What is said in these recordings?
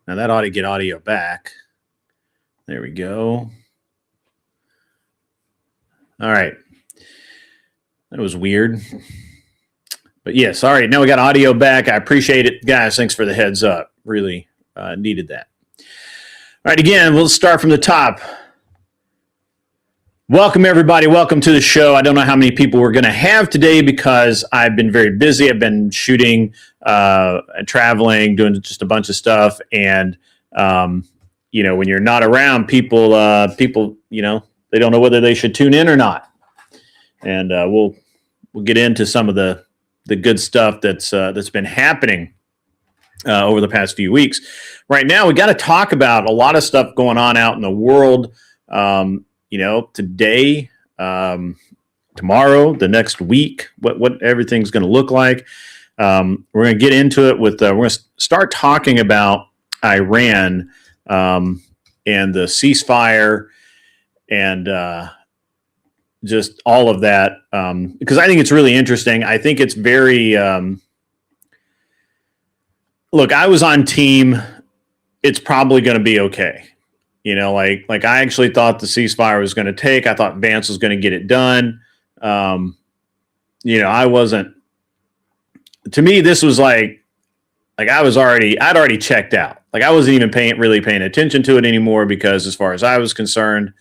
Now that ought to get audio back. There we go. All right. That was weird. But yeah, sorry. Now we got audio back. I appreciate it. Guys, thanks for the heads up. Really needed that. All right, again, we'll start from the top. Welcome, everybody. Welcome to the show. I don't know how many people we're going to have today because I've been very busy. I've been shooting, traveling, doing just a bunch of stuff. And, you know, when you're not around, people, you know, they don't know whether they should tune in or not. And we'll get into some of the good stuff that's been happening over the past few weeks. Right now, we got to talk about a lot of stuff going on out in the world. You know, today, tomorrow, the next week, what everything's going to look like. We're going to get into it with, we're going to start talking about Iran and the ceasefire and just all of that, because I think it's really interesting. I think it's very, look, I was on team, it's probably going to be okay. You know, like I actually thought the ceasefire was going to take. I thought Vance was going to get it done. You know, I wasn't. To me, this was like I'd already checked out. Like I wasn't even really paying attention to it anymore because, as far as I was concerned,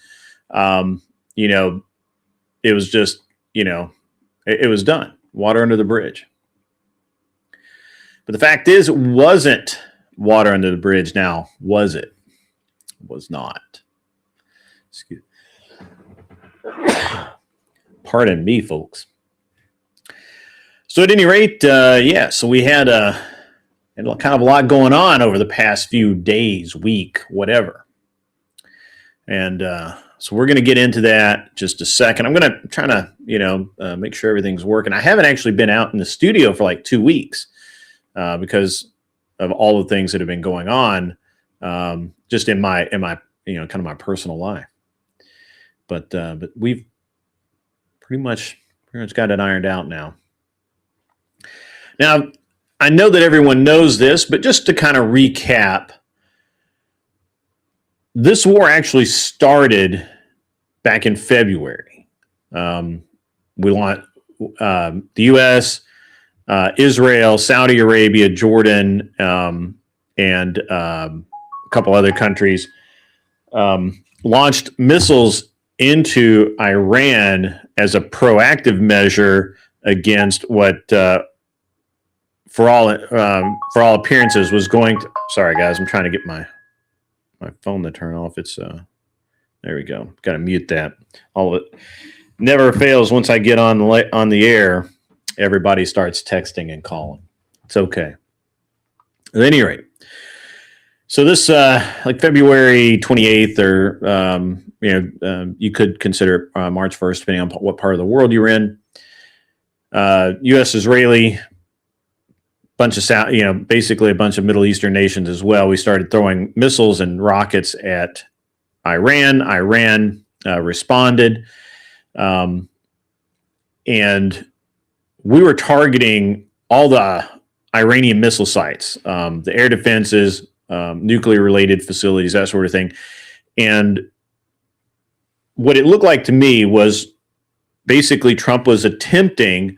you know, it was just, you know, it was done. Water under the bridge. But the fact is, it wasn't water under the bridge. Now, was it? Was not. Excuse. Pardon me, folks. So at any rate, yeah, so we had kind of a lot going on over the past few days, week, whatever. And so we're going to get into that just a second. I'm going to try to, you know, make sure everything's working. I haven't actually been out in the studio for like 2 weeks because of all the things that have been going on. Just in my, you know, kind of my personal life, but we've pretty much got it ironed out now. Now, I know that everyone knows this, but just to kind of recap, this war actually started back in February. We want the U.S. Israel, Saudi Arabia, Jordan, and a couple other countries launched missiles into Iran as a proactive measure against what, for all appearances, was going to. Sorry, guys, I'm trying to get my phone to turn off. It's there we go. Got to mute that. All of it never fails. Once I get on the air, everybody starts texting and calling. It's okay. At any rate, so this like February 28th, or you could consider March 1st, depending on what part of the world you're in. U.S. Israeli, basically a bunch of Middle Eastern nations as well. We started throwing missiles and rockets at Iran. Iran responded, and we were targeting all the Iranian missile sites, the air defenses, nuclear-related facilities, that sort of thing. And what it looked like to me was basically Trump was attempting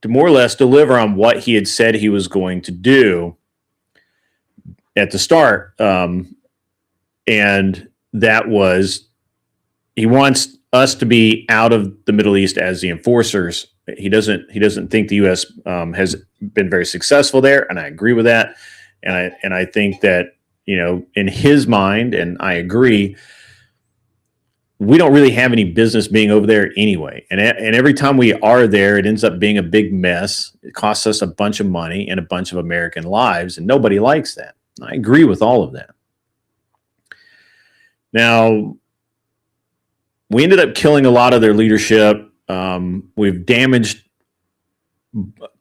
to more or less deliver on what he had said he was going to do at the start. And that was, he wants us to be out of the Middle East as the enforcers. He doesn't think the U.S. Has been very successful there, and I agree with that. And I think that, in his mind, and I agree, we don't really have any business being over there anyway. And every time we are there, it ends up being a big mess. It costs us a bunch of money and a bunch of American lives, and nobody likes that. I agree with all of that. Now, we ended up killing a lot of their leadership. We've damaged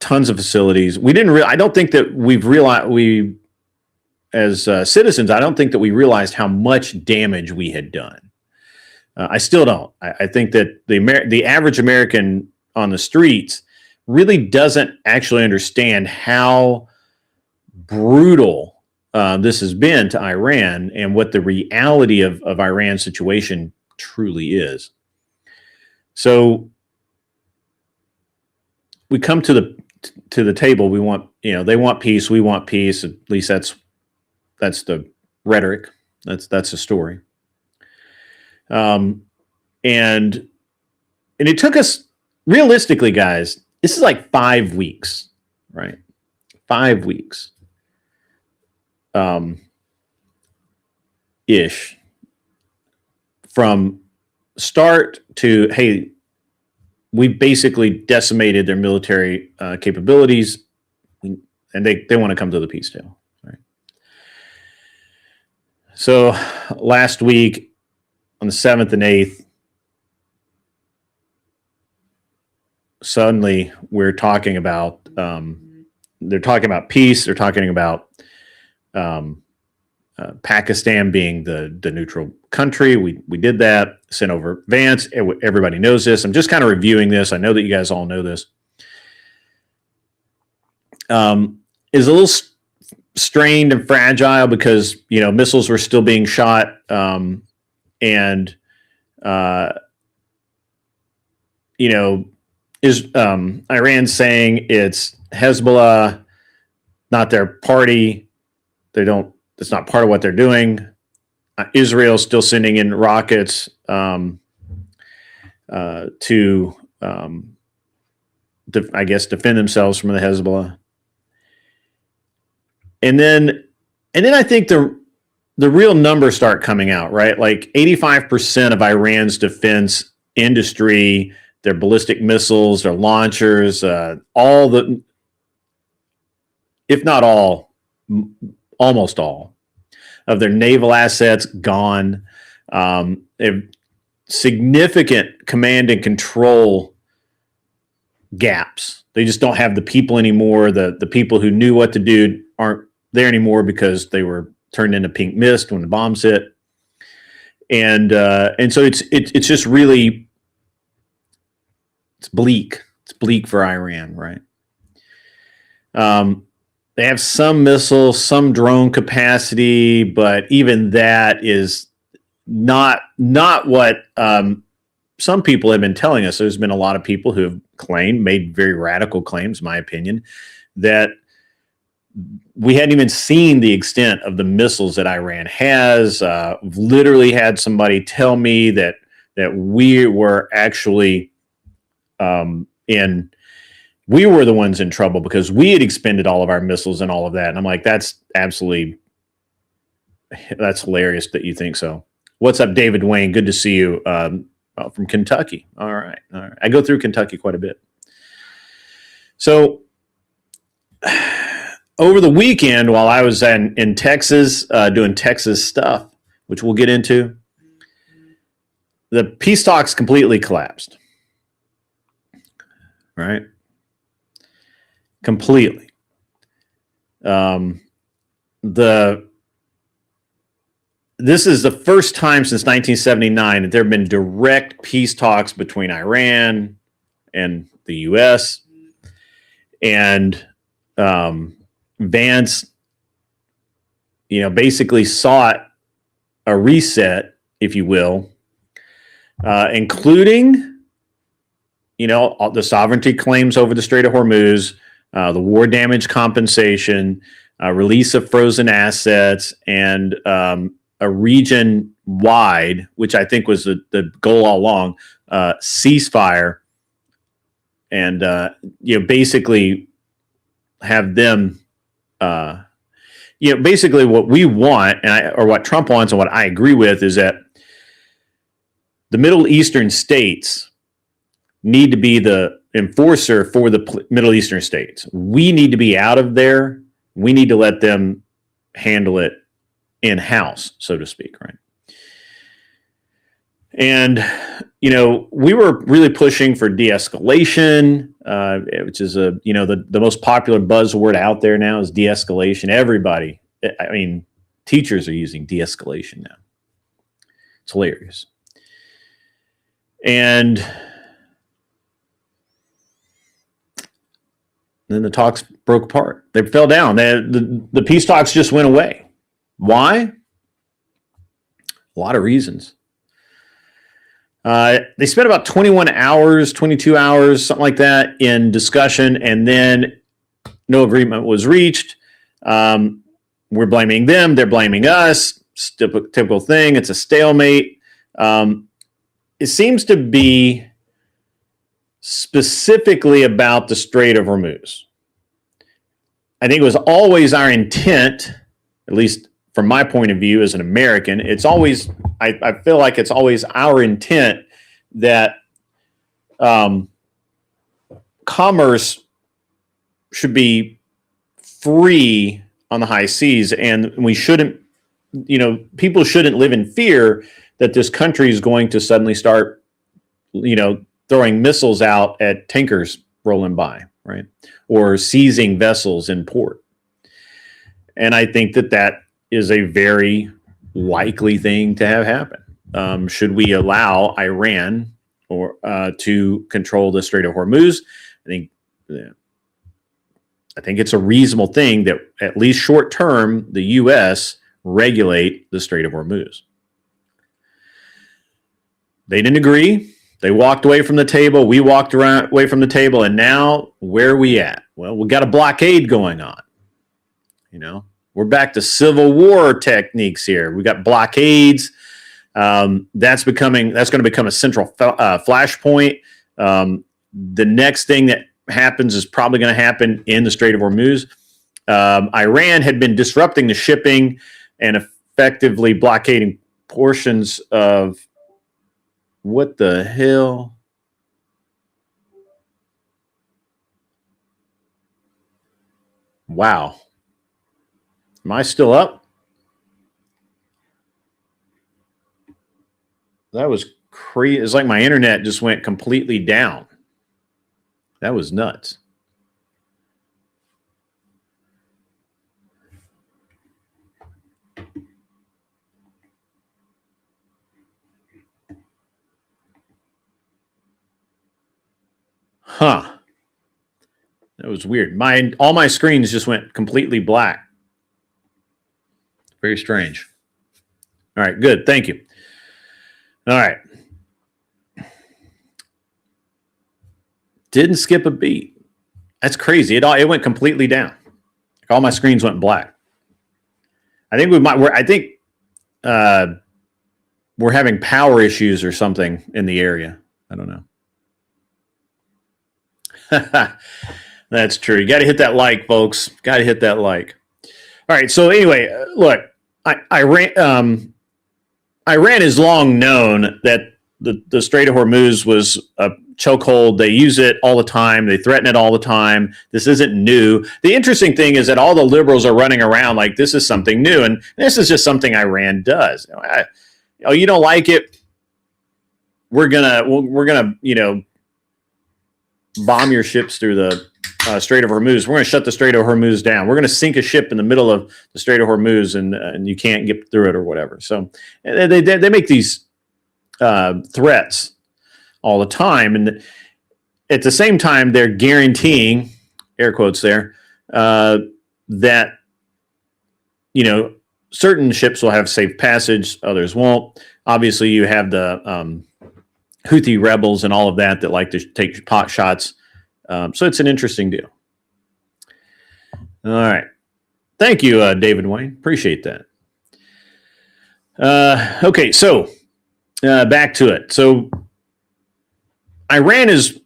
tons of facilities. I don't think that we've realized, as citizens, I don't think that we realized how much damage we had done. I still don't. I think that the average American on the streets really doesn't actually understand how brutal this has been to Iran and what the reality of Iran's situation truly is. So we come to the table. We want, they want peace. We want peace. At least that's the rhetoric. That's the story. And it took us, realistically, guys, this is like 5 weeks, right? 5 weeks. Ish. From start to, hey, we basically decimated their military capabilities, and they want to come to the peace deal, right? So last week, on the 7th and 8th, suddenly we're talking about, they're talking about peace. They're talking about Pakistan being the neutral country. We did that, sent over Vance. Everybody knows this. I'm just kind of reviewing this. I know that you guys all know this. Is a little strained and fragile because, missiles were still being shot. And is Iran saying it's Hezbollah, not their party. It's not part of what they're doing. Israel's still sending in rockets to, I guess, defend themselves from the Hezbollah. And then I think the real numbers start coming out, right? Like 85% of Iran's defense industry, their ballistic missiles, their launchers, if not all, almost all of their naval assets gone. Significant command and control gaps. They just don't have the people anymore. The people who knew what to do aren't there anymore because they were turned into pink mist when the bombs hit. And so it's just really, it's bleak. It's bleak for Iran, right? They have some missiles, some drone capacity, but even that is not what some people have been telling us, there's been a lot of people who have made very radical claims, in my opinion, that we hadn't even seen the extent of the missiles that Iran has. Literally had somebody tell me that we were actually we were the ones in trouble because we had expended all of our missiles and all of that. And I'm like, that's hilarious that you think so. What's up, David Wayne? Good to see you from Kentucky. All right. I go through Kentucky quite a bit. So over the weekend, while I was in Texas doing Texas stuff, which we'll get into, the peace talks completely collapsed. Right? Completely. This is the first time since 1979 that there have been direct peace talks between Iran and the U.S. And Vance, basically sought a reset, if you will, including, the sovereignty claims over the Strait of Hormuz, the war damage compensation, release of frozen assets, and a region-wide, which I think was the goal all along, ceasefire, and basically have them, basically what we want, or what Trump wants, and what I agree with, is that the Middle Eastern states need to be the enforcer for the Middle Eastern states. We need to be out of there. We need to let them handle it in-house, so to speak, right? And, we were really pushing for de-escalation, which is the most popular buzzword out there now is de-escalation. Everybody, teachers are using de-escalation now. It's hilarious. And then the talks broke apart. They fell down. The peace talks just went away. Why? A lot of reasons. They spent about 21 hours, 22 hours, something like that in discussion, and then no agreement was reached. We're blaming them. They're blaming us. Typical thing. It's a stalemate. It seems to be specifically about the Strait of Hormuz. I think it was always our intent, at least from my point of view as an American, it's always, I feel like it's always our intent that commerce should be free on the high seas, and we shouldn't, people shouldn't live in fear that this country is going to suddenly start, throwing missiles out at tankers rolling by, right? Or seizing vessels in port. And I think that is a very likely thing to have happen. Should we allow Iran to control the Strait of Hormuz? I think it's a reasonable thing that at least short term, the U.S. regulate the Strait of Hormuz. They didn't agree. They walked away from the table. We walked away from the table. And now where are we at? Well, we got a blockade going on. We're back to Civil War techniques here. We got blockades. That's going to become a central flashpoint. The next thing that happens is probably going to happen in the Strait of Hormuz. Iran had been disrupting the shipping and effectively blockading portions of what the hell? Wow. Am I still up? That was crazy. It's like my internet just went completely down. That was nuts. Huh. That was weird. All my screens just went completely black. Very strange. All right, good. Thank you. All right. Didn't skip a beat. That's crazy. It went completely down. Like all my screens went black. I think we're having power issues or something in the area. I don't know. That's true. You got to hit that like, folks. Got to hit that like. All right. So anyway, look, Iran is long known that the Strait of Hormuz was a chokehold. They use it all the time. They threaten it all the time. This isn't new. The interesting thing is that all the liberals are running around like this is something new, and this is just something Iran does. Oh, you don't like it? We're gonna bomb your ships through the Strait of Hormuz. We're going to shut the Strait of Hormuz down. We're going to sink a ship in the middle of the Strait of Hormuz, and you can't get through it or whatever. So they make these threats all the time, and at the same time, they're guaranteeing, air quotes there, that certain ships will have safe passage, others won't. Obviously, you have the Houthi rebels and all of that like to take pot shots. So it's an interesting deal. All right. Thank you, David Wayne. Appreciate that. Okay, so back to it. So Iran is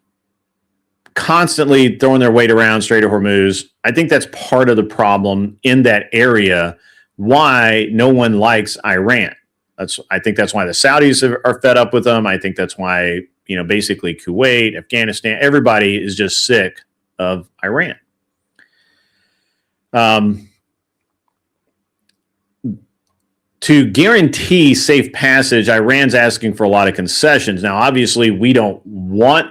constantly throwing their weight around Strait of Hormuz. I think that's part of the problem in that area, why no one likes Iran. I think that's why the Saudis are fed up with them. I think that's why, basically Kuwait, Afghanistan, everybody is just sick of Iran. To guarantee safe passage, Iran's asking for a lot of concessions. Now, obviously, we don't want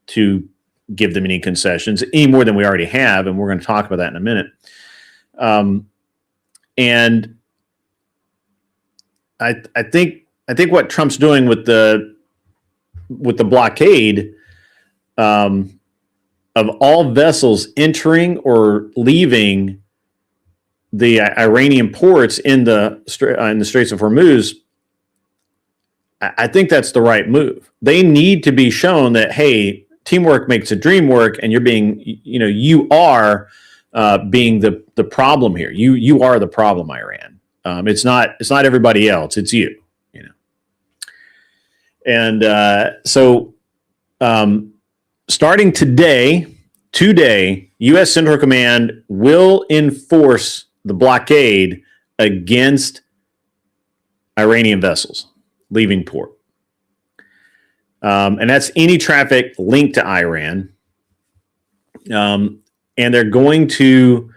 to give them any concessions, any more than we already have, and we're going to talk about that in a minute. And I think what Trump's doing with the blockade of all vessels entering or leaving the Iranian ports in the Straits of Hormuz, I think that's the right move. They need to be shown that, hey, teamwork makes a dream work, and you are being the problem here. You are the problem, Iran. It's not everybody else. It's you. And so starting today, U.S. Central Command will enforce the blockade against Iranian vessels leaving port. And that's any traffic linked to Iran. And they're going to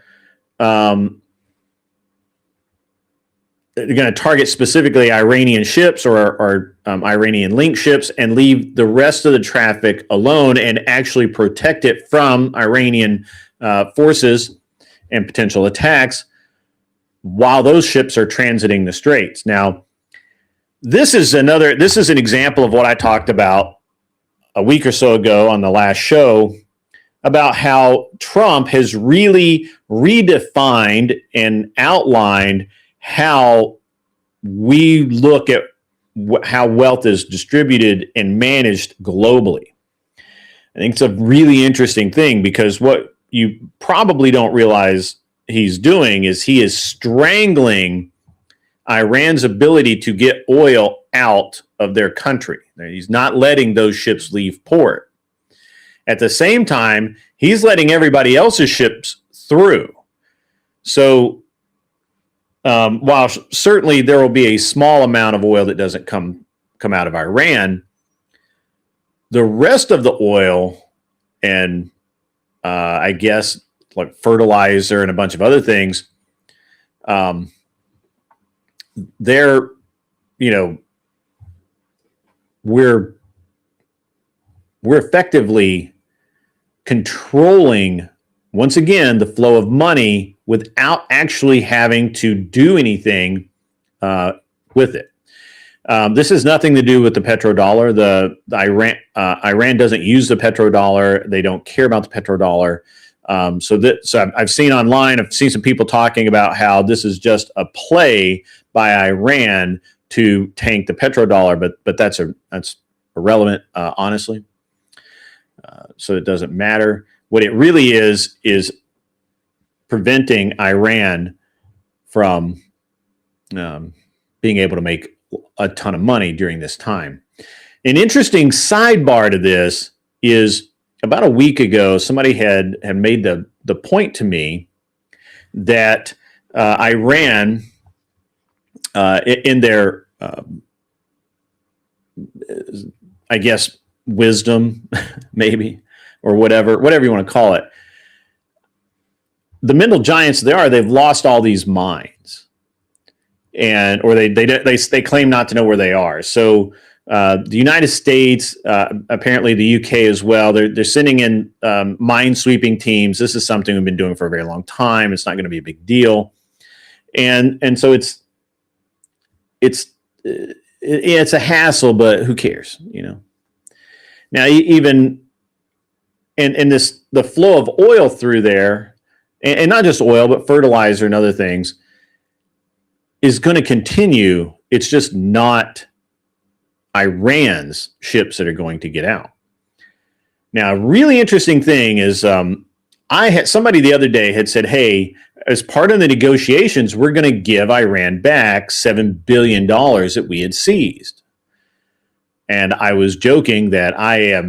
target specifically Iranian ships or Iranian linked ships and leave the rest of the traffic alone and actually protect it from Iranian forces and potential attacks while those ships are transiting the straits. Now, this is an example of what I talked about a week or so ago on the last show about how Trump has really redefined and outlined how we look at how wealth is distributed and managed globally. I think it's a really interesting thing because what you probably don't realize he's doing is he is strangling Iran's ability to get oil out of their country. He's not letting those ships leave port. At the same time, he's letting everybody else's ships through. So while certainly there will be a small amount of oil that doesn't come out of Iran, the rest of the oil and I guess like fertilizer and a bunch of other things, they're, we're effectively controlling, once again, the flow of money without actually having to do anything with it. This has nothing to do with the petrodollar. Iran doesn't use the petrodollar. They don't care about the petrodollar. So I've seen online, I've seen some people talking about how this is just a play by Iran to tank the petrodollar, but that's irrelevant, honestly. so it doesn't matter. What it really is preventing Iran from being able to make a ton of money during this time. An interesting sidebar to this is about a week ago, somebody had made the point to me that Iran, in their, I guess, wisdom, maybe, or whatever you want to call it, the mental giants they've lost all these mines, or they claim not to know where they are. So the United States, apparently the UK as well, they're sending in mine sweeping teams. This is something we've been doing for a very long time. It's not going to be a big deal, and so it's a hassle, but who cares, Now even in the flow of oil through there, and not just oil, but fertilizer and other things, is going to continue. It's just not Iran's ships that are going to get out. Now, a really interesting thing is somebody the other day had said, hey, as part of the negotiations, we're going to give Iran back $7 billion that we had seized. And I was joking that I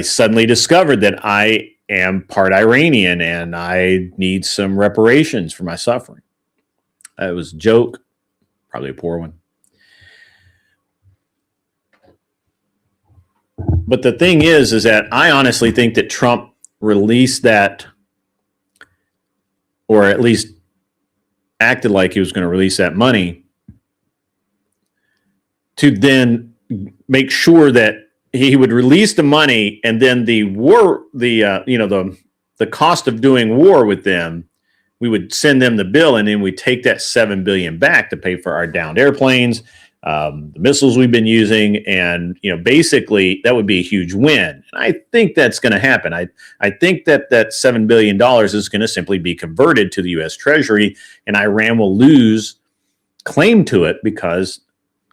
suddenly discovered that I am part Iranian and I need some reparations for my suffering. It was a joke, probably a poor one. But the thing is that I honestly think that Trump released that, or at least acted like he was going to release that money, to then make sure that he would release the money, and then the cost of doing war with them, we would send them the bill, and then we take that $7 billion back to pay for our downed airplanes, the missiles we've been using, and basically that would be a huge win. And I think that's going to happen. I think that $7 billion is going to simply be converted to the U.S. Treasury, and Iran will lose claim to it because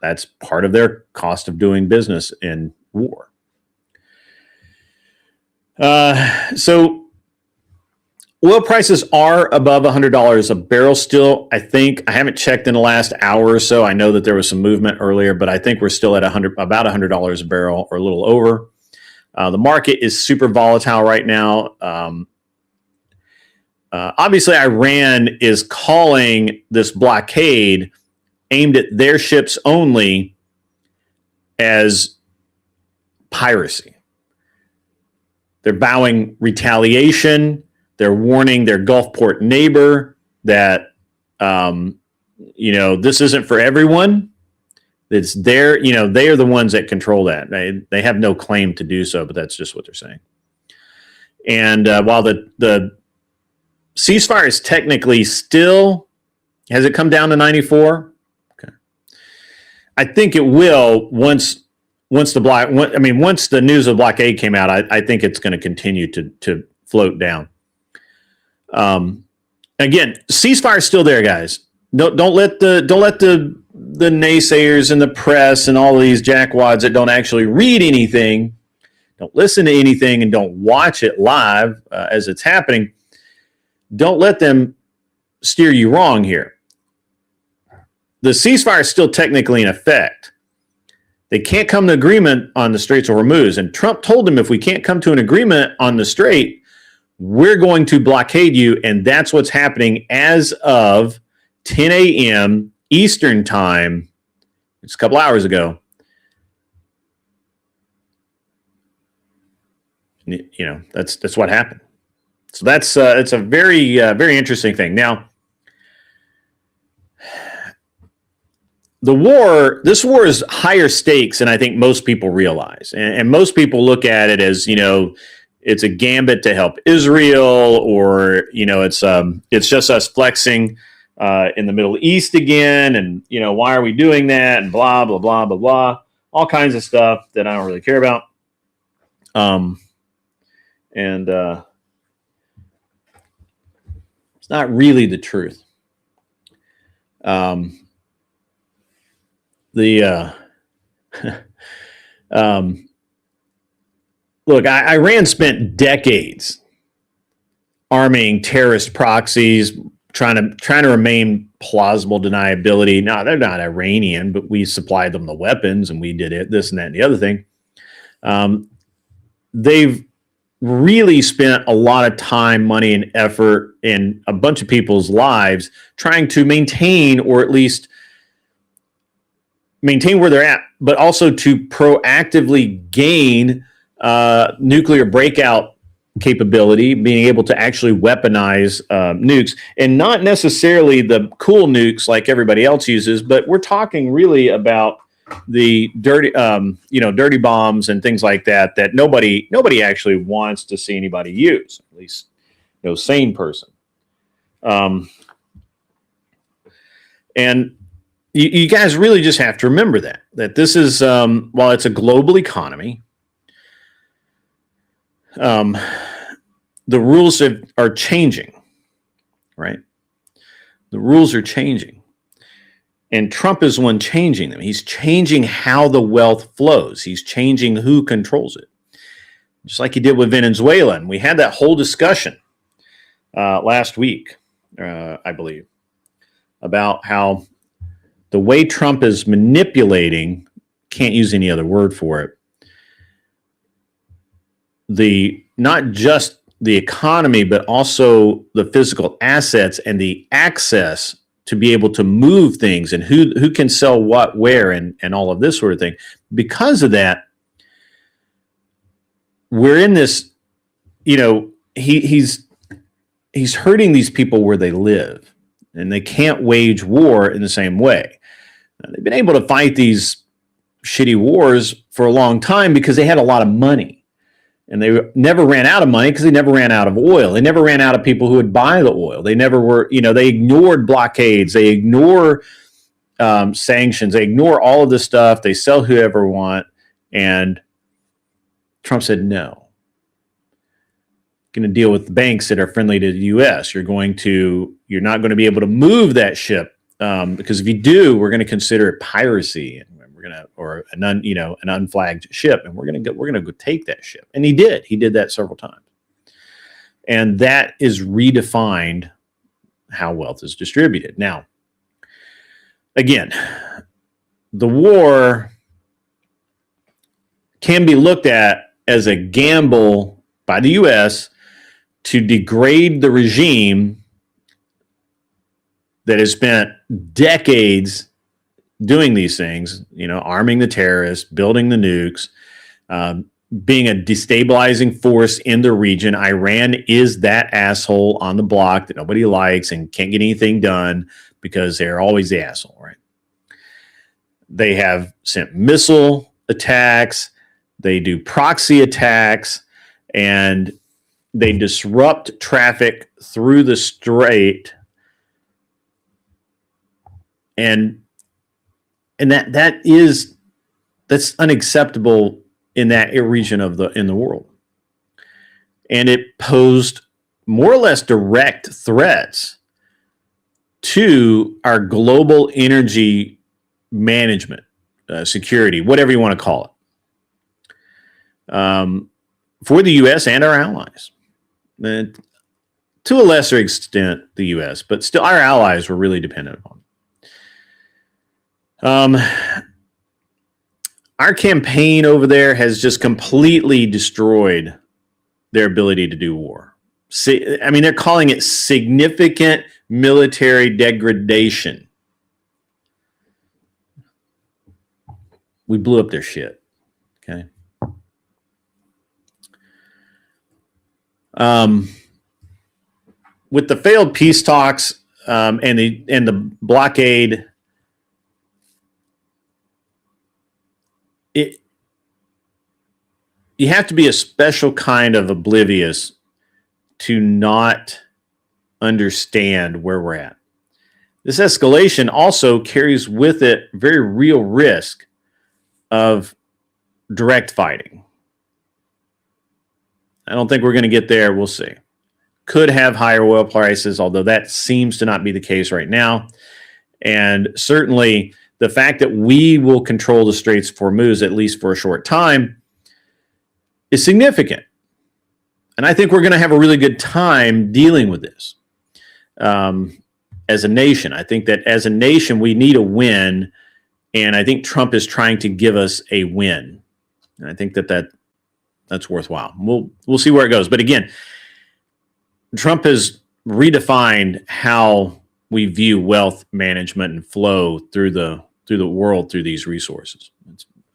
that's part of their cost of doing business in war. So oil prices are above $100 a barrel still. I think I haven't checked in the last hour or so. I know that there was some movement earlier, but I think we're still at about $100 a barrel or a little over. The market is super volatile right now. Obviously, Iran is calling this blockade aimed at their ships only as piracy. They're vowing retaliation. They're warning their Gulfport neighbor that, this isn't for everyone. It's they are the ones that control that. They have no claim to do so, but that's just what they're saying. And while the ceasefire is technically still, has it come down to 94? Okay. I think it will once the news of blockade came out. I think it's going to continue to float down. Again, ceasefire is still there, guys. Don't let the naysayers in the press and all these jackwads that don't actually read anything, don't listen to anything, and don't watch it live as it's happening. Don't let them steer you wrong here. The ceasefire is still technically in effect. They can't come to agreement on the Straits of Hormuz, and Trump told them if we can't come to an agreement on the Strait, we're going to blockade you, and that's what's happening as of 10 a.m. Eastern time. It's a couple hours ago. That's what happened. So it's a very very interesting thing. Now, this war is higher stakes than I think most people realize, and most people look at it as it's a gambit to help Israel, or it's just us flexing in the Middle East again, and why are we doing that, and blah blah blah blah blah, all kinds of stuff that I don't really care about. And it's not really the truth. look, Iran spent decades arming terrorist proxies, trying to remain plausible deniability. No, they're not Iranian, but we supplied them the weapons and we did it, this and that and the other thing. They've really spent a lot of time, money, and effort in a bunch of people's lives trying to maintain, or at least maintain where they're at, but also to proactively gain nuclear breakout capability, being able to actually weaponize nukes, and not necessarily the cool nukes like everybody else uses, but we're talking really about the dirty, dirty bombs and things like that nobody actually wants to see anybody use, at least no sane person. And you guys really just have to remember that this is, while it's a global economy, the rules are changing, right? The rules are changing. And Trump is one changing them. He's changing how the wealth flows. He's changing who controls it. Just like he did with Venezuela. And we had that whole discussion last week, I believe, about how the way Trump is manipulating, can't use any other word for it, not just the economy, but also the physical assets and the access to be able to move things, and who can sell what, where, and all of this sort of thing. Because of that, we're in this, he's hurting these people where they live, and they can't wage war in the same way. Now, they've been able to fight these shitty wars for a long time because they had a lot of money. And they never ran out of money because they never ran out of oil. They never ran out of people who would buy the oil. They never were, they ignored blockades. They ignore sanctions. They ignore all of this stuff. They sell whoever want. And Trump said, no. Going to deal with the banks that are friendly to the U.S. You're not going to be able to move that ship because if you do, we're going to consider it piracy, and or an unflagged ship, and we're gonna go take that ship. And he did that several times. And that is redefined how wealth is distributed. Now, again, the war can be looked at as a gamble by the U.S. to degrade the regime that has spent decades doing these things, arming the terrorists, building the nukes, being a destabilizing force in the region. Iran is that asshole on the block that nobody likes and can't get anything done because they're always the asshole, right? They have sent missile attacks, they do proxy attacks, and they disrupt traffic through the strait. And that's unacceptable in that region in the world. And it posed more or less direct threats to our global energy management, security, whatever you want to call it, for the U.S. and our allies. And to a lesser extent, the U.S., but still our allies were really dependent upon. Our campaign over there has just completely destroyed their ability to do war. They're calling it significant military degradation. We blew up their shit. Okay. With the failed peace talks and the blockade, you have to be a special kind of oblivious to not understand where we're at. This escalation also carries with it very real risk of direct fighting. I don't think we're going to get there. We'll see. Could have higher oil prices, although that seems to not be the case right now. And certainly the fact that we will control the Straits of Hormuz, at least for a short time, is significant. And I think we're going to have a really good time dealing with this as a nation. I think that as a nation, we need a win. And I think Trump is trying to give us a win. And I think that's worthwhile. We'll see where it goes. But again, Trump has redefined how we view wealth management and flow through the world through these resources.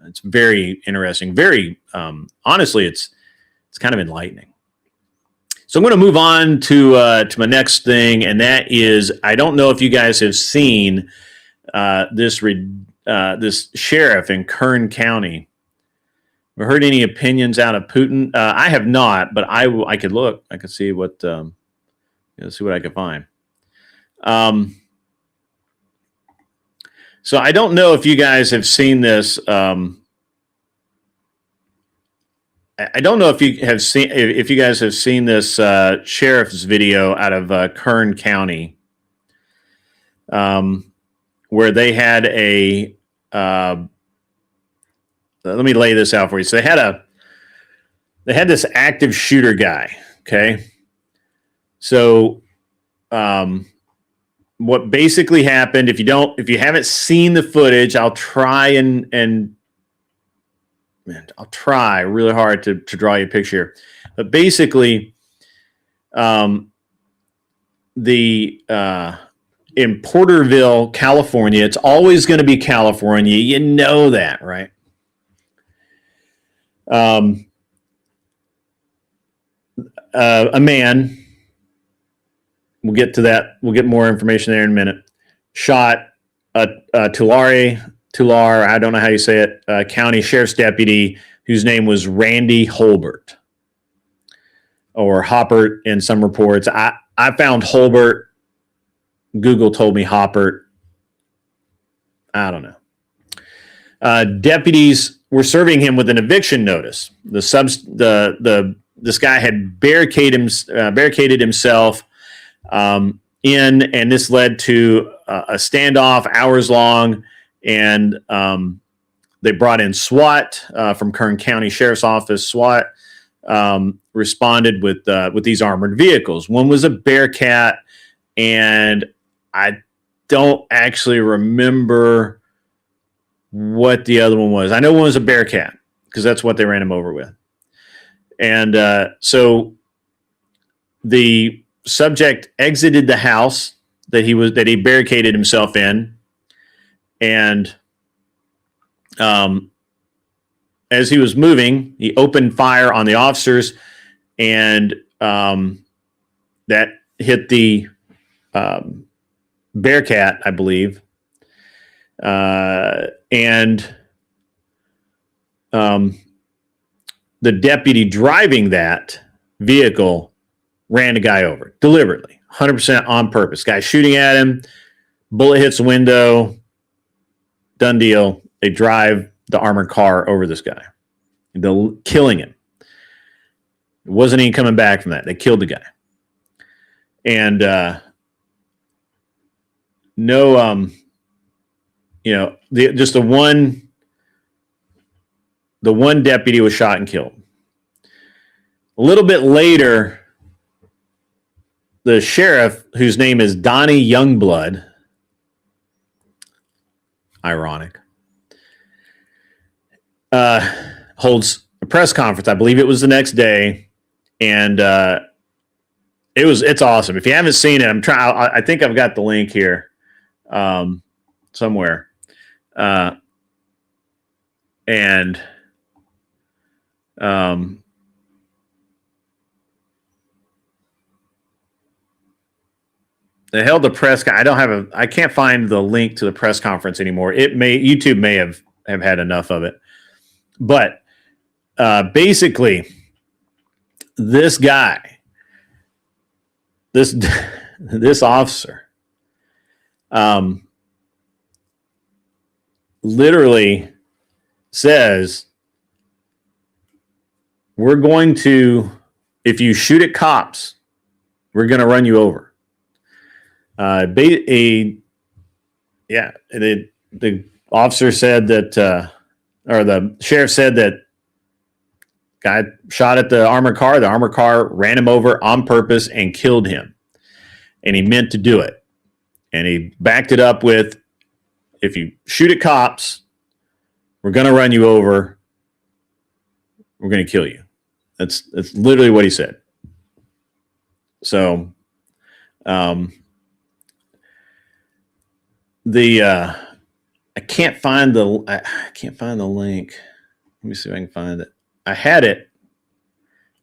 It's very interesting. Very honestly, it's kind of enlightening. So I'm going to move on to my next thing, and that is, I don't know if you guys have seen this sheriff in Kern County. Have heard any opinions out of Putin? I have not, but I could look. I could see what see what I could find. So I don't know if you guys have seen this. I don't know if you guys have seen this sheriff's video out of Kern County, where they had a. Let me lay this out for you. So they had this active shooter guy. Okay, so what basically happened? If you haven't seen the footage, I'll try and I'll try really hard to draw you a picture. But basically, in Porterville, California, it's always going to be California. You know that, right? A man, we'll get to that. We'll get more information there in a minute. Shot Tulare, I don't know how you say it, county sheriff's deputy whose name was Randy Holbert, or Hoppert in some reports. I found Holbert. Google told me Hoppert. I don't know. Deputies were serving him with an eviction notice. This guy had barricaded himself and this led to a standoff, hours long, and they brought in SWAT from Kern County Sheriff's Office. SWAT responded with these armored vehicles. One was a Bearcat, and I don't actually remember what the other one was. I know one was a Bearcat because that's what they ran him over with. And so the subject exited the house that he barricaded himself in, and as he was moving, he opened fire on the officers, and that hit the Bearcat, I believe. And the deputy driving that vehicle ran a guy over deliberately, 100% on purpose. Guy shooting at him, bullet hits the window, done deal. They drive the armored car over this guy, killing him. It wasn't even coming back from that. They killed the guy. And the one deputy was shot and killed. A little bit later, the sheriff, whose name is Donnie Youngblood, ironic, holds a press conference. I believe it was the next day, and it's awesome. If you haven't seen it, I think I've got the link here somewhere, they held the press. I can't find the link to the press conference anymore. YouTube may have had enough of it, but basically, this guy, this officer, literally says, "We're going to, if you shoot at cops, we're going to run you over." The officer said that, or the sheriff said that Guy shot at the armored car. The armored car ran him over on purpose and killed him. And he meant to do it. And he backed it up with, if you shoot at cops, we're going to run you over. We're going to kill you. That's literally what he said. So, I can't find the link. Let me see if I can find it. I had it,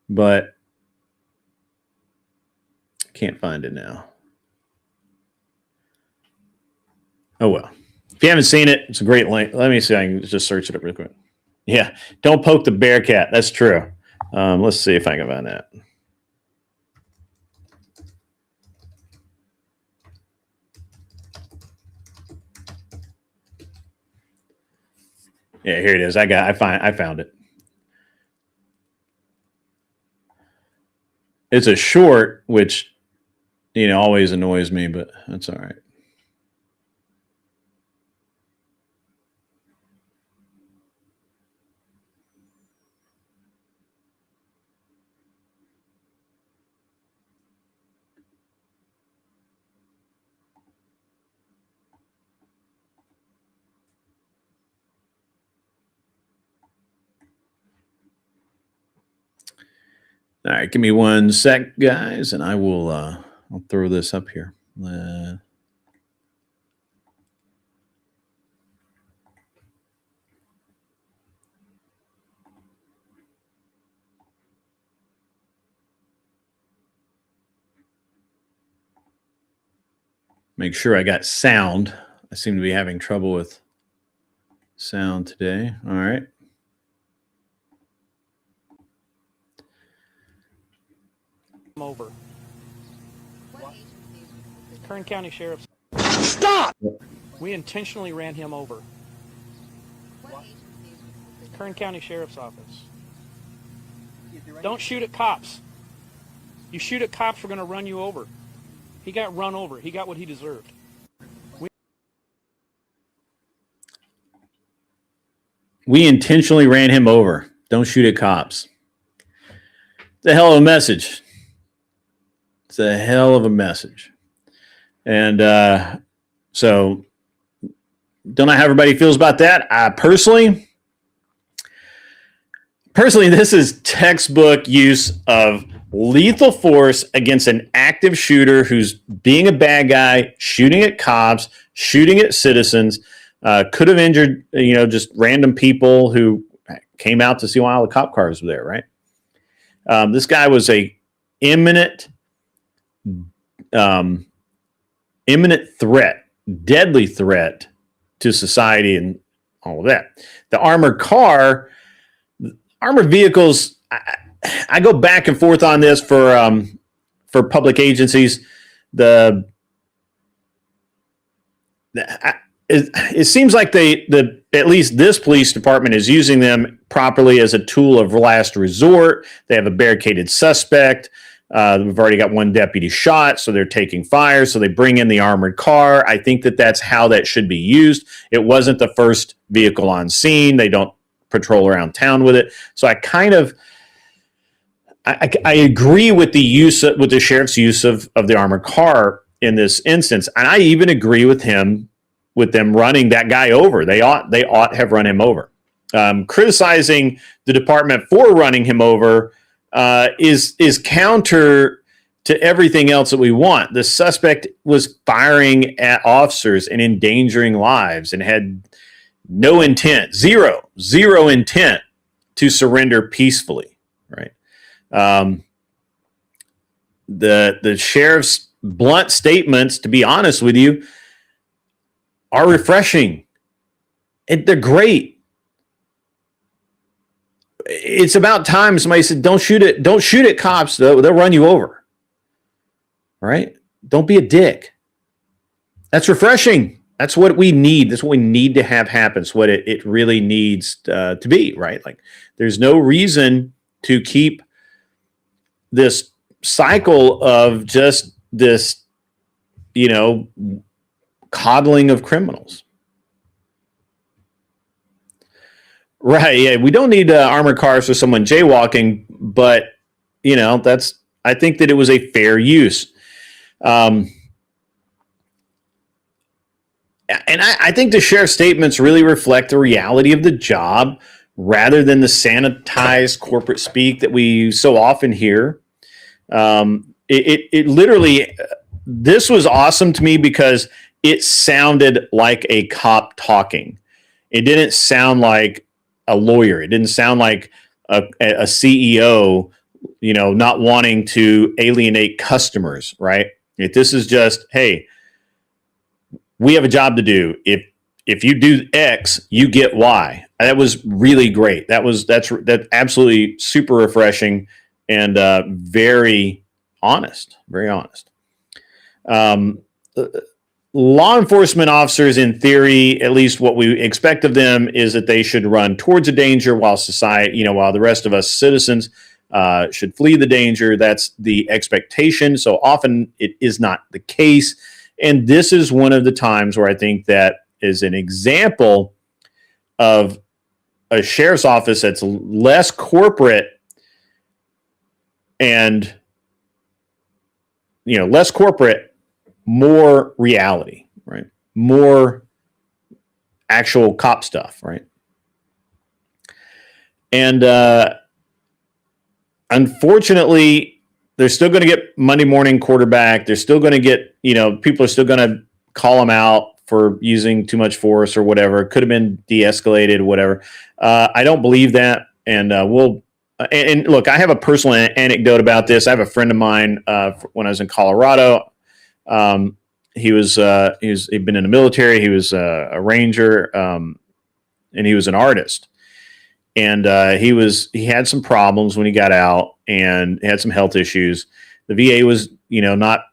but I can't find it now. Oh, well. If you haven't seen it, it's a great link. Let me see. I can just search it up real quick. Yeah. Don't poke the bear cat. That's true. Let's see if I can find that. Yeah, here it is. I found it. It's a short, which, always annoys me, but that's all right. All right, give me 1 sec, guys, and I will I'll throw this up here. Make sure I got sound. I seem to be having trouble with sound today. All right. Over. Kern County Sheriff's. Stop! We intentionally ran him over. Kern County Sheriff's Office. Don't shoot at cops. You shoot at cops, we're going to run you over. He got run over. He got what he deserved. We intentionally ran him over. Don't shoot at cops. It's a hell of a message. It's a hell of a message. And so don't know how everybody feels about that. Personally, this is textbook use of lethal force against an active shooter who's being a bad guy, shooting at cops, shooting at citizens, could have injured, just random people who came out to see why all the cop cars were there, right? This guy was a imminent threat, deadly threat to society and all of that. The armored vehicles, I go back and forth on this for public agencies. It seems like at least this police department is using them properly as a tool of last resort. They have a barricaded suspect. We've already got 1 deputy shot, so they're taking fire. So they bring in the armored car. I think that's how that should be used. It wasn't the first vehicle on scene. They don't patrol around town with it. So I agree with the sheriff's use of the armored car in this instance, and I even agree with them running that guy over. They ought have run him over. Criticizing the department for running him over is counter to everything else that we want. The suspect was firing at officers and endangering lives and had no intent, zero intent to surrender peacefully, right? The sheriff's blunt statements, to be honest with you, are refreshing. They're great. It's about time somebody said, don't shoot at cops, though. They'll run you over. Right? Don't be a dick. That's refreshing. That's what we need. That's what we need to have happen. It's what it really needs to be, right? Like, there's no reason to keep this cycle of just this, coddling of criminals. Right. Yeah. We don't need armored cars for someone jaywalking, but I think that it was a fair use. Um, and I think the sheriff's statements really reflect the reality of the job rather than the sanitized corporate speak that we so often hear. It literally, this was awesome to me because it sounded like a cop talking. It didn't sound like a lawyer. It didn't sound like a CEO, not wanting to alienate customers, right? If this is just, hey, we have a job to do. If you do X, you get Y. That was really great. That's absolutely super refreshing and very honest. Very honest. Um, Law enforcement officers, in theory, at least what we expect of them, is that they should run towards a danger while while the rest of us citizens should flee the danger. That's the expectation. So often it is not the case. And this is one of the times where I think that is an example of a sheriff's office that's less corporate and, less corporate, more reality, right? More actual cop stuff, right? And unfortunately, they're still going to get Monday morning quarterback. They're still going to get, people are still going to call them out for using too much force or whatever. It could have been de-escalated, whatever. I don't believe that. And and look, I have a personal anecdote about this. I have a friend of mine when I was in Colorado. He'd been in the military. He was a ranger, and he was an artist. And he had some problems when he got out and had some health issues. The VA was, not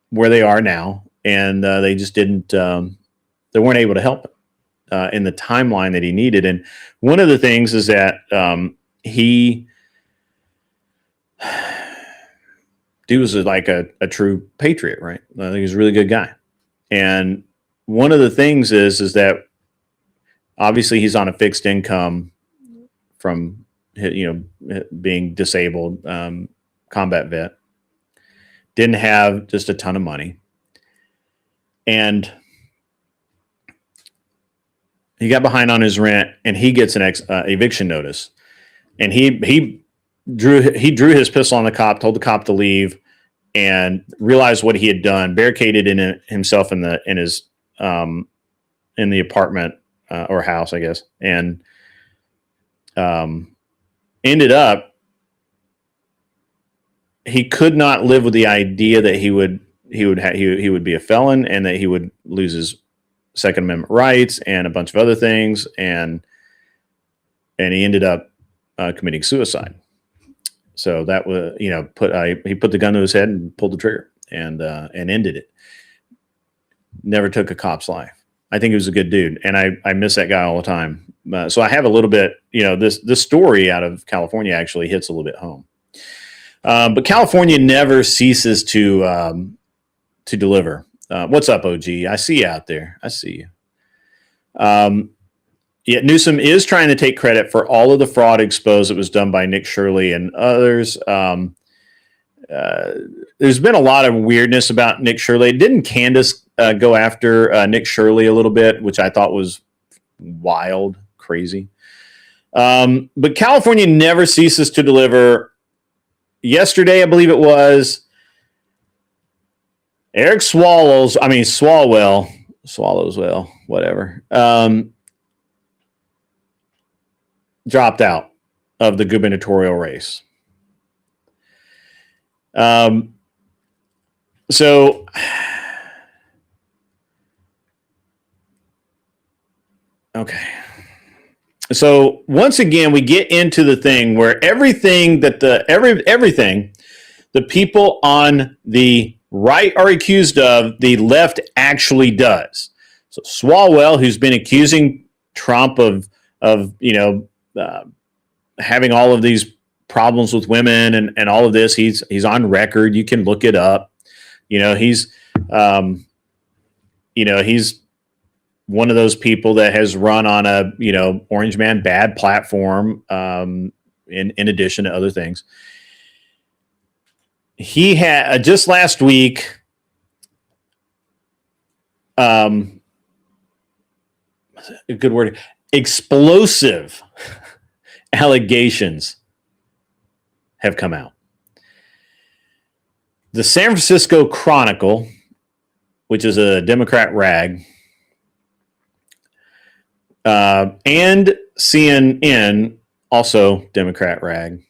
where they are now. And they just didn't, they weren't able to help him in the timeline that he needed. And one of the things is that he was like a true patriot, right? I think he's a really good guy. And one of the things is that obviously he's on a fixed income from, being disabled, combat vet, didn't have just a ton of money. And he got behind on his rent and he gets an eviction notice. And he drew his pistol on the cop, told the cop to leave, and realized what he had done, barricaded himself in the apartment or house, I guess, and ended up, he could not live with the idea that he would be a felon and that he would lose his Second Amendment rights and a bunch of other things, and he ended up committing suicide. So that was, he put the gun to his head and pulled the trigger and ended it. Never took a cop's life. I think he was a good dude, and I miss that guy all the time. So I have a little bit, this story out of California actually hits a little bit home. But California never ceases to deliver. What's up, OG? I see you out there. I see you. Yet Newsom is trying to take credit for all of the fraud exposed that was done by Nick Shirley and others. There's been a lot of weirdness about Nick Shirley. Didn't Candace go after Nick Shirley a little bit, which I thought was wild, crazy. But California never ceases to deliver. Yesterday, I believe it was, Eric Swalwell, whatever, dropped out of the gubernatorial race. So okay. So once again, we get into the thing where everything the people on the right are accused of, the left actually does. So Swalwell, who's been accusing Trump of having all of these problems with women and all of this, he's on record. You can look it up. He's one of those people that has run on a, Orange Man bad platform, in addition to other things. He had just last week, a good word, explosive allegations have come out. The San Francisco Chronicle, which is a Democrat rag, and CNN, also Democrat rag,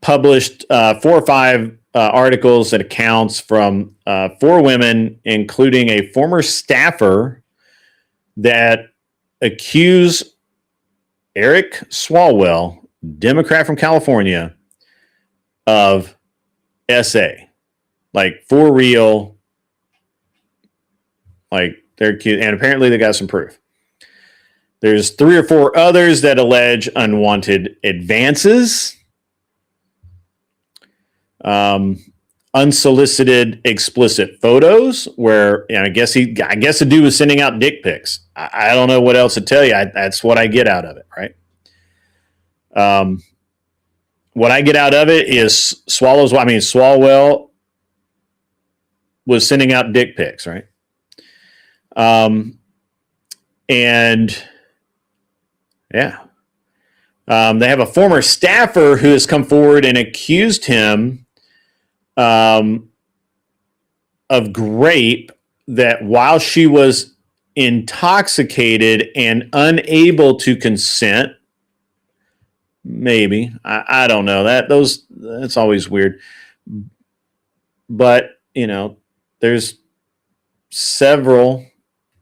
published 4 or 5 articles and accounts from 4 women, including a former staffer that accused Eric Swalwell, Democrat from California, of SA. Like, for real. Like, they're accused, and apparently they got some proof. There's 3 or 4 others that allege unwanted advances, unsolicited explicit photos, where I guess the dude was sending out dick pics. I don't know what else to tell you. That's what I get out of it, right? What I get out of it is Swalwell was sending out dick pics, right? And yeah, they have a former staffer who has come forward and accused him of grape, that while she was intoxicated and unable to consent, maybe, I don't know, that's always weird. But there's several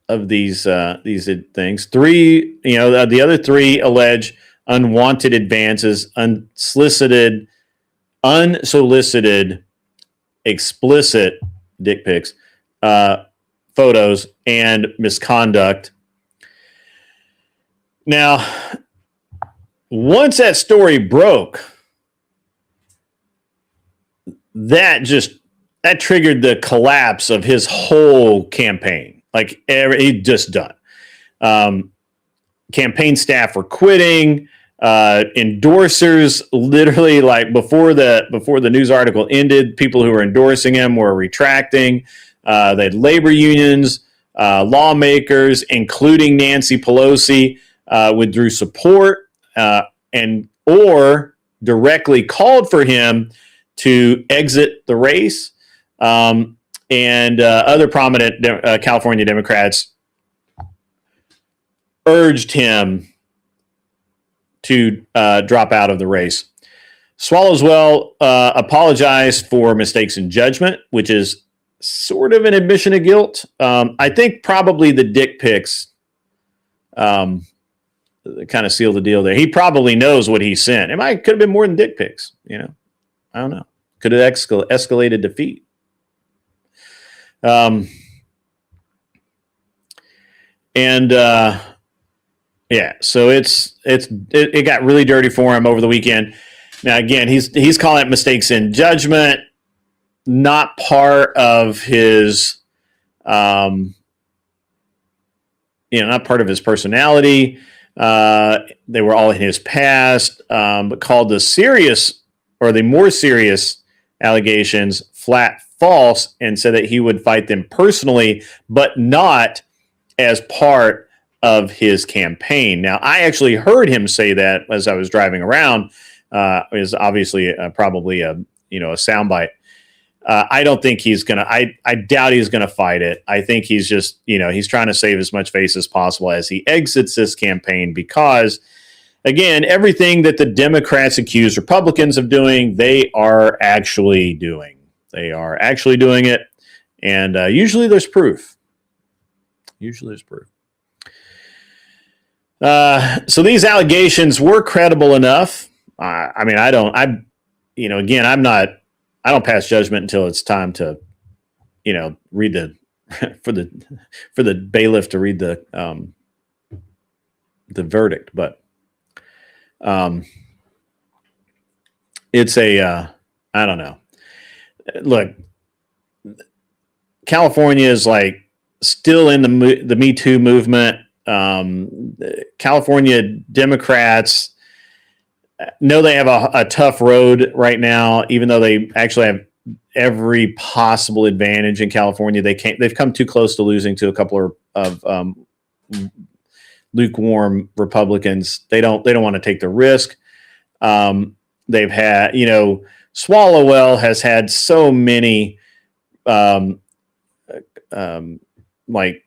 of these things. 3, the other 3 allege unwanted advances, unsolicited, explicit dick pics, photos, and misconduct. Now, once that story broke, that triggered the collapse of his whole campaign. Like, he just done. Campaign staff were quitting. Endorsers, literally, like, before the news article ended, people who were endorsing him were retracting. They had labor unions, lawmakers, including Nancy Pelosi, withdrew support, or directly called for him to exit the race. And other prominent California Democrats urged him to drop out of the race. Swalwell apologized for mistakes in judgment, which is sort of an admission of guilt. I think probably the dick pics kind of sealed the deal there. He probably knows what he sent. Could have been more than dick pics. I don't know. Could have escalated defeat. So it got really dirty for him over the weekend. Now, again, he's calling it mistakes in judgment, not part of his, not part of his personality. They were all in his past, but called the more serious allegations flat false, and said that he would fight them personally, but not as part of his campaign. Now, I actually heard him say that as I was driving around. Is obviously probably a soundbite. I don't think he's gonna. I doubt he's gonna fight it. I think he's just he's trying to save as much face as possible as he exits this campaign, because again, everything that the Democrats accuse Republicans of doing, they are actually doing. They are actually doing it, and usually there's proof. So these allegations were credible enough. I don't pass judgment until it's time to, read for the bailiff to read the verdict. But it's I don't know. Look, California is like still in the Me Too movement. California Democrats know they have a tough road right now, even though they actually have every possible advantage in California. They've come too close to losing to a couple of lukewarm Republicans. They don't want to take the risk. They've had, Swallowwell has had so many like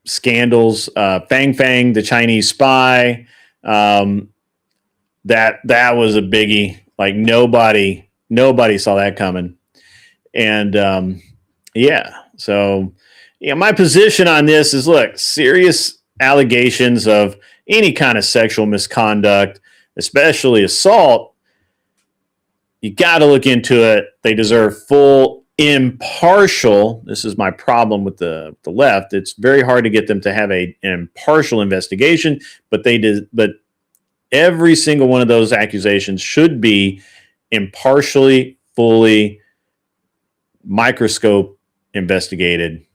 scandals. Fang Fang, the Chinese spy, that was a biggie. Like nobody saw that coming. And so my position on this is, look, serious allegations of any kind of sexual misconduct, especially assault, you got to look into it. They deserve full, impartial. This is my problem with the left. It's very hard to get them to have an impartial investigation, but they did. But every single one of those accusations should be impartially, fully, microscope investigated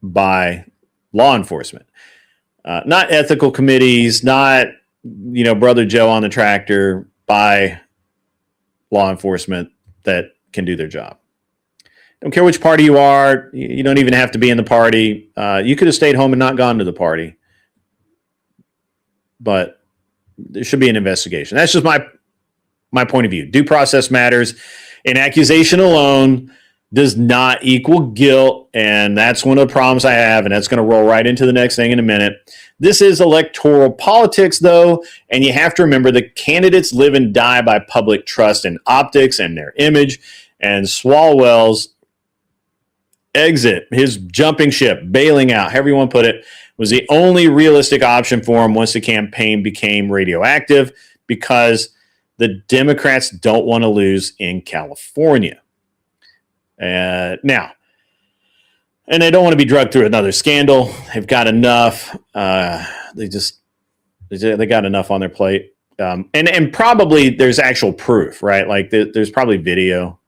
by law enforcement, not ethical committees, not Brother Joe on the tractor, by law enforcement that can do their job. Don't care which party you are. You don't even have to be in the party. You could have stayed home and not gone to the party, but there should be an investigation. That's just my point of view. Due process matters. An accusation alone does not equal guilt, and that's one of the problems I have, and that's going to roll right into the next thing in a minute. This is electoral politics, though, and you have to remember the candidates live and die by public trust and optics and their image, and Swalwell's exit, his jumping ship, bailing out, however you want to put it, was the only realistic option for him once the campaign became radioactive, because the Democrats don't want to lose in California. Now, and they don't want to be drugged through another scandal. They've got enough. They got enough on their plate. And probably there's actual proof, right? Like there's probably video,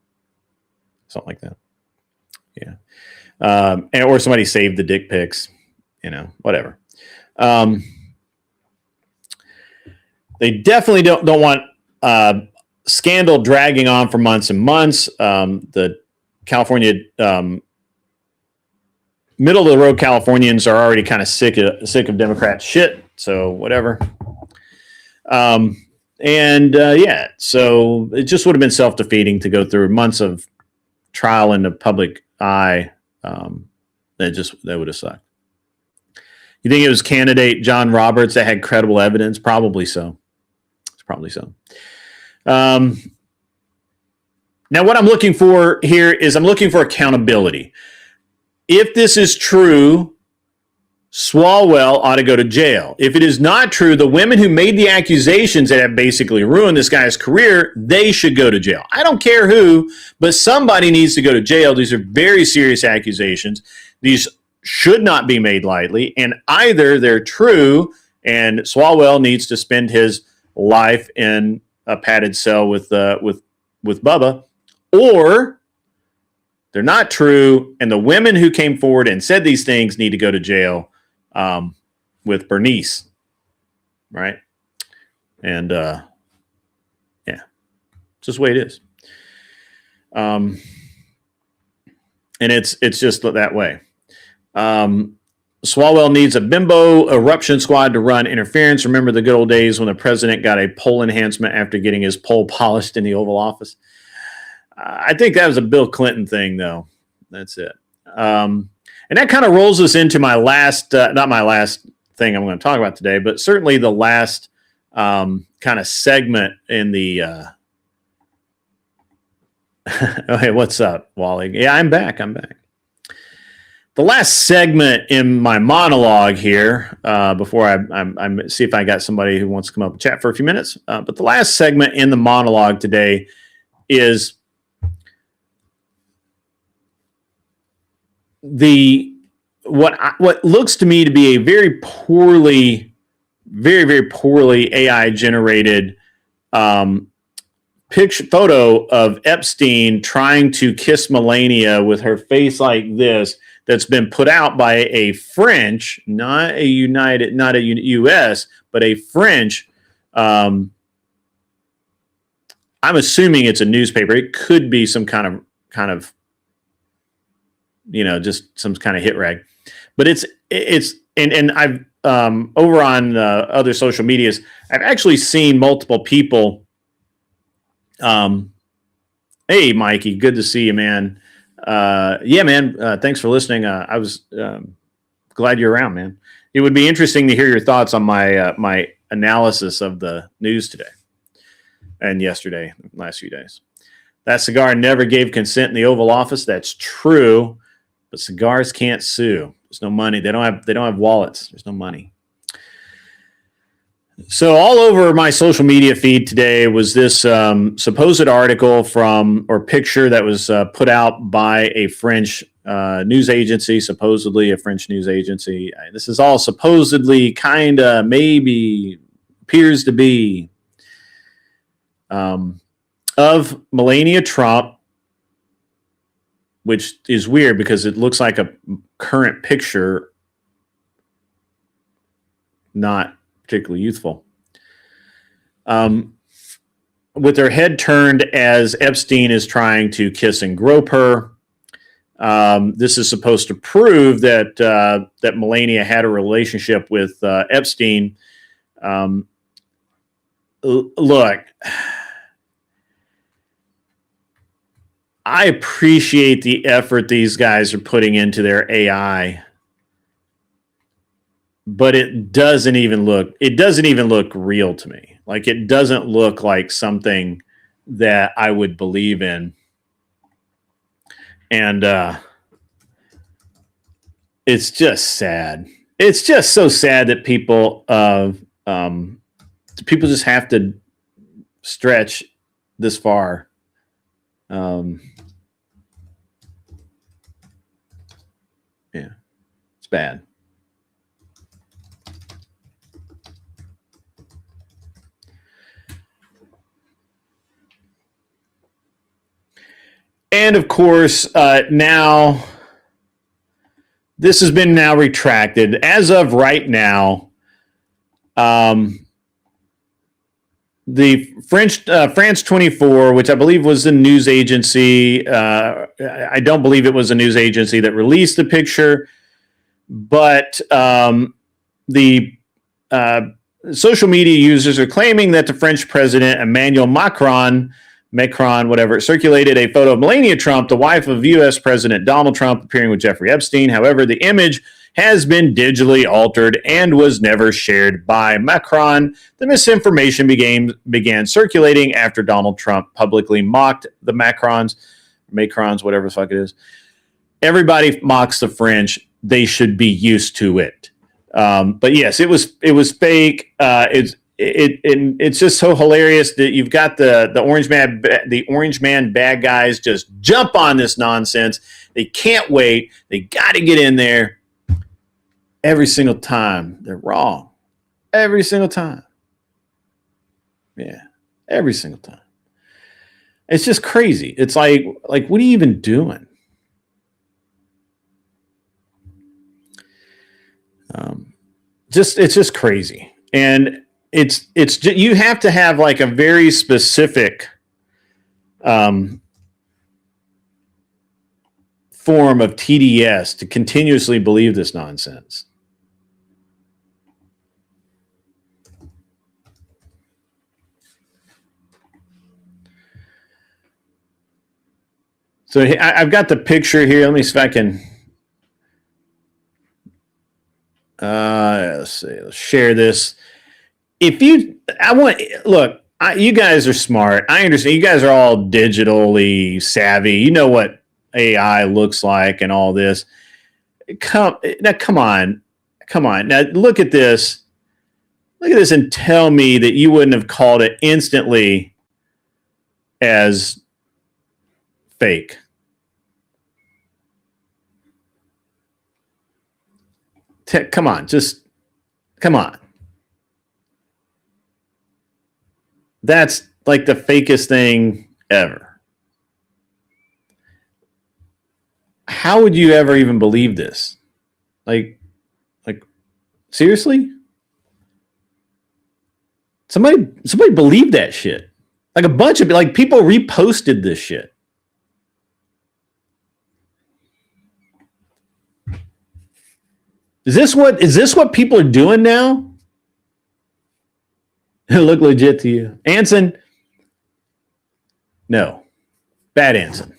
something like that. Yeah. Or somebody saved the dick pics, whatever. They definitely don't want scandal dragging on for months and months. The California middle of the road Californians are already kind of sick of Democrat shit. So whatever. So it just would have been self-defeating to go through months of trial in the public eye. That would have sucked. You think it was candidate John Roberts that had credible evidence? Probably so. It's probably so. Now, what I'm looking for here is I'm looking for accountability. If this is true, Swalwell ought to go to jail. If it is not true, the women who made the accusations that have basically ruined this guy's career, they should go to jail. I don't care who, but somebody needs to go to jail. These are very serious accusations. These should not be made lightly, and either they're true and Swalwell needs to spend his life in a padded cell with Bubba, or they're not true, and the women who came forward and said these things need to go to jail with Bernice, right? And it's just the way it is. And it's just that way. Swalwell needs a bimbo eruption squad to run interference. Remember the good old days when the president got a poll enhancement after getting his poll polished in the Oval Office? I think that was a Bill Clinton thing, though. That's it. And that kind of rolls us into my last, not my last thing I'm going to talk about today, but certainly the last kind of segment in the. Okay, what's up, Wally? Yeah, I'm back. The last segment in my monologue here, before I see if I got somebody who wants to come up and chat for a few minutes. But the last segment in the monologue today is what looks to me to be a very poorly AI generated photo of Epstein trying to kiss Melania with her face like this, that's been put out by a French, not a US, but a French. I'm assuming it's a newspaper. It could be some kind of, just some kind of hit rag, but it's and I've over on other social medias, I've actually seen multiple people. Hey, Mikey, good to see you, man. Yeah, man. Thanks for listening. I was glad you're around, man. It would be interesting to hear your thoughts on my my analysis of the news today and yesterday, last few days. That cigar never gave consent in the Oval Office. That's true, but cigars can't sue. There's no money. They don't have wallets. There's no money. So all over my social media feed today was this supposed article or picture that was put out by a French news agency, supposedly a French news agency. This is all supposedly, kind of, maybe, appears to be, of Melania Trump, which is weird because it looks like a current picture, not particularly youthful, with her head turned as Epstein is trying to kiss and grope her. This is supposed to prove that that Melania had a relationship with Epstein. Look, I appreciate the effort these guys are putting into their AI. But it doesn't even look real to me. Like, it doesn't look like something that I would believe in. And it's just sad. It's just so sad that people just have to stretch this far. Yeah, it's bad. And of course, now this has been now retracted. As of right now, the France 24, which I believe was the news agency, I don't believe it was a news agency that released the picture, but the social media users are claiming that the French president, Emmanuel Macron, whatever, circulated a photo of Melania Trump, the wife of U.S. President Donald Trump, appearing with Jeffrey Epstein. However, the image has been digitally altered and was never shared by Macron. The misinformation began circulating after Donald Trump publicly mocked the Macrons, whatever the fuck it is. Everybody mocks the French. They should be used to it. But yes, it was fake. It's just so hilarious that you've got the orange man bad guys just jump on this nonsense. They can't wait. They got to get in there. Every single time they're wrong. Every single time. Yeah, every single time. It's just crazy. It's like what are you even doing? It's just crazy. And it's you have to have like a very specific form of TDS to continuously believe this nonsense. So I've got the picture here. Let me see if I can. Let's see. Let's share this. You guys are smart. I understand. You guys are all digitally savvy. You know what AI looks like and all this. Come on. Now look at this. Look at this and tell me that you wouldn't have called it instantly as fake. Come on. Come on. That's like the fakest thing ever. How would you ever even believe this? Like seriously? Somebody believed that shit. Like a bunch of people reposted this shit. Is this what people are doing now? It look legit to you. Anson? No. Bad Anson.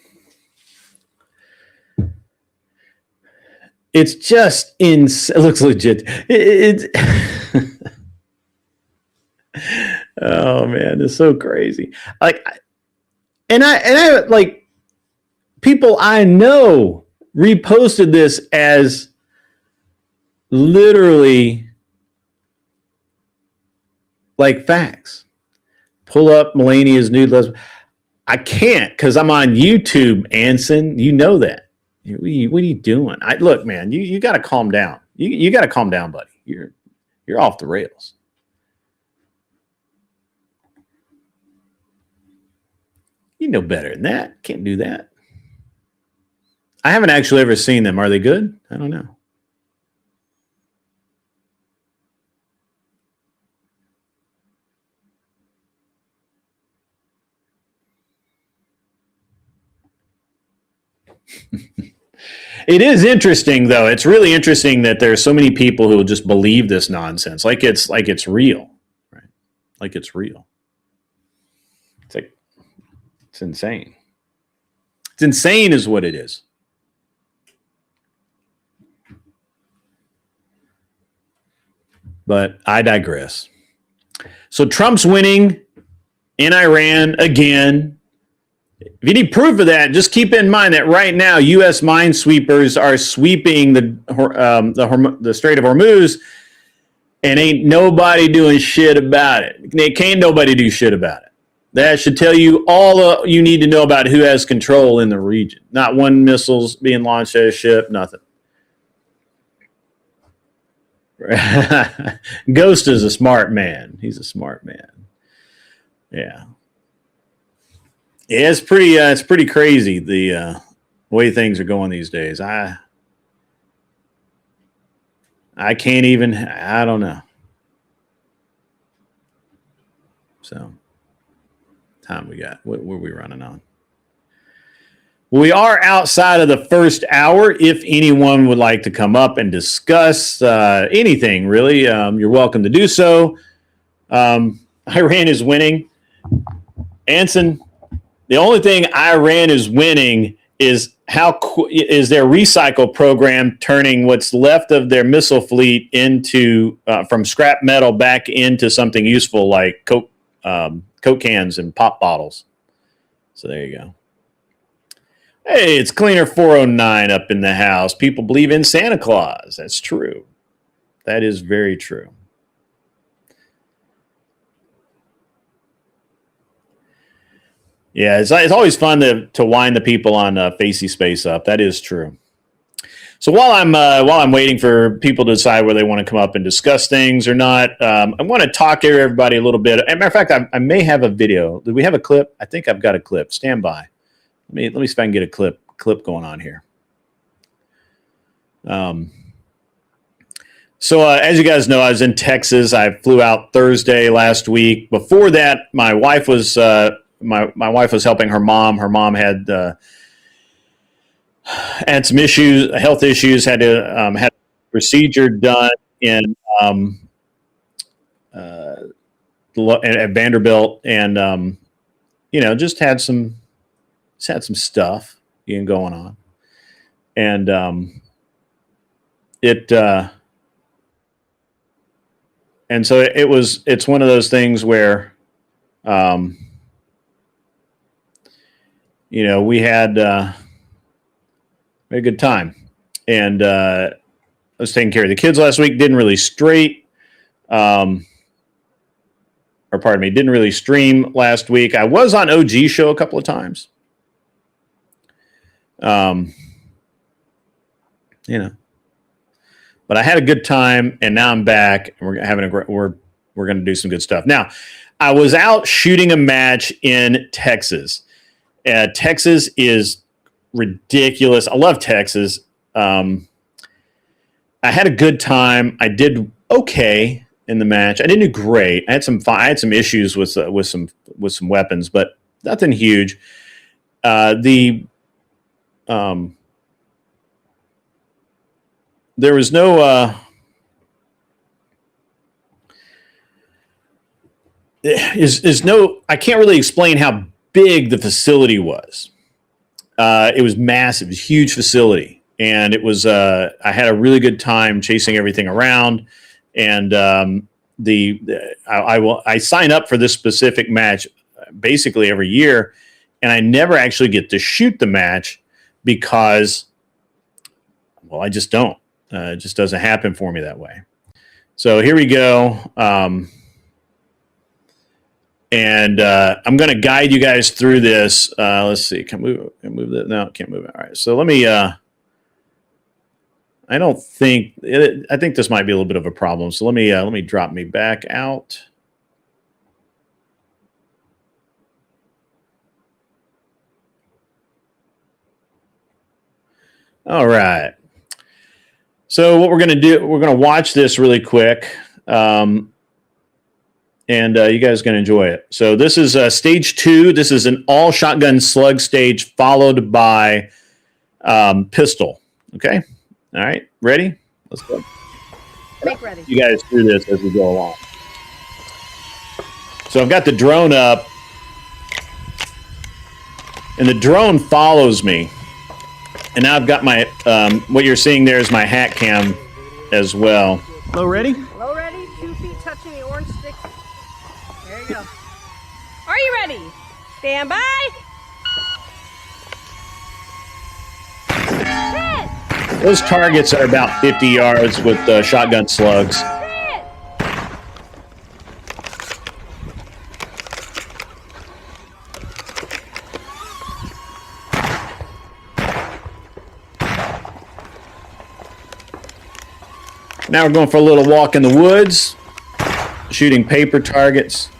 It's just it looks legit. Oh man, it's so crazy. Like, and I like people I know reposted this as literally like facts. Pull up Melania's nude lesbian. I can't because I'm on YouTube, Anson. You know that. What are you doing? Look, man. You got to calm down. You got to calm down, buddy. You're off the rails. You know better than that. Can't do that. I haven't actually ever seen them. Are they good? I don't know. It is interesting, though. It's really interesting that there are so many people who will just believe this nonsense, like it's real, right? Like it's real. It's insane. It's insane, is what it is. But I digress. So Trump's winning in Iran again. If you need proof of that, just keep in mind that right now, U.S. minesweepers are sweeping the Strait of Hormuz, and ain't nobody doing shit about it. Can't nobody do shit about it. That should tell you all you need to know about who has control in the region. Not one missile's being launched at a ship, nothing. Ghost is a smart man. He's a smart man. Yeah. Yeah, it's pretty crazy the way things are going these days. I can't even. I don't know. So, time we got. What were we running on? We are outside of the first hour. If anyone would like to come up and discuss anything, really, you're welcome to do so. Iran is winning. Anson. The only thing Iran is winning is is their recycle program turning what's left of their missile fleet into from scrap metal back into something useful like Coke cans and pop bottles. So there you go. Hey, it's Cleaner 409 up in the house. People believe in Santa Claus. That's true. That is very true. Yeah, it's always fun to wind the people on Facey Space up. That is true. So while I'm waiting for people to decide whether they want to come up and discuss things or not, I want to talk to everybody a little bit. As a matter of fact, I may have a video. Do we have a clip? I think I've got a clip. Stand by. Let me see if I can get a clip going on here. So as you guys know, I was in Texas. I flew out Thursday last week. Before that, my wife was my wife was helping her mom. Her mom had some issues, health issues. Had to had a procedure done in at Vanderbilt, and just had some stuff going on, and and so it's one of those things where we had a good time, and I was taking care of the kids last week. Didn't really didn't really stream last week. I was on OG show a couple of times. But I had a good time, and now I'm back, and we're going to do some good stuff. Now, I was out shooting a match in Texas. Texas is ridiculous. I love Texas. I had a good time. I did okay in the match. I didn't do great. I had some issues with some weapons, but nothing huge. There was no. I can't really explain how big the facility was. It was massive, it was a huge facility, and it was. I had a really good time chasing everything around, and I sign up for this specific match basically every year, and I never actually get to shoot the match because, well, I just don't. It just doesn't happen for me that way. So here we go. And I'm going to guide you guys through this. Let's see. Can I move that? No, can't move it. All right. So let me. I think this might be a little bit of a problem. So let me drop me back out. All right. So what we're going to do, we're going to watch this really quick. And you guys are going to enjoy it. So this is stage 2. This is an all shotgun slug stage followed by pistol. Okay. All right. Ready? Let's go. Make ready. You guys do this as we go along. So I've got the drone up, and the drone follows me. And now I've got my, what you're seeing there is my hat cam as well. Low ready? Low ready. 2 feet touching the orange stick. There you go. Are you ready? Stand by. Hit. Those targets are about 50 yards with shotgun slugs. Hit. Now we're going for a little walk in the woods, shooting paper targets.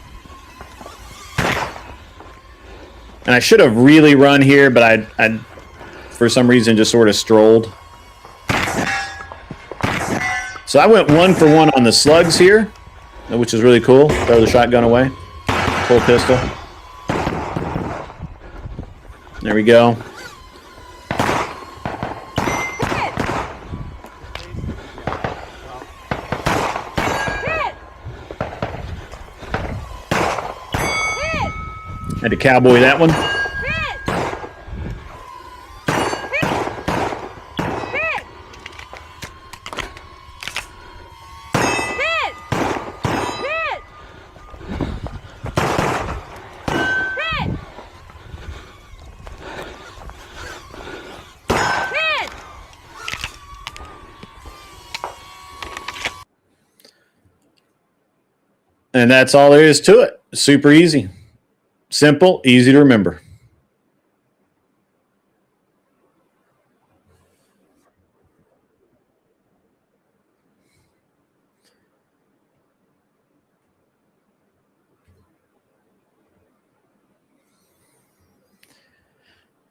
And I should have really run here, but I for some reason just sort of strolled. So I went 1 for 1 on the slugs here, which is really cool. Throw the shotgun away. Full pistol. There we go. Had to cowboy that one. Hit. Hit. Hit. Hit. Hit. Hit. And that's all there is to it. Super easy. Simple, easy to remember.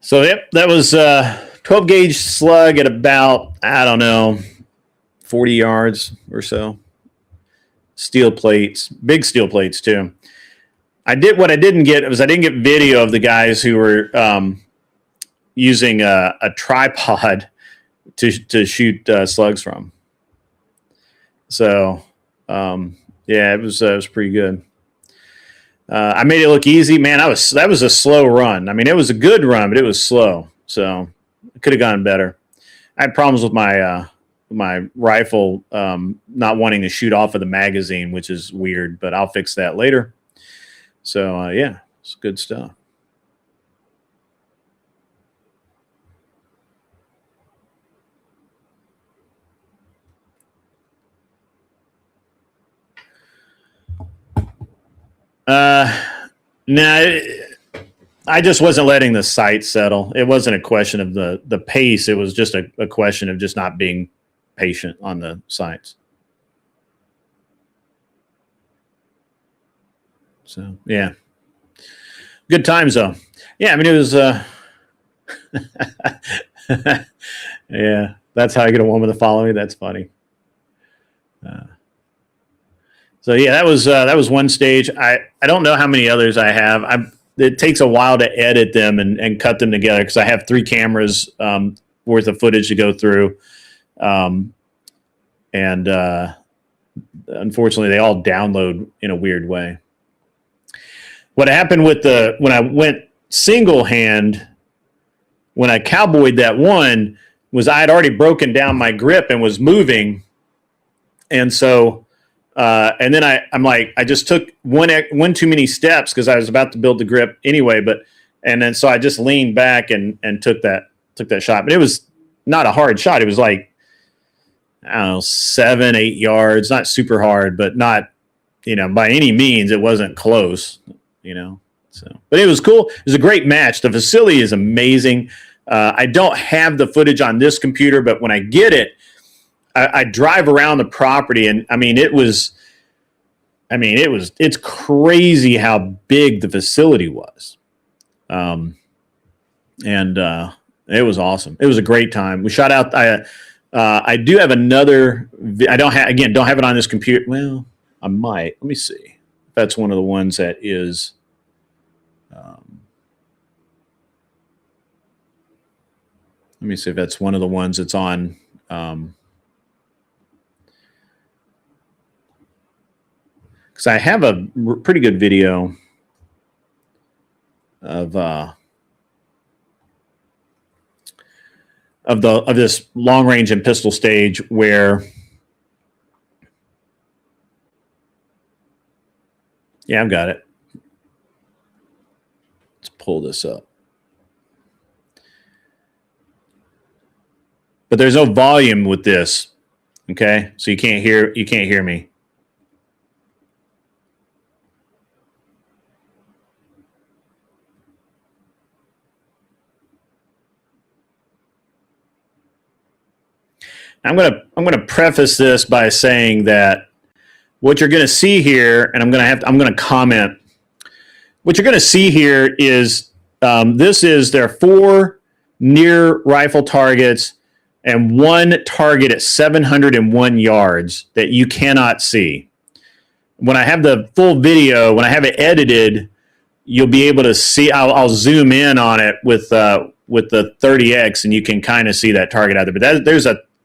So, yep, that was 12 gauge slug at about, I don't know, 40 yards or so. Steel plates, big steel plates too. What I didn't get was I didn't get video of the guys who were using a tripod to shoot slugs from. So yeah, it was pretty good. I made it look easy, man. That was a slow run. I mean, it was a good run, but it was slow. So it could have gone better. I had problems with my rifle not wanting to shoot off of the magazine, which is weird, but I'll fix that later. So, yeah, it's good stuff. No, I just wasn't letting the sight settle. It wasn't a question of the pace. It was just a question of just not being patient on the sights. So yeah, good times though. Yeah, I mean it was. Yeah, that's how I get a woman to follow me. That's funny. So yeah, that was one stage. I don't know how many others I have. It takes a while to edit them and cut them together because I have 3 cameras worth of footage to go through, and unfortunately, they all download in a weird way. What happened with when I went single hand, when I cowboyed that one, was I had already broken down my grip and was moving, and so. And then I'm like, I just took one too many steps because I was about to build the grip anyway. And then so I just leaned back and took that shot. But it was not a hard shot. It was like, I don't know, 7-8 yards, not super hard, but not, by any means, it wasn't close, So, but it was cool. It was a great match. The facility is amazing. I don't have the footage on this computer, but when I get it, I drive around the property, and it's crazy how big the facility was. And it was awesome. It was a great time. We shot out. I do have another. I don't have it on this computer. Well, I might. Let me see if that's one of the ones that is. Let me see if that's one of the ones that's on. Because I have a pretty good video of this long range and pistol stage where, yeah, I've got it. Let's pull this up. But there's no volume with this, okay? So you can't hear me. I'm gonna preface this by saying that what you're gonna see here, and I'm gonna comment. What you're gonna see here is there are 4 near rifle targets and 1 target at 701 yards that you cannot see. When I have the full video, when I have it edited, you'll be able to see. I'll zoom in on it with the 30x, and you can kind of see that target out there. But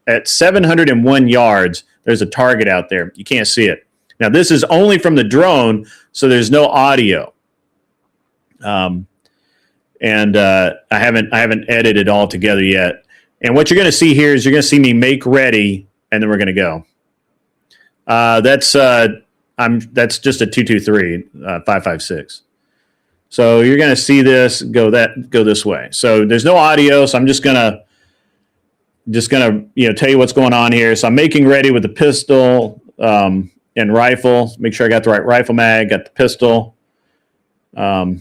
at 701 yards, there's a target out there. You can't see it. Now, this is only from the drone, so there's no audio. I haven't edited all together yet. And what you're going to see here is you're going to see me make ready, and then we're going to go. That's just a 223 5.56. So you're going to see this go this way. So there's no audio, so I'm just gonna tell you what's going on here. So I'm making ready with the pistol and rifle. Make sure I got the right rifle mag. Got the pistol. The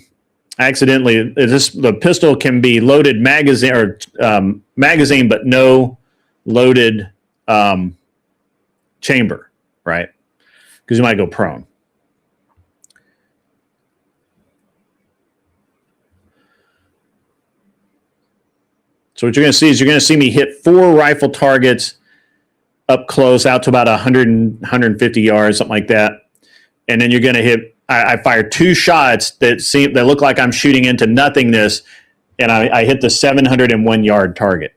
pistol can be loaded magazine, but no loaded chamber, right? Because you might go prone. So what you're going to see is you're going to see me hit 4 rifle targets up close out to about 100, 150 yards, something like that. And then you're going to hit, I fire 2 shots that look like I'm shooting into nothingness, and I hit the 701 yard target.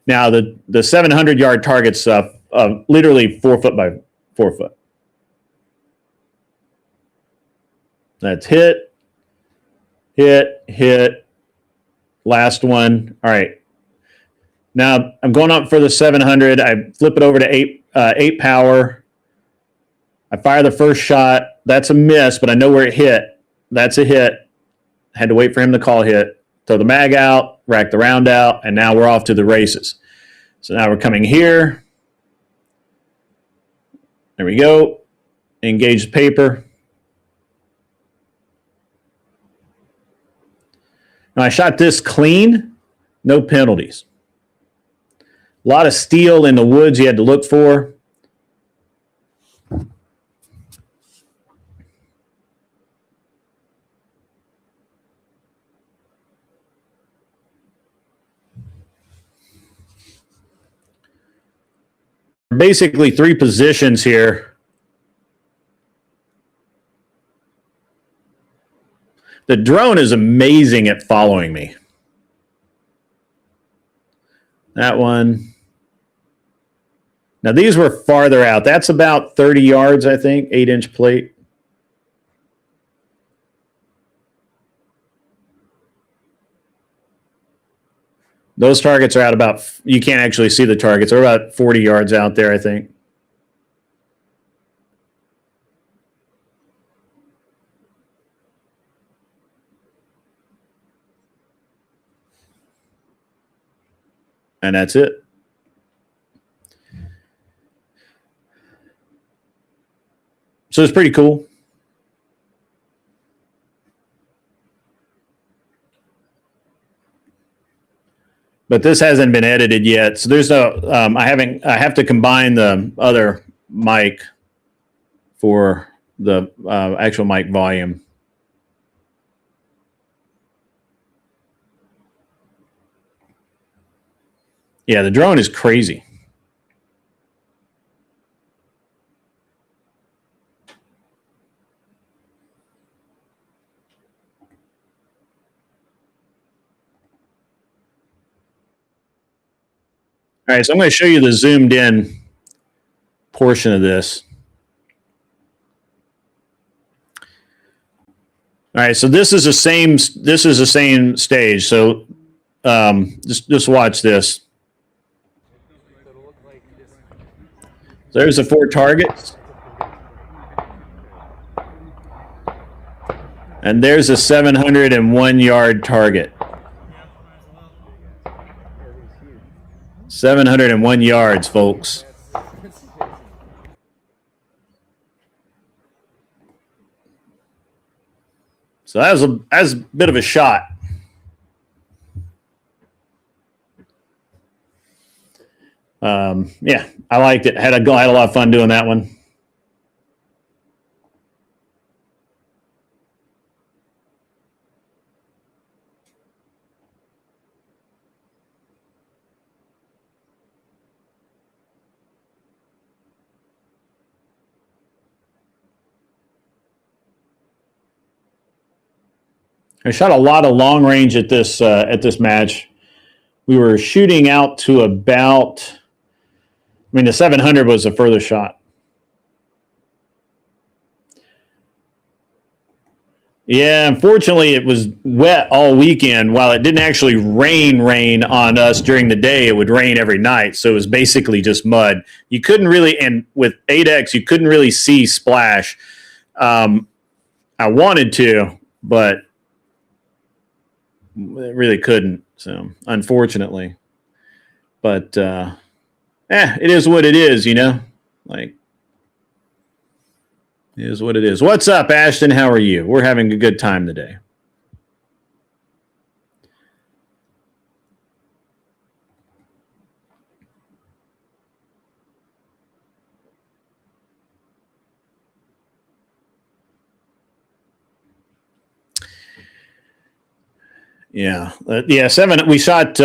Now the 700 yard target's literally 4 foot by 4 foot. That's hit. Last one. All right. Now I'm going up for the 700. I flip it over to 8 power. I fire the first shot. That's a miss, but I know where it hit. That's a hit. Had to wait for him to call hit. Throw the mag out, rack the round out, and now we're off to the races. So now we're coming here. There we go. Engage the paper. Now I shot this clean, no penalties. A lot of steel in the woods you had to look for. basically 3 positions here. The drone is amazing at following me. That one. Now, these were farther out. That's about 30 yards, I think, 8-inch plate. Those targets are out about, you can't actually see the targets. They're about 40 yards out there, I think. And that's it. So it's pretty cool. But this hasn't been edited yet, so there's no. I have to combine the other mic for the actual mic volume. Yeah, the drone is crazy. All right, so I'm going to show you the zoomed in portion of this. All right, so this is the same stage. So just watch this. There's the 4 targets. And there's a 701-yard target. 701 yards, folks. So that was a bit of a shot. Yeah, I liked it. I had a lot of fun doing that one. I shot a lot of long range at this match. We were shooting out to about, I mean, the 700 was the furthest shot. Yeah, unfortunately, it was wet all weekend. While it didn't actually rain on us during the day, it would rain every night. So it was basically just mud. You couldn't really, and with 8X, you couldn't really see splash. I wanted to, but it really couldn't. So unfortunately, but it is what it is, you know. Like, it is what it is. What's up, Ashton? How are you? We're having a good time today. Yeah. We shot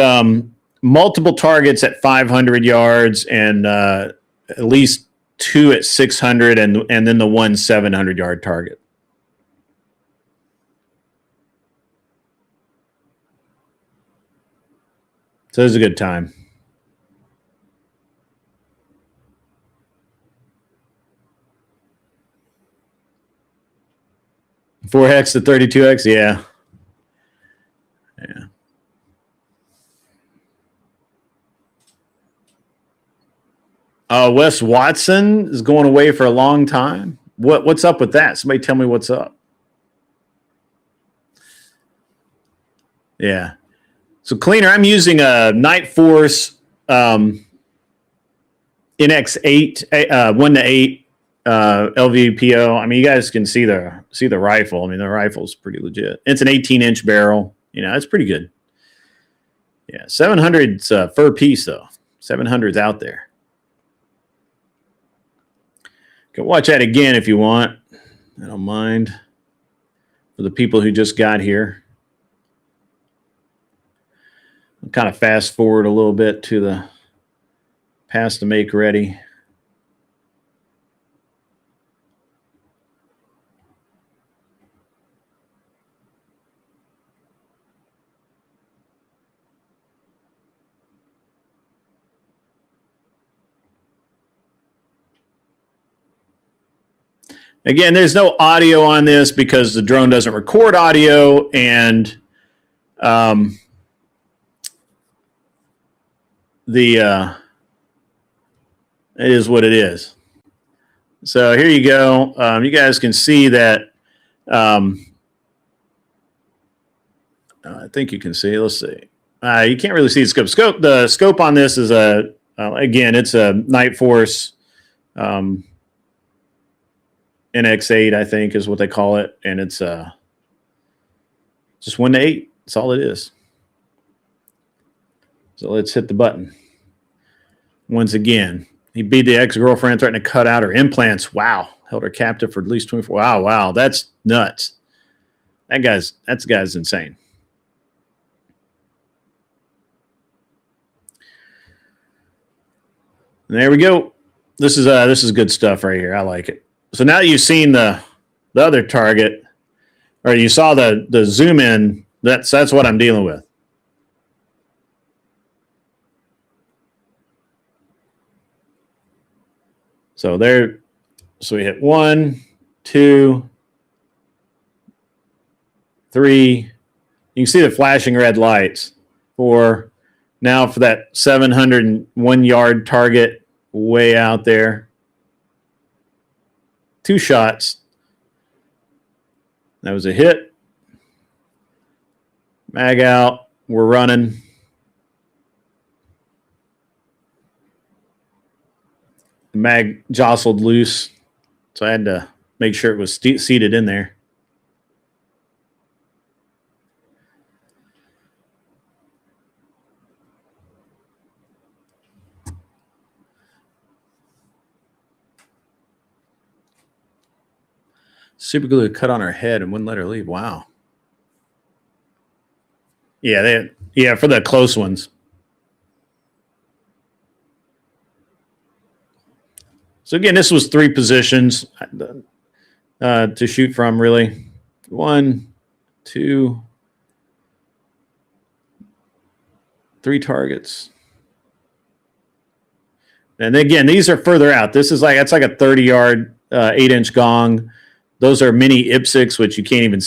multiple targets at 500 yards and at least 2 at 600 and then the 1 700-yard target. So it was a good time. $4X to $32X, yeah. Yeah. Wes Watson is going away for a long time. What's up with that? Somebody tell me what's up. Yeah. So cleaner, I'm using a Night Force NX8 1-8 LVPO. I mean, you guys can see the rifle. I mean, the rifle's pretty legit. It's an 18-inch barrel. You know, it's pretty good. Yeah, 700's a fur piece though. 700's out there. You can watch that again if you want. I don't mind. For the people who just got here. I'll kind of fast forward a little bit to the pass to make ready. Again, there's no audio on this because the drone doesn't record audio, and it is what it is. So here you go. You guys can see that. I think you can see. Let's see. You can't really see the scope. The scope on this is again, it's a Night Force NX8, I think is what they call it, and it's just 1:8. That's all it is. So let's hit the button. Once again, he beat the ex-girlfriend, threatened to cut out her implants. Wow. Held her captive for at least 24. Wow. That's nuts. That guy's insane. And there we go. This is good stuff right here. I like it. So now that you've seen the other target, or you saw the zoom in, that's what I'm dealing with. So we hit 1, 2, 3. You can see the flashing red lights for that 701 yard target way out there. 2 shots. That was a hit. Mag out. We're running. The mag jostled loose, so I had to make sure it was seated in there. Super glue cut on her head and wouldn't let her leave. Wow. Yeah, for the close ones. So again, this was 3 positions to shoot from, really. 1, 2, 3 targets. And again, these are further out. That's like a 30-yard, 8-inch gong. Those are mini IPSCs, which you can't even,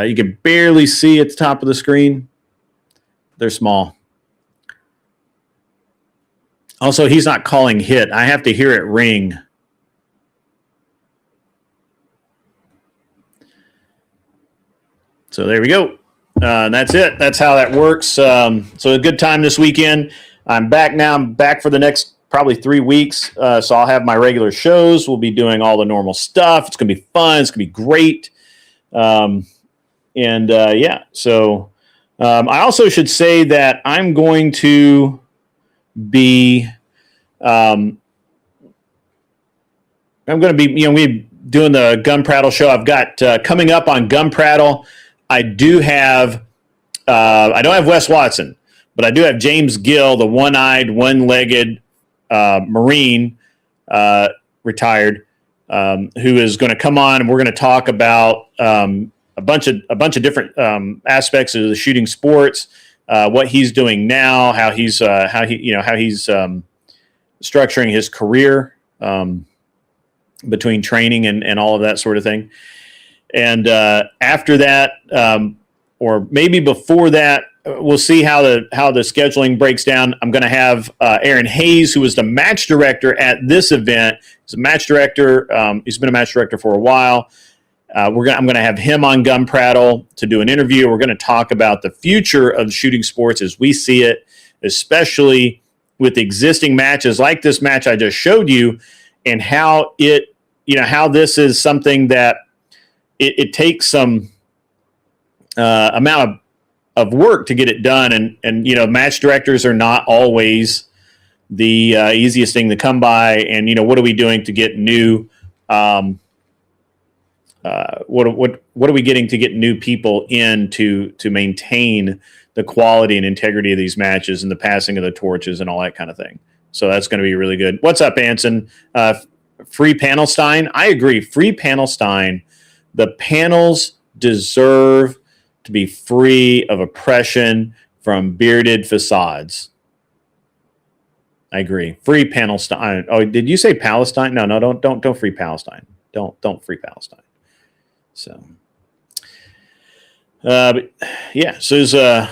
you can barely see at the top of the screen. They're small. Also, he's not calling hit. I have to hear it ring. So there we go. That's it. That's how that works. So a good time this weekend. I'm back now. I'm back for the next probably 3 weeks. So I'll have my regular shows. We'll be doing all the normal stuff. It's going to be fun. It's going to be great. Yeah. So I also should say that I'm going to be we're doing the Gun Prattle show. I've got coming up on Gun Prattle. I don't have Wes Watson, but I do have James Gill, the one-eyed, one-legged Marine, retired, who is going to come on, and we're going to talk about a bunch of different aspects of the shooting sports, what he's doing now, how he's structuring his career between training and all of that sort of thing. And after that, or maybe before that, we'll see how the scheduling breaks down. I'm going to have Aaron Hayes, who was the match director at this event. He's a match director. He's been a match director for a while. I'm going to have him on Gun Prattle to do an interview. We're going to talk about the future of shooting sports as we see it, especially with existing matches like this match I just showed you, and how this is something that it takes some amount of work to get it done. And match directors are not always the easiest thing to come by. And, what are we doing to get new, what are we getting to get new people in to maintain the quality and integrity of these matches and the passing of the torches and all that kind of thing. So that's going to be really good. What's up, Anson? Free Panelstein. I agree. Free Panelstein. The panels deserve to be free of oppression from bearded facades. I agree. Free Panelstein. Oh, did you say Palestine? No, don't free Palestine. Don't free Palestine. So, but yeah, so there's got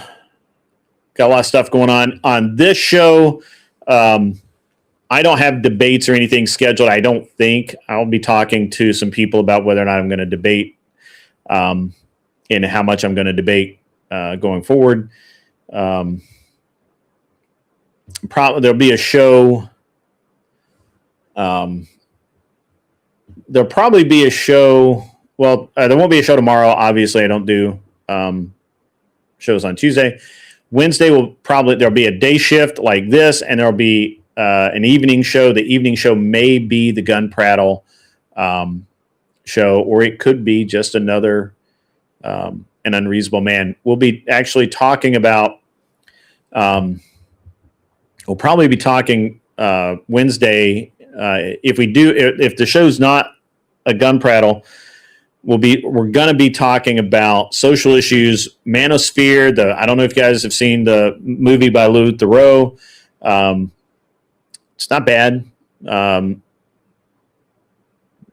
a lot of stuff going on this show. I don't have debates or anything scheduled. I don't think. I'll be talking to some people about whether or not I'm going to debate, and how much I'm going to debate going forward. Probably there'll be a show. There'll probably be a show. Well, there won't be a show tomorrow. Obviously, I don't do shows on Tuesday. Wednesday there'll be a day shift like this, and there'll be an evening show. The evening show may be the Gun Prattle show, or it could be just another an Unreasonable Man. We'll be actually talking about. We'll probably be talking Wednesday. If the show's not a Gun Prattle, we're going to be talking about social issues, Manosphere. I don't know if you guys have seen the movie by Lou Theroux. It's not bad. We're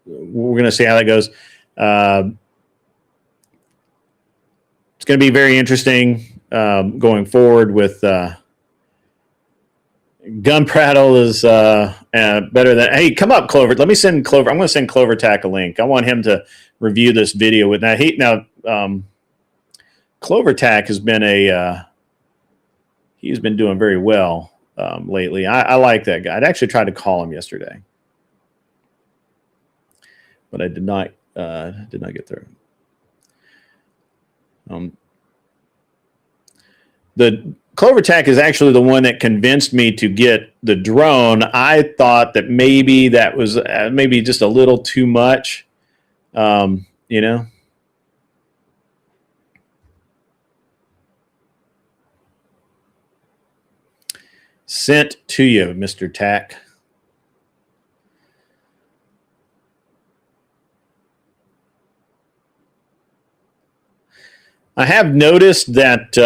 going to see how that goes. It's going to be very interesting going forward with Gun Prattle is better than. Hey, come up, Clover. Let me send Clover. I'm going to send Clover Tack a link. I want him to review this video with Clover Tack has been he's been doing very well lately. I like that guy. I'd actually tried to call him yesterday, but I did not get through. The Clover Tack is actually the one that convinced me to get the drone. I thought that maybe that was maybe just a little too much, you know. Sent to you, Mr. Tack. I have noticed that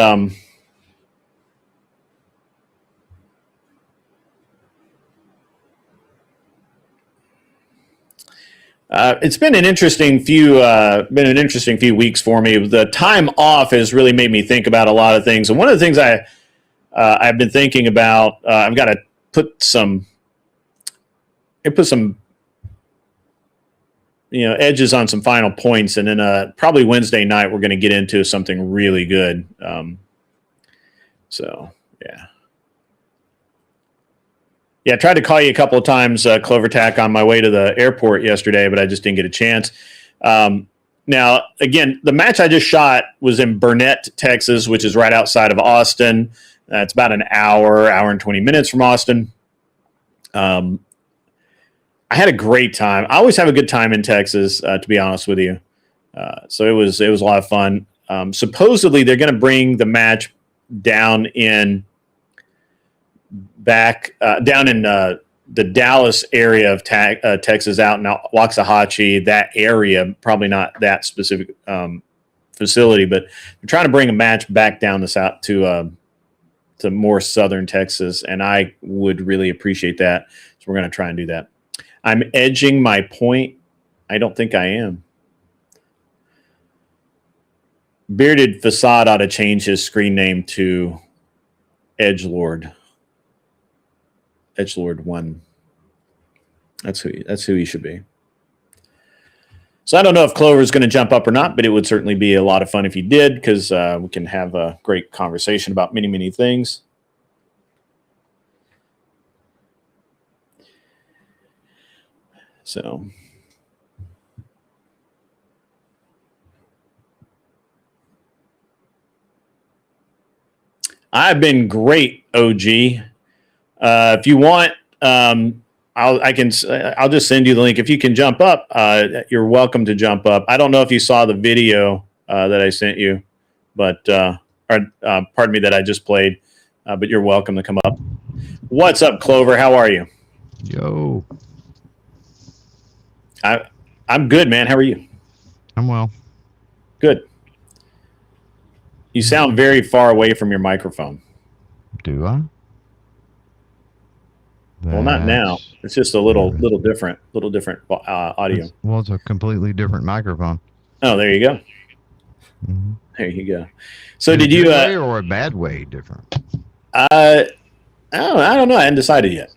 it's been an interesting few weeks for me. The time off has really made me think about a lot of things, and one of the things I've been thinking about, I've got to put some edges on some final points, and then probably Wednesday night we're going to get into something really good. So yeah. Yeah, I tried to call you a couple of times, Clover Tack, on my way to the airport yesterday, but I just didn't get a chance. Now, again, the match I just shot was in Burnett, Texas, which is right outside of Austin. It's about an hour and 20 minutes from Austin. I had a great time. I always have a good time in Texas, to be honest with you. So it was a lot of fun. Supposedly, they're going to bring the match down in the Dallas area of Texas, out in Waxahachie, that area, probably not that specific facility, but they're trying to bring a match back down the south to more southern Texas, and I would really appreciate that. So we're going to try and do that. I'm edging my point. I don't think I am. Bearded Facade ought to change his screen name to Edgelord. Edgelord 1. That's who he should be. So I don't know if Clover's going to jump up or not, but it would certainly be a lot of fun if he did, because we can have a great conversation about many, many things. So I've been great, OG. If you want, I'll just send you the link. If you can jump up, you're welcome to jump up. I don't know if you saw the video that I sent you, but pardon me, that I just played. But you're welcome to come up. What's up, Clover? How are you? Yo. I'm good, man. How are you? I'm well. Good. You sound very far away from your microphone. Do I? Well, not now. It's just a little different audio. Well, it's a completely different microphone. Oh, there you go. Mm-hmm. There you go. So In did a you? good way or a bad way different? I don't know. I hadn't decided yet.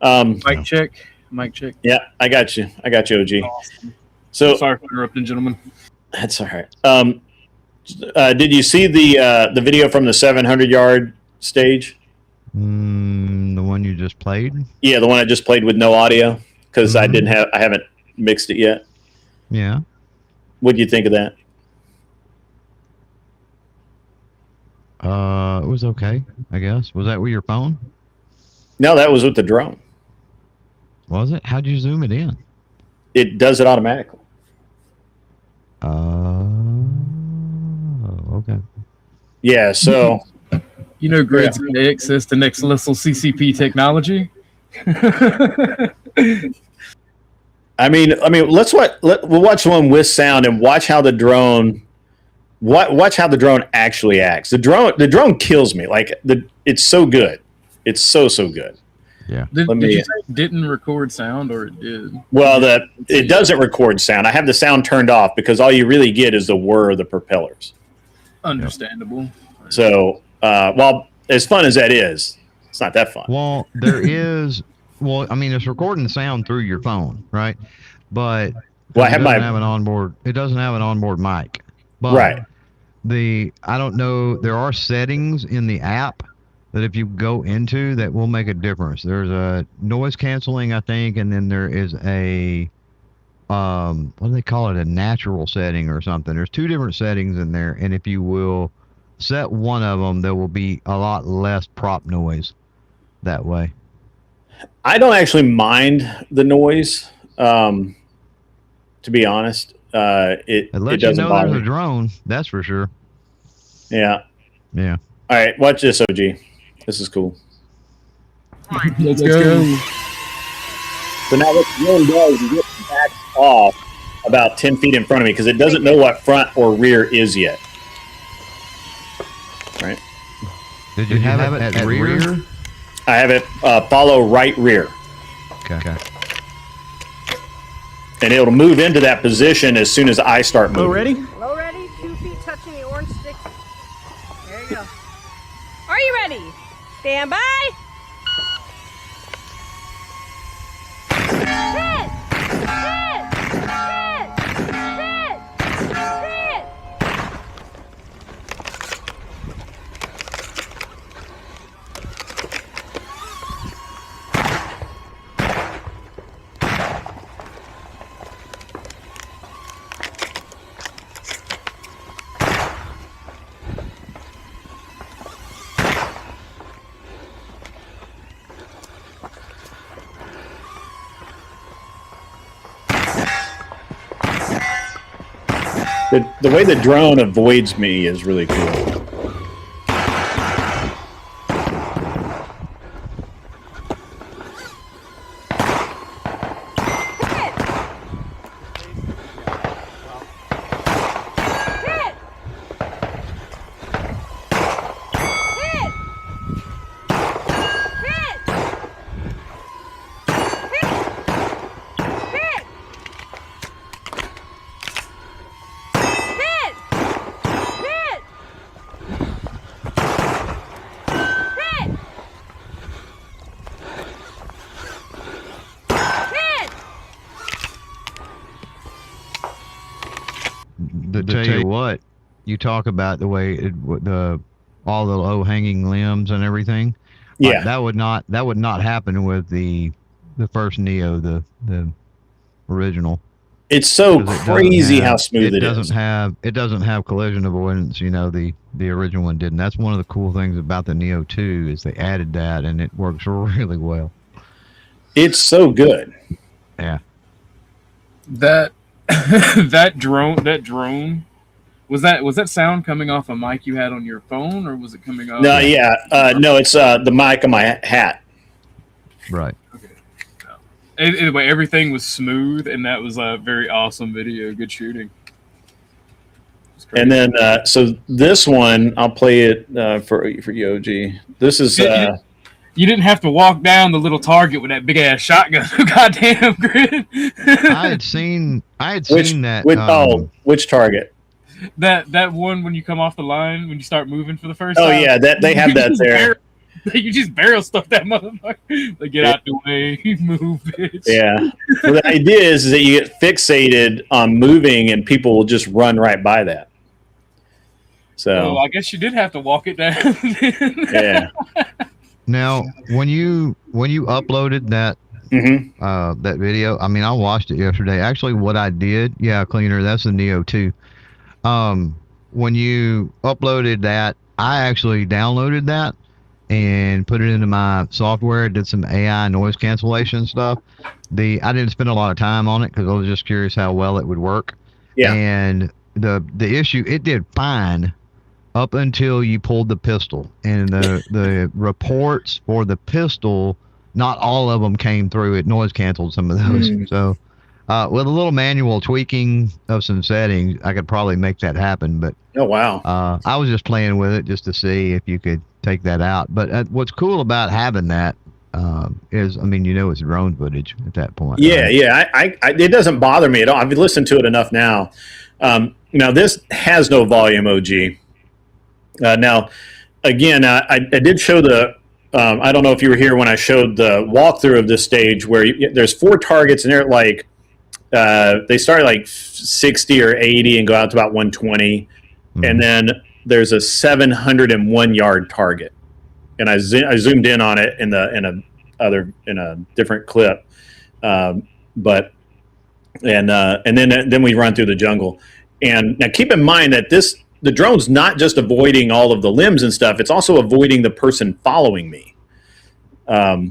Mic check. Mic check. Yeah, I got you. OG. Awesome. So Sorry for interrupting, gentlemen. that's all right. Did you see the video from the 700-yard stage? The one you just played? Yeah, the one I just played with no audio because I haven't mixed it yet. Yeah. What do you think of that? It was okay, I guess. Was that with your phone? No, that was with the drone. Was it? How'd you zoom it in? It does it automatically. Okay. Yeah, so You know, Grid's got access to next level CCP technology. I mean, we'll watch one with sound and watch how the drone actually acts. The drone kills me. Like it's so good. It's so good. Yeah. Did you say it didn't record sound, or it did? Well, it doesn't record sound. I have the sound turned off because all you really get is the whir of the propellers. Understandable. So, while as fun as that is, it's not that fun. Well, there is. Well, I mean, it's recording the sound through your phone, right? But Well, I have it doesn't have an onboard mic. But Right. I don't know. There are settings in the app that if you go into that will make a difference. There's a noise canceling, I think, and then there is a what do they call it? A natural setting or something. There's two different settings in there, and if you will set one of them, there will be a lot less prop noise that way. I don't actually mind the noise, to be honest. It Unless doesn't bother there's a me. drone, that's for sure. Yeah. Yeah. All right, watch this, OG. This is cool. Let's go. So now what the drone does is it backs off about 10 feet in front of me because it doesn't know what front or rear is yet. Right? Did you have it at rear? I have it follow right rear. Okay. And it'll move into that position as soon as I start moving. Low ready, 2 feet touching the orange sticks. There you go. Are you ready? Stand by. Hit! Hit! Hit! Hit! Hit! The way the drone avoids me is really cool. Hit! Hit! Hit! Hit! Hit! Hit! Hit! Hit! To tell you what, you talk about the way all the low hanging limbs and everything. Yeah. Like, that would not happen with the first Neo, the original. It's so 'Cause it doesn't crazy have- how smooth it is. It doesn't have collision avoidance. The original one did, and that's one of the cool things about the Neo 2 is they added that, and it works really well. It's so good. Yeah. That that drone was that sound coming off a mic you had on your phone, or was it coming off? No, yeah. No, it's the mic on my hat. Right. Anyway, everything was smooth, and that was a very awesome video. Good shooting. And then, so this one, I'll play it for you, OG. This is You didn't have to walk down the little target with that big ass shotgun. Goddamn, Grid. I had seen that. Which target? That one when you come off the line when you start moving for the first Oh time. yeah, that they have that there. You just barrel stuff that motherfucker. Like, get out the way, move, bitch. Yeah. Well, the idea is that you get fixated on moving, and people will just run right by that. So I guess you did have to walk it down. yeah. Now, when you uploaded that that video, I mean, I watched it yesterday. Actually, what I did, Cleaner, that's the Neo 2. When you uploaded that, I actually downloaded that and put it into my software. Did some AI noise cancellation stuff. I didn't spend a lot of time on it because I was just curious how well it would work. Yeah. And the issue, it did fine up until you pulled the pistol, and the reports for the pistol, not all of them came through. It noise canceled some of those. So with a little manual tweaking of some settings, I could probably make that happen. But oh wow, I was just playing with it just to see if you could take that out. But what's cool about having that is, I mean, it's drone footage at that point. Yeah, yeah. I it doesn't bother me at all. I've listened to it enough now. Now this has no volume, OG. Now, again, I did show the. I don't know if you were here when I showed the walkthrough of this stage where there's 4 targets, and they're like they start at like 60 or 80 and go out to about 120, and then there's a 701 yard target, and I zoomed in on it in a different clip, then we run through the jungle, and now keep in mind that the drone's not just avoiding all of the limbs and stuff, it's also avoiding the person following me,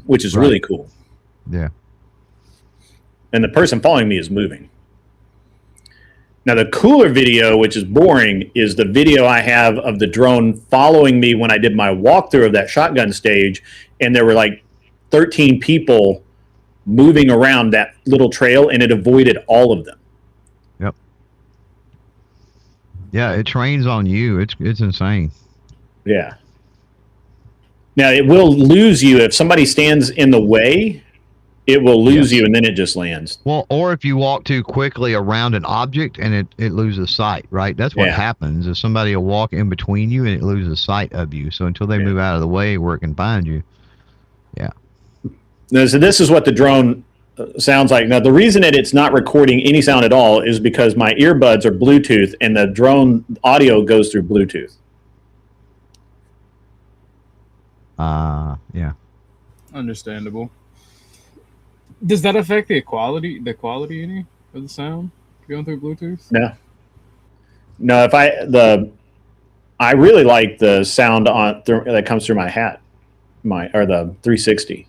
which is really cool. Yeah. And the person following me is moving. Now, the cooler video, which is boring, is the video I have of the drone following me when I did my walkthrough of that shotgun stage, and there were like 13 people moving around that little trail, and it avoided all of them. Yep. Yeah, it trains on you. It's insane. Yeah. Now, it will lose you if somebody stands in the way. It will lose you, and then it just lands. Well, or if you walk too quickly around an object and it loses sight, right? That's what happens. Is somebody will walk in between you and it loses sight of you. So until they move out of the way where it can find you. Yeah. Now, so this is what the drone sounds like. Now, the reason that it's not recording any sound at all is because my earbuds are Bluetooth, and the drone audio goes through Bluetooth. Yeah. Understandable. Does that affect the quality any of the sound going through Bluetooth? No. I really like the sound that comes through my hat, or the 360.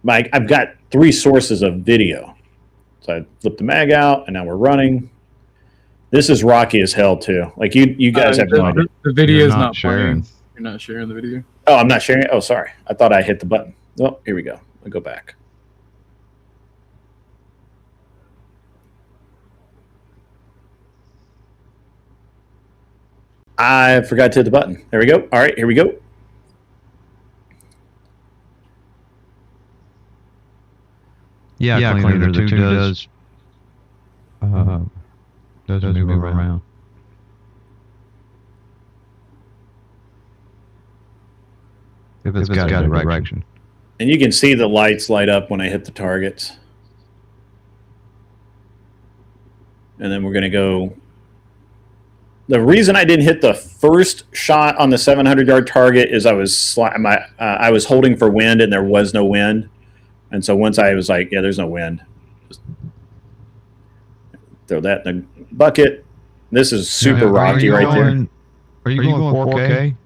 I've got 3 sources of video. So I flipped the mag out, and now we're running. This is rocky as hell too. Like you guys have no idea. The video is not sharing. playing. You're not sharing the video. Oh, I'm not sharing it. Oh, sorry. I thought I hit the button. Oh, here we go. I'll go back. I forgot to hit the button. There we go. All right, here we go. Yeah, Cleaner, the 2 does move around. If it's got a direction. And you can see the lights light up when I hit the targets. And then we're going to go. The reason I didn't hit the first shot on the 700-yard target is I was holding for wind, and there was no wind. And so once I was like, yeah, there's no wind, just throw that in the bucket. This is super rocky right there. Are you going 4K?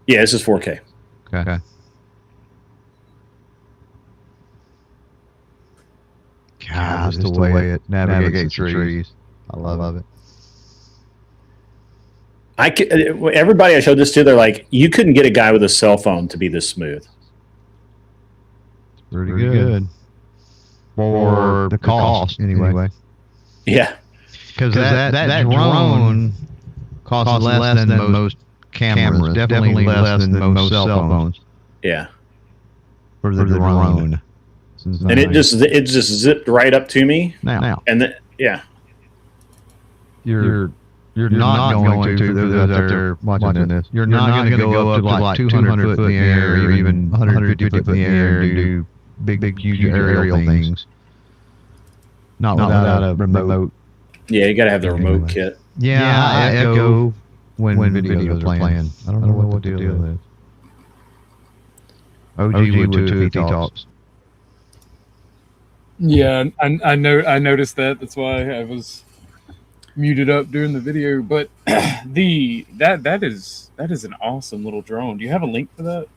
Yeah, this is 4K. Okay. God, that's the way it navigates the trees. I love it. Everybody I showed this to, they're like, you couldn't get a guy with a cell phone to be this smooth. Pretty good. For the cost, anyway. Yeah. Because that drone costs less than most cameras. Definitely less than most cell phones. Yeah. for the drone. And it just zipped right up to me. Now, And then, yeah. you're not going to, for those out there watching this, you're not going to go up to like 200 foot in the air or even 150 foot in the air and do big huge aerial things. Not without a remote. Yeah, you got to have the remote kit. Yeah, I echo when videos are playing. I don't know what the deal is. OG would too if he talks. Yeah, I noticed that. That's why I was muted up during the video. But that is an awesome little drone. Do you have a link for that?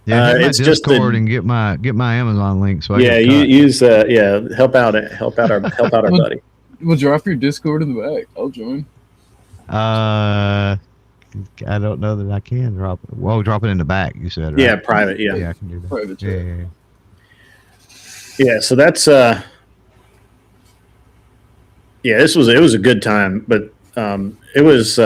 Yeah, it's just Discord and get my Amazon link. So yeah, use help out our buddy. We'll drop your Discord in the back. I'll join. I don't know that I can drop it. Well, drop it in the back. You said, right? Yeah, private. Yeah, yeah, I can do that. Private. Yeah. So that's yeah. It was a good time, but it was.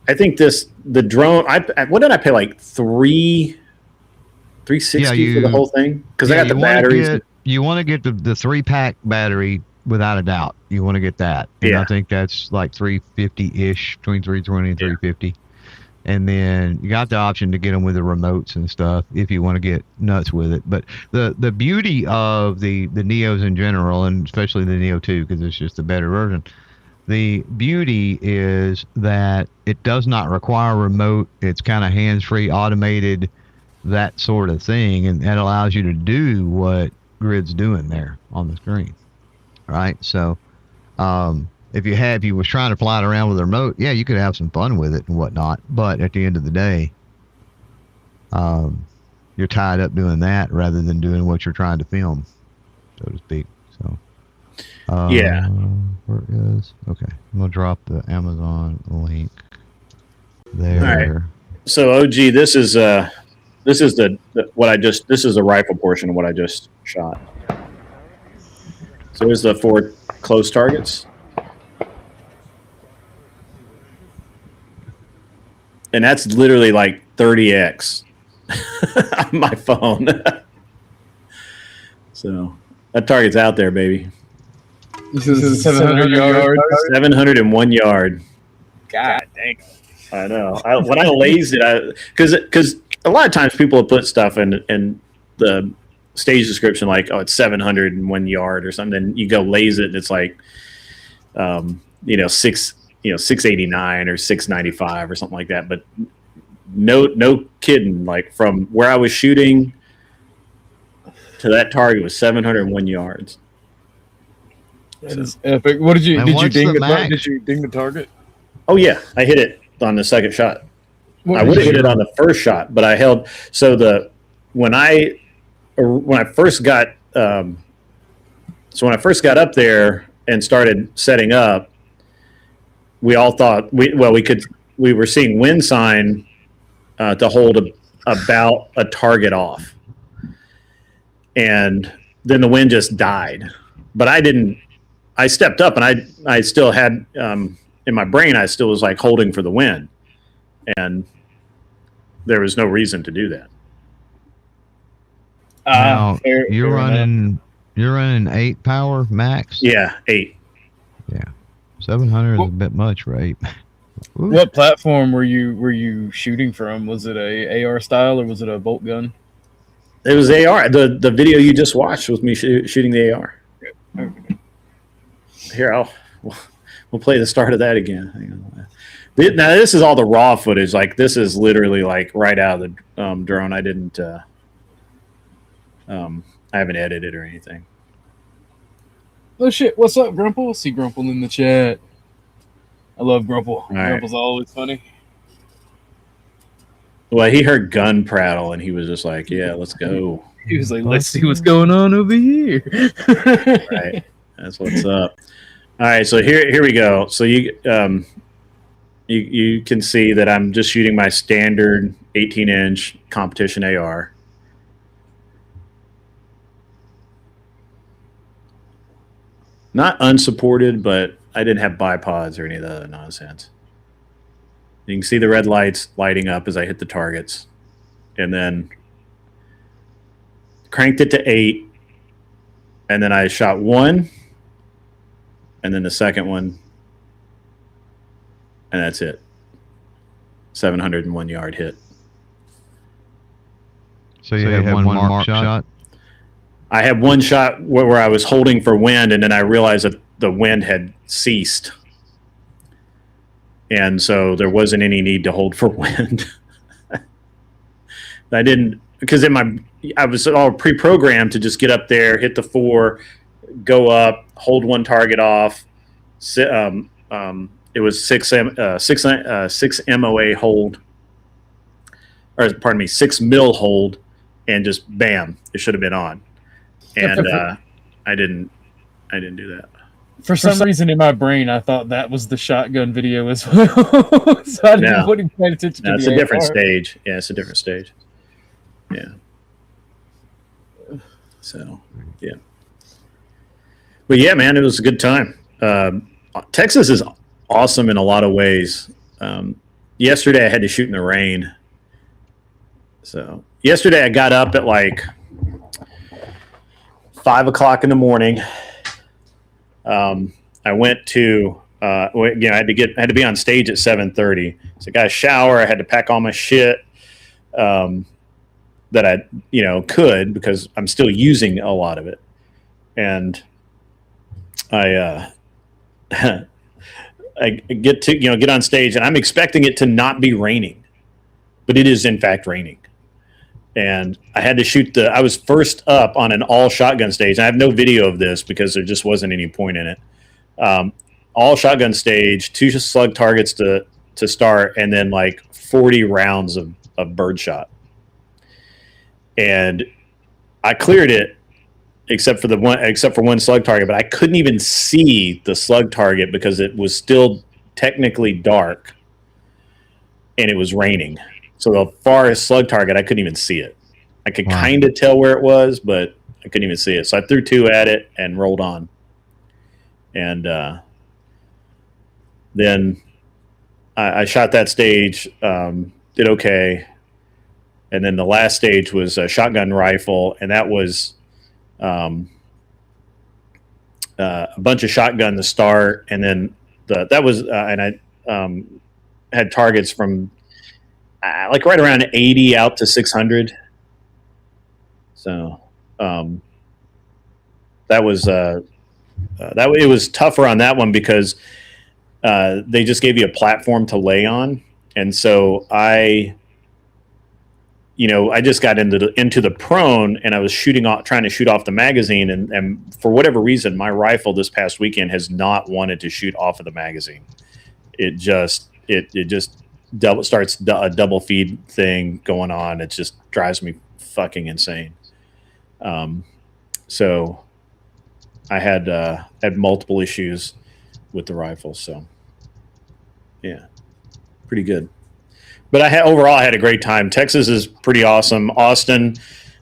I think the drone. What did I pay, like $360 for the whole thing? Because I got the batteries. You want to get the 3-pack battery without a doubt. You want to get that. And I think that's like $350-ish, between $320 and $350. And then you got the option to get them with the remotes and stuff if you want to get nuts with it. But the beauty of the Neos in general, and especially the Neo 2, because it's just a better version. The beauty is that it does not require a remote. It's kind of hands-free, automated, that sort of thing, and that allows you to do what Grid's doing there on the screen. Right? So, if you was trying to fly it around with a remote, yeah, you could have some fun with it and whatnot. But at the end of the day, you're tied up doing that rather than doing what you're trying to film, so to speak. So. Yeah. Where is? Okay, I'm gonna drop the Amazon link there. All right. So OG, this is the rifle portion of what I just shot. So here's the 4 close targets, and that's literally like 30x on my phone. So that target's out there, baby. This is 700 yards. 701 yard. God dang. I know. When I lazed it, because a lot of times people will put stuff in the stage description like, oh, it's 701 yard or something. You go laze it, and it's like, 689 or 695 or something like that. But no kidding. Like from where I was shooting to that target was 701 yards. That is epic. What did you ding the target? Oh yeah, I hit it on the second shot. I would have hit it on the first shot, but I held. So when I first got up there and started setting up, we all thought we were seeing wind sign to hold about a target off, and then the wind just died. But I didn't. I stepped up, and I still had in my brain, I still was like holding for the win, and there was no reason to do that. Now, you're running 8 power max. Yeah, 8. Yeah, 700 is a bit much, right? What platform were you shooting from? Was it a AR style or was it a bolt gun? It was AR. The video you just watched was me shooting the AR. Okay. Here, we'll play the start of that again. Hang on. Now this is all the raw footage. Like this is literally like right out of the drone. I didn't. I haven't edited or anything. Oh shit! What's up, Grumple? See Grumple in the chat. I love Grumple. Right. Grumple's always funny. Well, he heard gun prattle and he was just like, "Yeah, let's go." He was like, "Let's see what's going on over here." Right. That's what's up. All right, so here we go. So you can see that I'm just shooting my standard 18-inch competition AR. Not unsupported, but I didn't have bipods or any of the other nonsense. You can see the red lights lighting up as I hit the targets. and then cranked it to 8, and then I shot 1, and then the second one, and that's it. 701 yard hit. So you had one mark shot? I had one shot where I was holding for wind, and then I realized that the wind had ceased. And so there wasn't any need to hold for wind. I didn't, because I was all pre-programmed to just get up there, hit the 4, go up, hold one target off. It was 6 MOA hold, or pardon me, 6 mil hold, and just bam, it should have been on. And I didn't do that. For some reason in my brain, I thought that was the shotgun video as well. So I didn't put any attention to it's a different stage. Yeah, it's a different stage. Yeah. So, yeah. But yeah, man, it was a good time. Texas is awesome in a lot of ways. Yesterday I had to shoot in the rain. So yesterday I got up at like 5 o'clock in the morning. I went to, I had to be on stage at 7:30. So I got a shower. I had to pack all my shit that I, could, because I'm still using a lot of it. And I get on stage, and I'm expecting it to not be raining, but it is in fact raining. And I had to shoot I was first up on an all shotgun stage. I have no video of this because there just wasn't any point in it. All shotgun stage, 2 slug targets to start, and then like 40 rounds of birdshot. And I cleared it except for one slug target, but I couldn't even see the slug target because it was still technically dark and it was raining. So the farthest slug target, I couldn't even see it. I could kind of tell where it was, but I couldn't even see it. So I threw 2 at it and rolled on. And then I shot that stage, did okay. And then the last stage was a shotgun rifle, and that was a bunch of shotgun to start. And then and I had targets from like right around 80 out to 600. So that was it was tougher on that one because they just gave you a platform to lay on, and so I just got into the prone, and I was trying to shoot off the magazine, and for whatever reason, my rifle this past weekend has not wanted to shoot off of the magazine. It just starts a double feed thing going on. It just drives me fucking insane. So I had multiple issues with the rifle. So yeah, pretty good. But overall I had a great time. Texas is pretty awesome. Austin,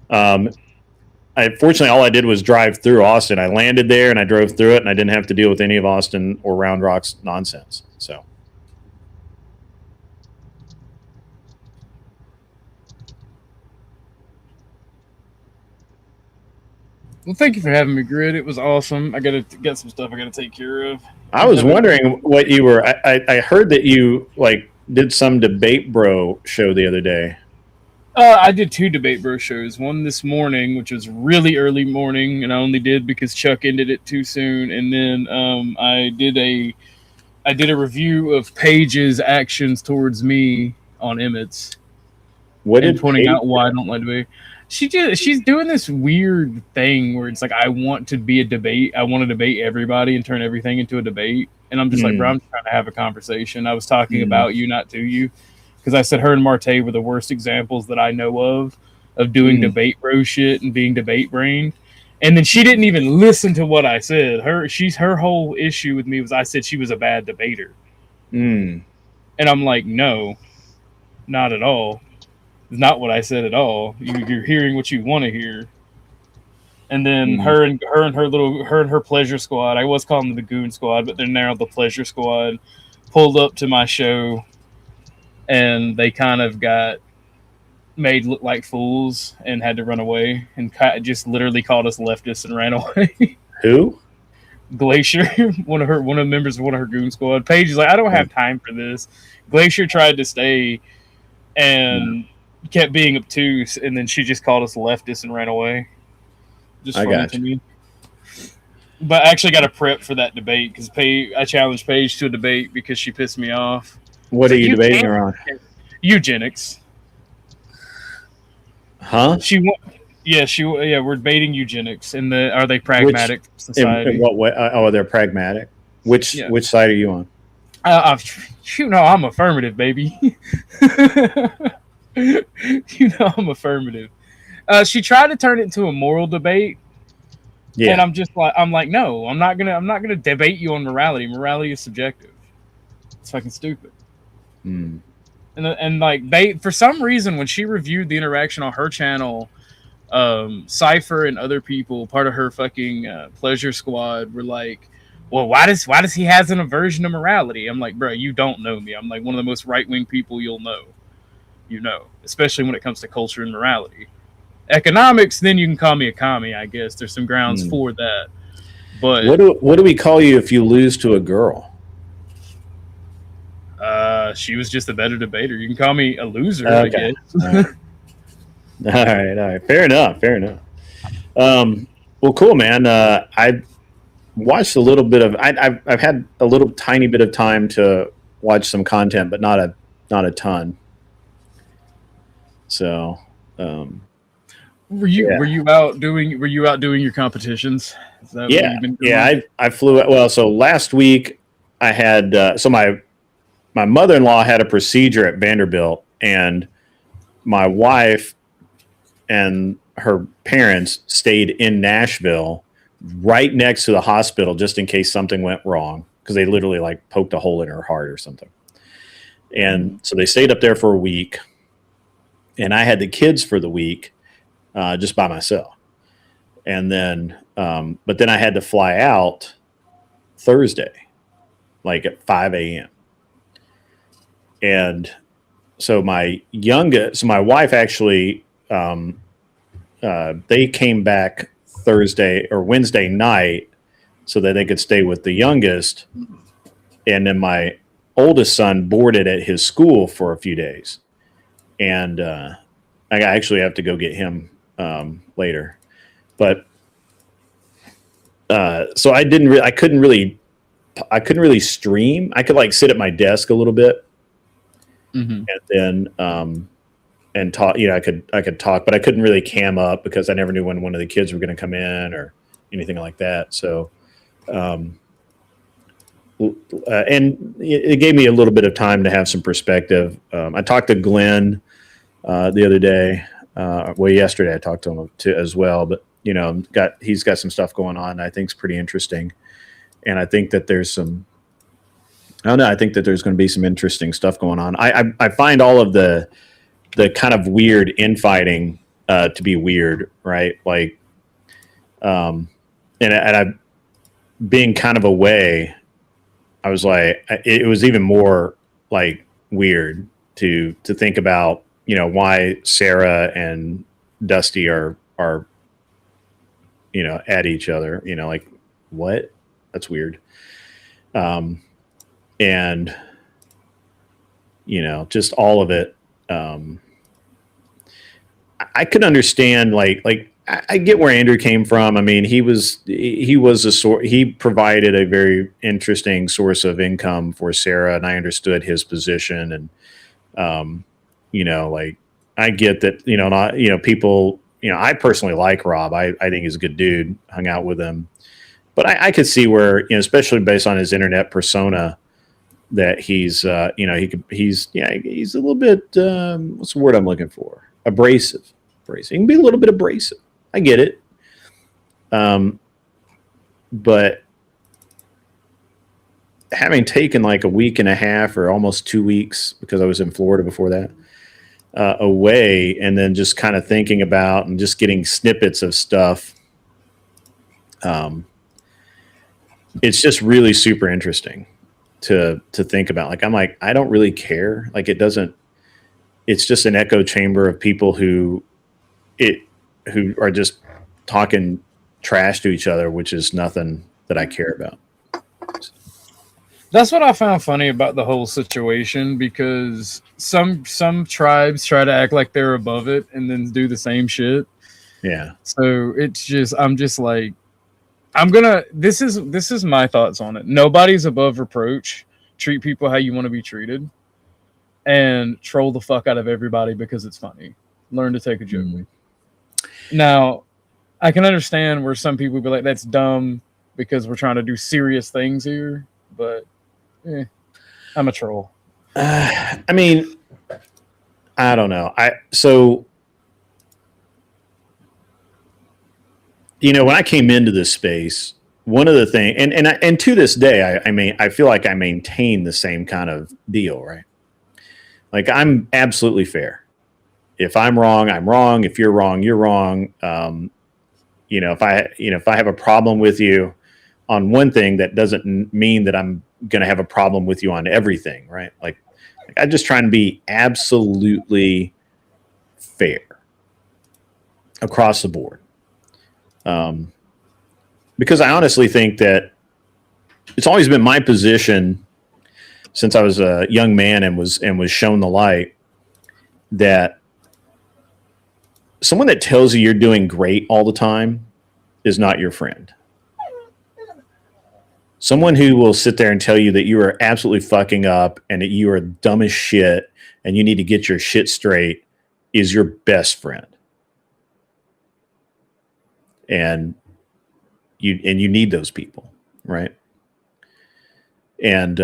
fortunately all I did was drive through Austin. I landed there and I drove through it, and I didn't have to deal with any of Austin or Round Rock's nonsense. So. Well, thank you for having me, Grid. It was awesome. I got some stuff I got to take care of. I was wondering what you were. I heard that you did some Debate Bro show the other day. I did 2 Debate Bro shows. One this morning, which was really early morning, and I only did because Chuck ended it too soon. And then I did a review of Paige's actions towards me on Emmets. Pointing out why I don't like debate. She's doing this weird thing where it's like, I want to be a debate. I want to debate everybody and turn everything into a debate. And I'm just like, bro, I'm trying to have a conversation. I was talking about you, not to you. Because I said her and Marte were the worst examples that I know of doing debate bro shit and being debate brained. And then she didn't even listen to what I said. Her whole issue with me was I said she was a bad debater. And I'm like, no, not at all. It's not what I said at all. You're hearing what you want to hear. And then her and her pleasure squad. I was calling them the Goon Squad, but they're now the Pleasure Squad. Pulled up to my show, and they kind of got made look like fools and had to run away and just literally called us leftists and ran away. Who? Glacier, one of the members of one of her goon squad. Paige is like, I don't have time for this. Glacier tried to stay and kept being obtuse, and then she just called us leftists and ran away. Just funny to me. But I actually got to prep for that debate because I challenged Paige to a debate because she pissed me off. What are you debating her on? Eugenics. Huh? We're debating eugenics and are they pragmatic for society? In what way? Oh, they're pragmatic. Which side are you on? I'm affirmative, baby. I'm affirmative. She tried to turn it into a moral debate. Yeah. And I'm like, no, I'm not gonna debate you on morality. Morality is subjective. It's fucking stupid. And like for some reason, when she reviewed the interaction on her channel, Cypher and other people, part of her fucking pleasure squad, were like, well, why does he has an aversion to morality? I'm like, bro, you don't know me. I'm like one of the most right-wing people you'll know. Especially when it comes to culture and morality. Economics, then you can call me a commie, I guess. There's some grounds for that. But what do we call you if you lose to a girl? She was just a better debater. You can call me a loser, okay. I guess. All right. Fair enough. Well, cool, man. I watched a little bit of. I've had a little tiny bit of time to watch some content, but not a ton. So, were you out doing your competitions? Is that what you've been doing? I flew. Well, so last week I had my mother-in-law had a procedure at Vanderbilt, and my wife and her parents stayed in Nashville right next to the hospital just in case something went wrong, because they literally like poked a hole in her heart or something. And so they stayed up there for a week, and I had the kids for the week just by myself. And then, but then I had to fly out Thursday, like at 5 a.m. And so my wife actually, they came back Thursday or Wednesday night so that they could stay with the youngest. And then my oldest son boarded at his school for a few days. And I actually have to go get him later. But so I couldn't really stream. I could like sit at my desk a little bit. And then and talk. I could talk, but I couldn't really cam up because I never knew when one of the kids were going to come in or anything like that. So, and it gave me a little bit of time to have some perspective. I talked to Glenn the other day. Yesterday I talked to him as well. But he's got some stuff going on. I think it's pretty interesting, and I think that there's some. I don't know. I think that there's going to be some interesting stuff going on. I find all of the kind of weird infighting to be weird, right? Like, and I being kind of away, I was like, it was even more like weird to think about, why Sarah and Dusty are at each other, like what? That's weird. And, just all of it. I could understand, like I get where Andrew came from. I mean, he provided a very interesting source of income for Sarah, and I understood his position. And, like I get that, not, people, I personally like Rob. I think he's a good dude, hung out with him, but I could see where, especially based on his internet persona, that he's he's a little bit what's the word I'm looking for? Abrasive. He can be a little bit abrasive. I get it. But having taken like a week and a half or almost 2 weeks, because I was in Florida before that, away, and then just kind of thinking about and just getting snippets of stuff, it's just really super interesting to think about. Like, I'm like, I don't really care. Like, it it's just an echo chamber of people who are just talking trash to each other, which is nothing that I care about. That's what I found funny about the whole situation, because some tribes try to act like they're above it and then do the same shit. Yeah. So it's just, I'm just like, this is my thoughts on it. Nobody's above reproach. Treat people how you want to be treated, and troll the fuck out of everybody because it's funny. Learn to take a joke. Now, I can understand where some people be like, that's dumb because we're trying to do serious things here, but I'm a troll. I mean, I don't know. So when I came into this space, one of the things, and to this day, I feel like I maintain the same kind of deal, right? Like, I'm absolutely fair. If I'm wrong, I'm wrong. If you're wrong, you're wrong. If I have a problem with you on one thing, that doesn't mean that I'm going to have a problem with you on everything, right? Like I'm just trying to be absolutely fair across the board. Because I honestly think that it's always been my position since I was a young man and was shown the light, that someone that tells you you're doing great all the time is not your friend. Someone who will sit there and tell you that you are absolutely fucking up and that you are dumb as shit and you need to get your shit straight is your best friend. And you need those people, right? And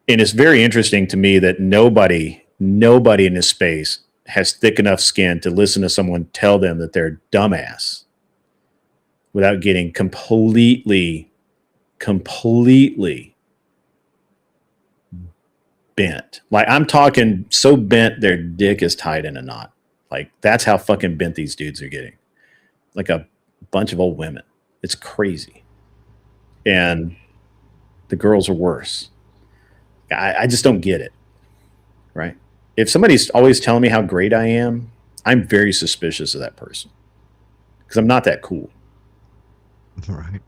it's very interesting to me that nobody in this space has thick enough skin to listen to someone tell them that they're a dumbass without getting completely bent. Like, I'm talking so bent their dick is tied in a knot. Like, that's how fucking bent these dudes are getting. Like a bunch of old women. It's crazy. And the girls are worse. I just don't get it. Right? If somebody's always telling me how great I am, I'm very suspicious of that person. Because I'm not that cool. Right.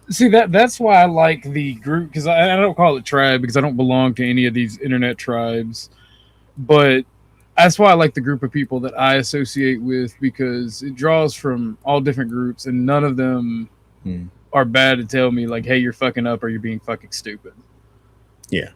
See, that's why I like the group, because I don't call it tribe because I don't belong to any of these internet tribes, but that's why I like the group of people that I associate with, because it draws from all different groups and none of them are bad to tell me like, hey, you're fucking up or you're being fucking stupid. Yeah.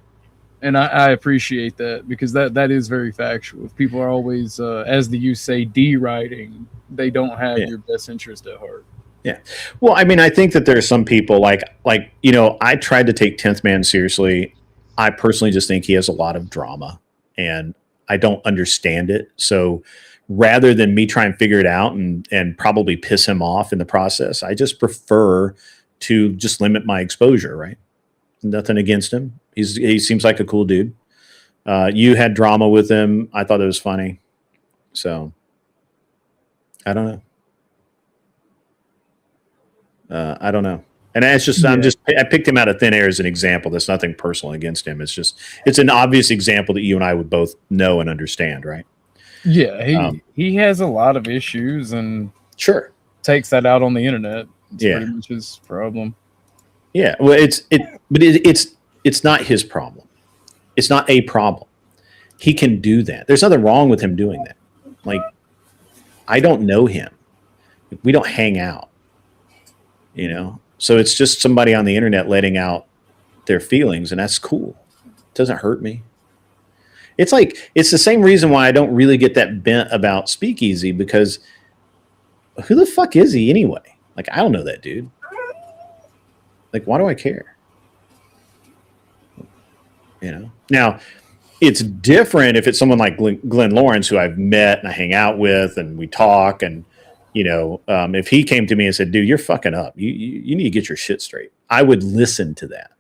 And I appreciate that, because that is very factual. If people are always, as the youth say, deriding, they don't have your best interest at heart. Yeah. Well, I mean, I think that there are some people like, I tried to take 10th Man seriously. I personally just think he has a lot of drama and I don't understand it. So rather than me try and figure it out and probably piss him off in the process, I just prefer to just limit my exposure, right? Nothing against him. He seems like a cool dude. You had drama with him. I thought it was funny. So I don't know. I don't know. And it's just, I picked him out of thin air as an example. There's nothing personal against him. It's an obvious example that you and I would both know and understand, right? Yeah. He has a lot of issues and sure takes that out on the internet. It's pretty much his problem. Yeah. Well, it's not his problem. It's not a problem. He can do that. There's nothing wrong with him doing that. Like, I don't know him. We don't hang out. So it's just somebody on the internet letting out their feelings, and that's cool. It doesn't hurt me. It's the same reason why I don't really get that bent about Speakeasy, because who the fuck is he anyway? Like, I don't know that dude. Like, why do I care? Now it's different if it's someone like Glenn Lawrence, who I've met and I hang out with and we talk, and if he came to me and said, dude, you're fucking up. You need to get your shit straight. I would listen to that,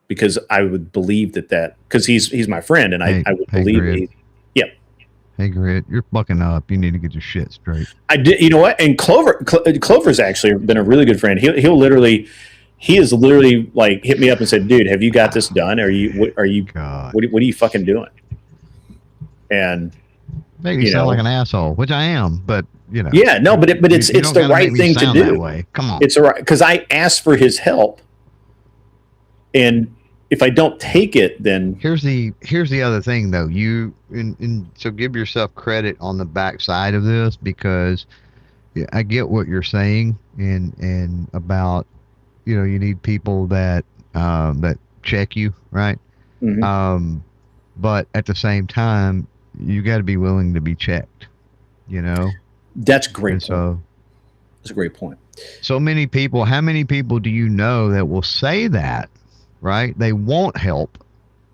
because I would believe that because he's my friend, and I would believe it. Yeah. Hey, Grit, you're fucking up. You need to get your shit straight. I did. You know what? And Clover's actually been a really good friend. He'll literally, he has literally like hit me up and said, dude, have you got this done? What are you God. what are you fucking doing? And Make me sound like an asshole, which I am, but you know. Yeah, no, but it's the right thing to do. That way. Come on. It's a right, because I asked for his help, and if I don't take it, then here's the other thing though. So give yourself credit on the backside of this, because I get what you're saying and about, you know, you need people that check you, right? Mm-hmm. But at the same time, you got to be willing to be checked, you know? That's great. So that's a great point. So many people, how many people do you know that will say that, right? They won't help,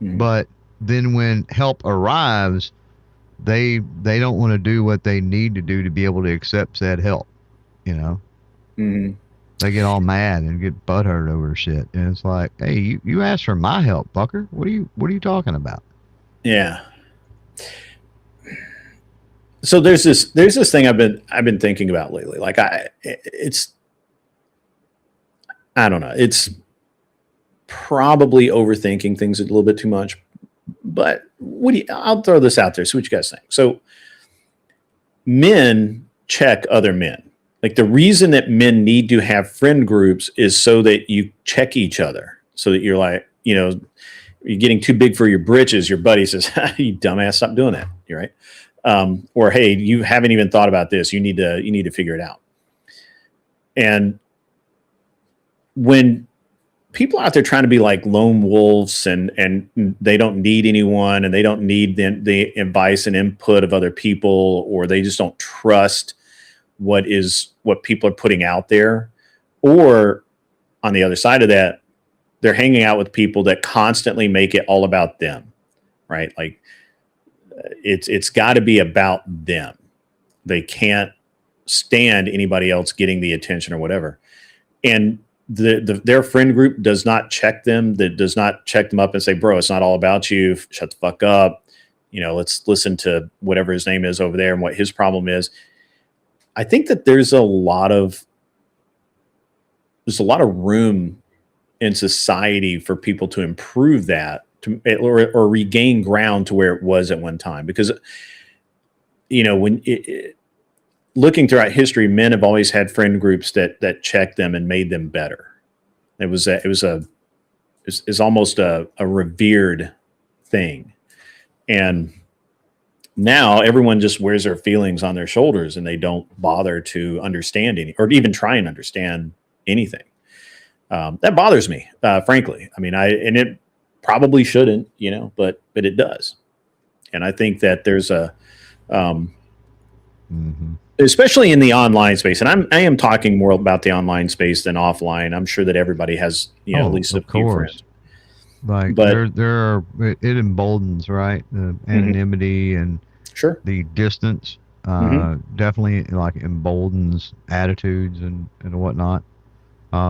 but then when help arrives, they don't want to do what they need to do to be able to accept said help, you know? They get all mad and get butthurt over shit. And it's like, hey, you asked for my help, fucker. What are you talking about? Yeah. So there's this thing I've been thinking about lately. Like I don't know. It's probably overthinking things a little bit too much, but I'll throw this out there. See what you guys think. So men check other men. Like the reason that men need to have friend groups is so that you check each other. So that you're like, you know, you're getting too big for your britches. Your buddy says, you dumbass, stop doing that. You're right. Or, hey, you haven't even thought about this. You need to figure it out. And when people out there trying to be like lone wolves and they don't need anyone and they don't need the advice and input of other people, or they just don't trust what people are putting out there, or on the other side of that, they're hanging out with people that constantly make it all about them, right? Like it's got to be about them. They can't stand anybody else getting the attention or whatever. And their friend group does not check them. That does not check them up and say, bro, it's not all about you. Shut the fuck up. You know, let's listen to whatever his name is over there and what his problem is. I think that there's a lot of room in society for people to improve that, or regain ground to where it was at one time. Because, you know, when looking throughout history, men have always had friend groups that checked them and made them better. It's almost a revered thing. And now everyone just wears their feelings on their shoulders and they don't bother to understand or even try and understand anything. That bothers me, frankly. I mean, and it probably shouldn't, you know, but it does. And I think that there's especially in the online space, and I am talking more about the online space than offline. I'm sure that everybody has, you know, at least a few friends. Like, but it emboldens, right? The anonymity and sure the distance definitely like emboldens attitudes and whatnot.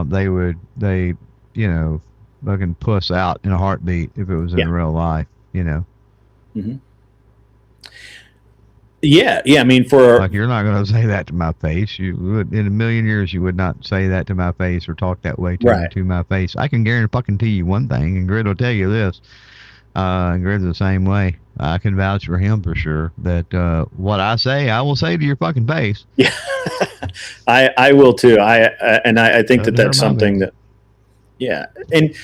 They you know, fucking puss out in a heartbeat if it was in real life, you know. Yeah. I mean, like, you're not going to say that to my face. You would, in a million years, you would not say that to my face or talk that way to my face. I can guarantee you one thing, and Grid will tell you this. And Grid's the same way. I can vouch for him for sure that what I say, I will say to your fucking face. Yeah, I will too. I think that's something that. Yeah, and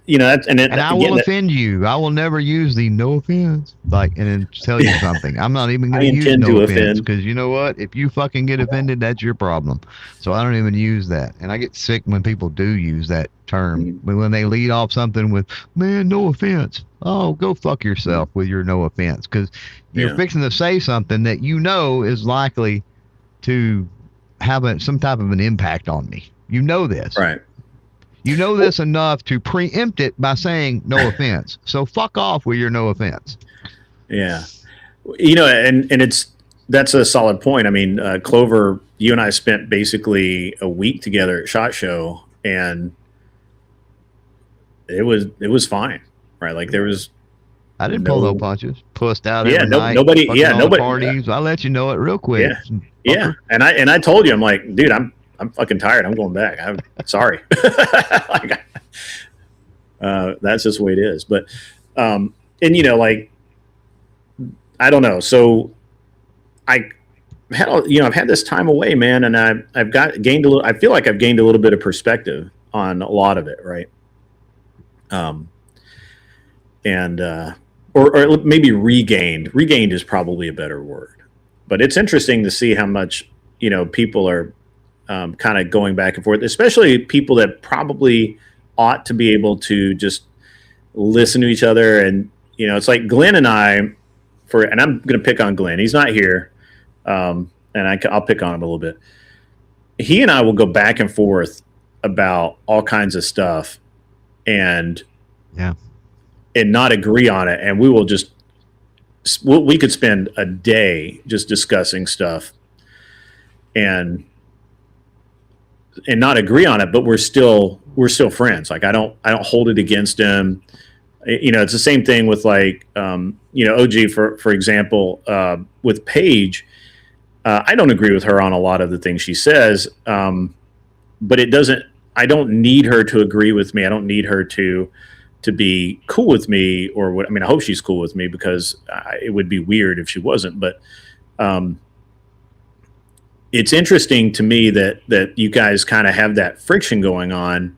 you know, and I will offend you. I will never use the no offense, like, and then tell you something. I'm not even going to use no offense, because you know what? If you fucking get offended, that's your problem. So I don't even use that, and I get sick when people do use that term. But when they lead off something with, "Man, no offense," oh, go fuck yourself with your no offense, because you're fixing to say something that you know is likely to have some type of an impact on me. You know this, right? You know this enough to preempt it by saying no offense. So fuck off with your no offense. Yeah. You know, and that's a solid point. I mean, Clover, you and I spent basically a week together at SHOT Show, and it was fine, right? Like I didn't pull no punches. Pussed out every night. Nobody. Parties. I'll let you know it real quick. Yeah. And I told you, I'm like, dude, I'm I'm fucking tired. I'm going back. I'm sorry. Like, that's just the way it is. But, and you know, like, I don't know. So I've had this time away, man, and I've gained a little. I feel like I've gained a little bit of perspective on a lot of it, right? Or maybe regained. Regained is probably a better word, but it's interesting to see how much, you know, people are kind of going back and forth, especially people that probably ought to be able to just listen to each other. And, you know, it's like Glenn and I, and I'm going to pick on Glenn. He's not here. And I'll pick on him a little bit. He and I will go back and forth about all kinds of stuff and not agree on it. And we could spend a day just discussing stuff and not agree on it, but we're still friends. Like I don't hold it against him. You know, it's the same thing with like, you know, OG for example, with Paige, I don't agree with her on a lot of the things she says. But I don't need her to agree with me. I don't need her to be cool with me or what. I mean, I hope she's cool with me because it would be weird if she wasn't, but, it's interesting to me that you guys kind of have that friction going on,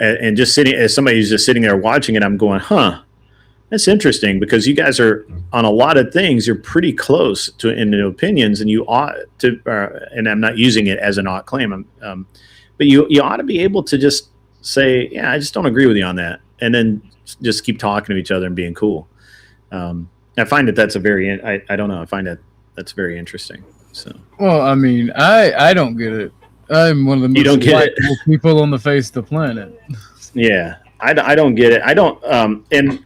and just sitting as somebody who's just sitting there watching it, I'm going, huh, that's interesting because you guys are on a lot of things. You're pretty close in the opinions, and you ought to, and I'm not using it as an ought claim. But you ought to be able to just say, yeah, I just don't agree with you on that. And then just keep talking to each other and being cool. I find that's I don't know. I find that's very interesting. So, well, I mean, I don't get it. I'm one of the most likable people on the face of the planet. Yeah, I don't get it. I don't, and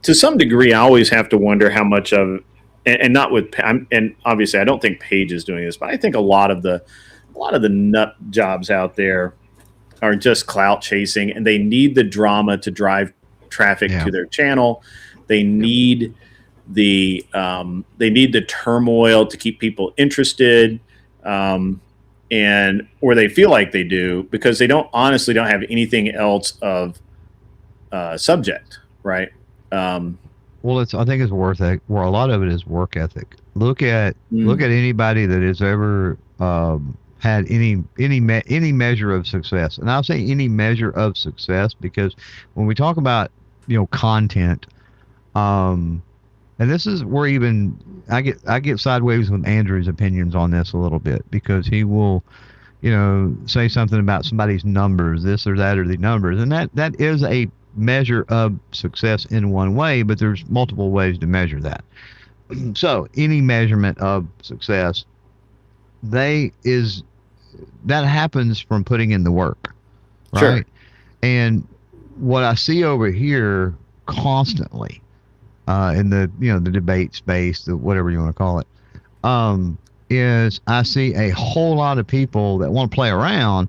to some degree, I always have to wonder how much of, and not with, and obviously, I don't think Paige is doing this, but I think a lot of the nut jobs out there are just clout chasing, and they need the drama to drive traffic to their channel. They need the turmoil to keep people interested, or they feel like they do because they honestly don't have anything else of subject, right? Well, I think it's worth it. Where a lot of it is work ethic. Look at anybody that has ever had any measure of success, and I'll say any measure of success because when we talk about content, and this is where even I get sideways with Andrew's opinions on this a little bit because he will, say something about somebody's numbers, this or that, or the numbers, and that is a measure of success in one way, but there's multiple ways to measure that. So any measurement of success, that happens from putting in the work, right? Sure. And what I see over here constantly in the the debate space, whatever you want to call it, is I see a whole lot of people that want to play around,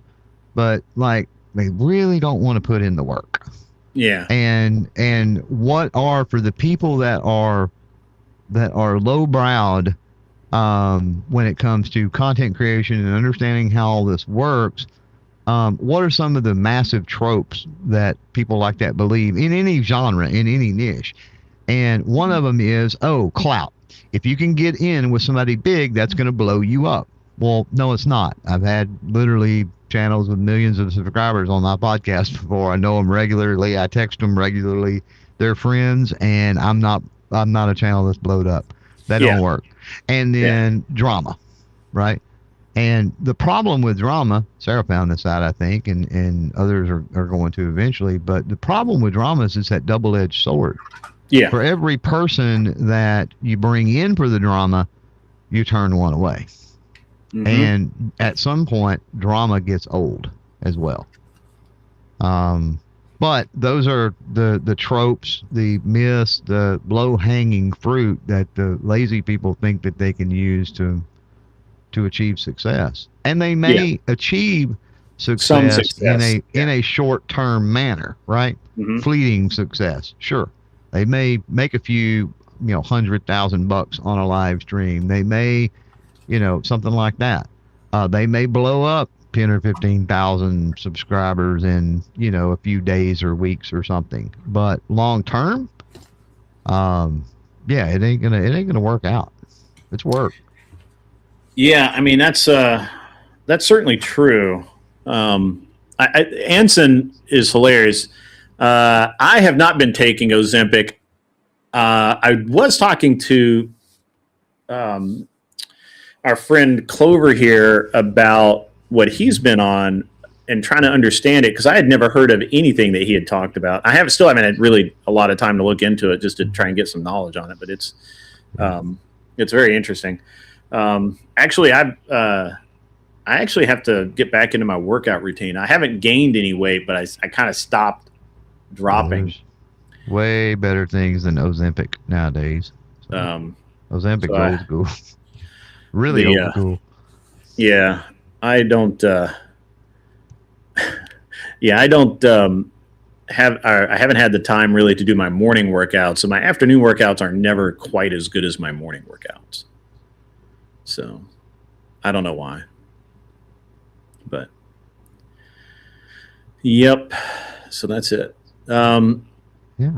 but like they really don't want to put in the work. Yeah. And what are for the people that are lowbrowed when it comes to content creation and understanding how all this works, what are some of the massive tropes that people like that believe in any genre, in any niche? And one of them is, clout. If you can get in with somebody big, that's going to blow you up. Well, no, it's not. I've had literally channels with millions of subscribers on my podcast before. I know them regularly. I text them regularly. They're friends, and I'm not a channel that's blowed up. That don't work. And then drama, right? And the problem with drama, Sarah found this out, I think, and others are going to eventually, but the problem with drama is it's that double-edged sword. Yeah. For every person that you bring in for the drama, you turn one away. Mm-hmm. And at some point, drama gets old as well. But those are the tropes, the myths, the low-hanging fruit that the lazy people think that they can use to achieve success. And they may achieve success in a short-term manner, right? Mm-hmm. Fleeting success, sure. They may make a few, $100,000 on a live stream. They may, something like that. They may blow up. 10 or 15,000 subscribers in, you know, a few days or weeks or something. But long term, yeah, it ain't gonna work out. It's work. Yeah, I mean that's certainly true. Anson is hilarious. I have not been taking Ozempic. I was talking to our friend Clover here about what he's been on and trying to understand it, because I had never heard of anything that he had talked about. Still haven't had really a lot of time to look into it just to try and get some knowledge on it, but it's very interesting. Actually, I actually have to get back into my workout routine. I haven't gained any weight, but I kind of stopped dropping. There's way better things than Ozempic nowadays. So, Ozempic old school. Really old school. Yeah, I don't. I don't I haven't had the time really to do my morning workouts, so my afternoon workouts are never quite as good as my morning workouts. So I don't know why, but yep. So that's it. Yeah.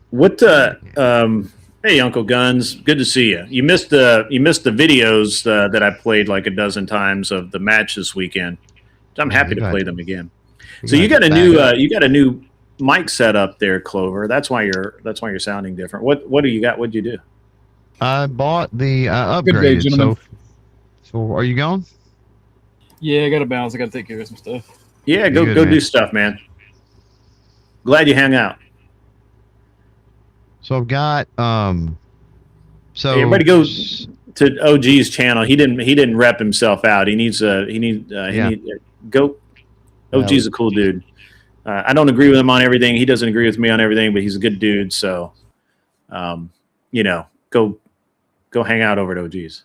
What? Hey, Uncle Guns, good to see you. You missed the videos that I played like a dozen times of the match this weekend. I'm happy to play them again. So you got a new mic set up there, Clover. That's why you're sounding different. What do you got? What'd you do? I bought the upgraded. Good day, gentlemen. So are you going? Yeah, I got to bounce. I got to take care of some stuff. Yeah, go do stuff, man. Glad you hung out. So I've got so hey, everybody go to OG's channel. He didn't rep himself out. He needs go. OG's a cool dude. I don't agree with him on everything. He doesn't agree with me on everything, but he's a good dude. So, go hang out over at OG's.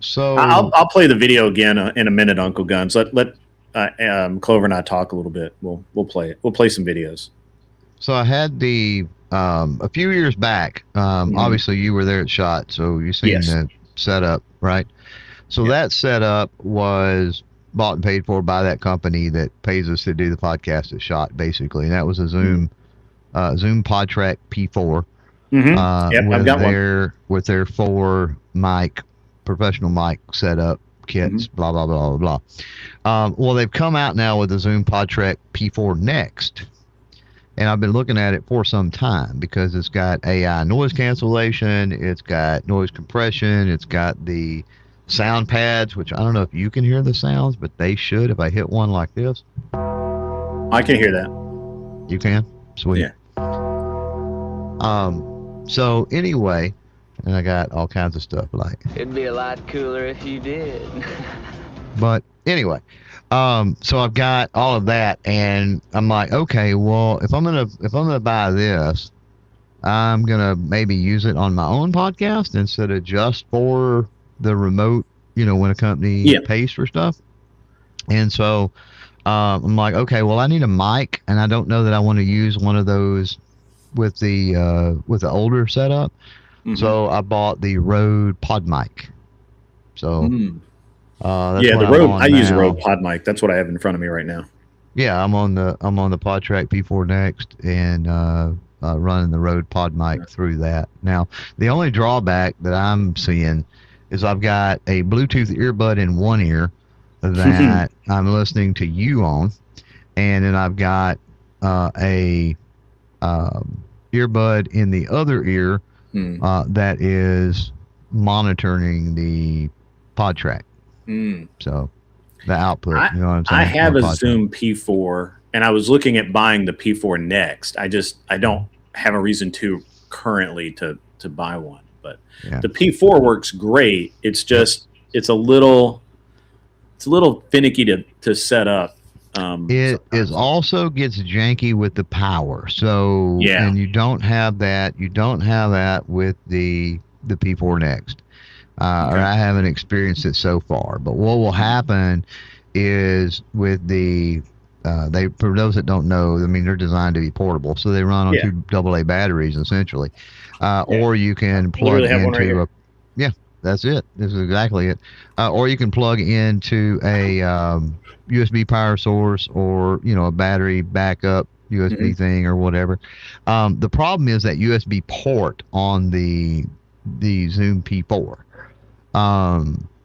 So I'll play the video again in a minute, Uncle Guns. Let Clover and I talk a little bit. We'll play it. We'll play some videos. So I had the a few years back. Obviously, you were there at SHOT, so you seen the setup, right? So that setup was bought and paid for by that company that pays us to do the podcast at SHOT, basically, and that was a Zoom PodTrack P4. I've got one with their 4 mic professional mic setup kits. Blah blah blah blah blah. Well, they've come out now with the Zoom PodTrack P4 Next. And I've been looking at it for some time because it's got AI noise cancellation, it's got noise compression, it's got the sound pads, which I don't know if you can hear the sounds, but they should if I hit one like this. I can hear that. You can? Sweet. Yeah. So anyway, and I got all kinds of stuff like. It'd be a lot cooler if you did. But anyway. So I've got all of that, and I'm like, okay, well, if I'm gonna buy this, I'm gonna maybe use it on my own podcast instead of just for the remote, when a company pays for stuff. And so I'm like, okay, well, I need a mic, and I don't know that I want to use one of those with the older setup. So I bought the Rode Pod Mic. So. The Rode. I use a Rode Pod Mic. That's what I have in front of me right now. Yeah, I'm on the PodTrack P4 Next and running the Rode Pod Mic through that. Now, the only drawback that I'm seeing is I've got a Bluetooth earbud in one ear that I'm listening to you on, and then I've got a earbud in the other ear that is monitoring the PodTrack. So the output, you know what I'm saying? I have a Zoom P4, and I was looking at buying the P4 Next. I don't have a reason to currently to buy one, but the P4 works great. It's just it's a little finicky to set up. It is also gets janky with the power. So and you don't have that. You don't have that with the P4 Next. Or I haven't experienced it so far. But what will happen is with the for those that don't know, I mean, they're designed to be portable, so they run on 2 AA batteries essentially. Or you can plug into That's it. This is exactly it. Or you can plug into a USB power source, or a battery backup USB thing or whatever. The problem is that USB port on the Zoom P4.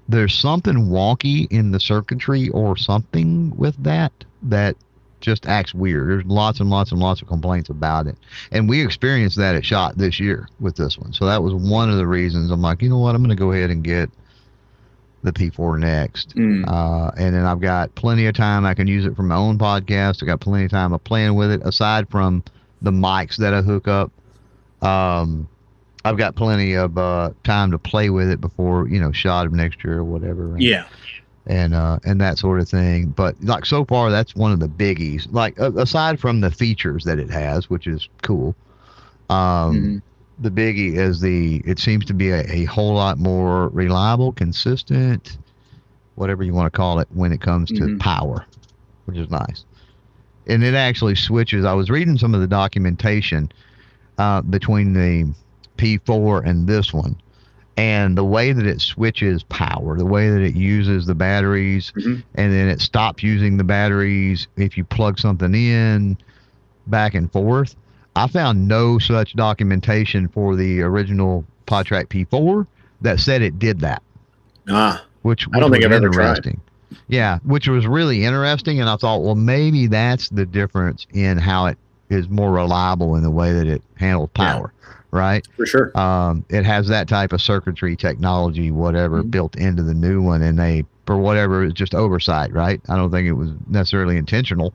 There's something wonky in the circuitry or something with that just acts weird. There's lots and lots and lots of complaints about it. And we experienced that at SHOT this year with this one. So that was one of the reasons I'm like, you know what, I'm going to go ahead and get the P4 next. And then I've got plenty of time. I can use it for my own podcast. I got plenty of time of playing with it. Aside from the mics that I hook up, I've got plenty of time to play with it before, SHOT of next year or whatever. Yeah. And that sort of thing. But like so far, that's one of the biggies. Like aside from the features that it has, which is cool, the biggie is it seems to be a whole lot more reliable, consistent, whatever you want to call it, when it comes to power, which is nice. And it actually switches. I was reading some of the documentation between the P4 and this one. And the way that it switches power, the way that it uses the batteries, and then it stops using the batteries if you plug something in, back and forth. I found no such documentation for the original PodTrack P4 that said it did that. Which I don't think was I've ever interesting. Yeah, which was really interesting. And I thought, well, maybe that's the difference in how it is more reliable in the way that it handles power. Right? For sure. It has that type of circuitry technology, whatever, built into the new one, and they, for whatever, it's just oversight, right? I don't think it was necessarily intentional.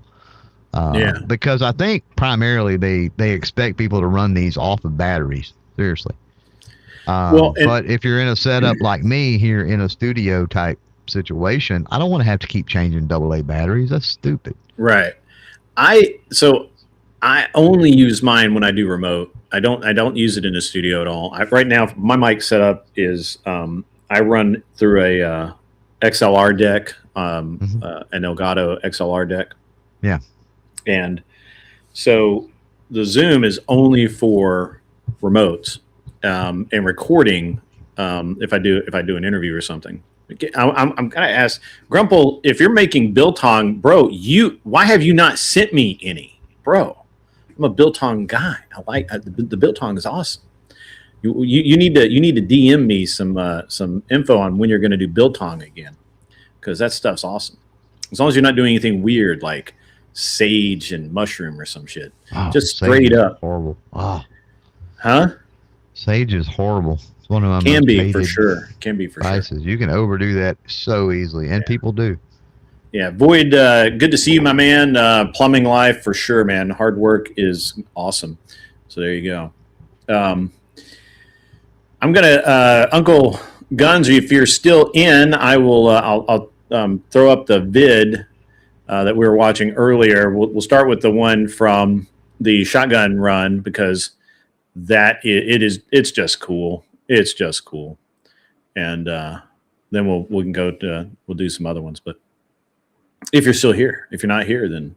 Because I think primarily they expect people to run these off of batteries. Seriously. But if you're in a setup like me here in a studio type situation, I don't want to have to keep changing AA batteries. That's stupid. Right. I only use mine when I do remote. I don't use it in the studio at all. Right now, my mic setup is I run through a XLR deck, an Elgato XLR deck. Yeah. And so the Zoom is only for remotes and recording. If I do an interview or something, I'm gonna ask Grumple, if you're making biltong, bro, why have you not sent me any, bro? I'm a biltong guy. I like the biltong is awesome. You need to DM me some info on when you're going to do biltong again, because that stuff's awesome. As long as you're not doing anything weird like sage and mushroom or some shit. Just straight up. Horrible. Sage is horrible. It's one of my can most be hated for sure. Can be for spices. sure. You can overdo that so easily, and people do. Yeah, Void, good to see you, my man. Plumbing life for sure, man. Hard work is awesome. So there you go. I'm gonna Uncle Gunzy, if you're still in, I will. I'll throw up the vid that we were watching earlier. We'll start with the one from the shotgun run, because it's just cool. It's just cool, and then we'll do some other ones, but. If you're still here, if you're not here, then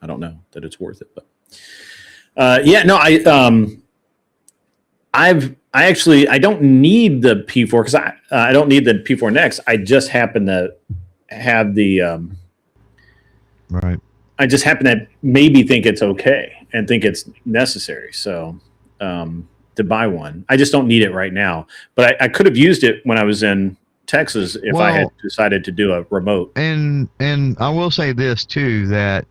I don't know that it's worth it. But I don't need the P4 because I don't need the P4 Next. I just happen to have the right. I just happen to maybe think it's okay and think it's necessary. So to buy one, I just don't need it right now. But I could have used it when I was in Texas if I had decided to do a remote. And I will say this too, that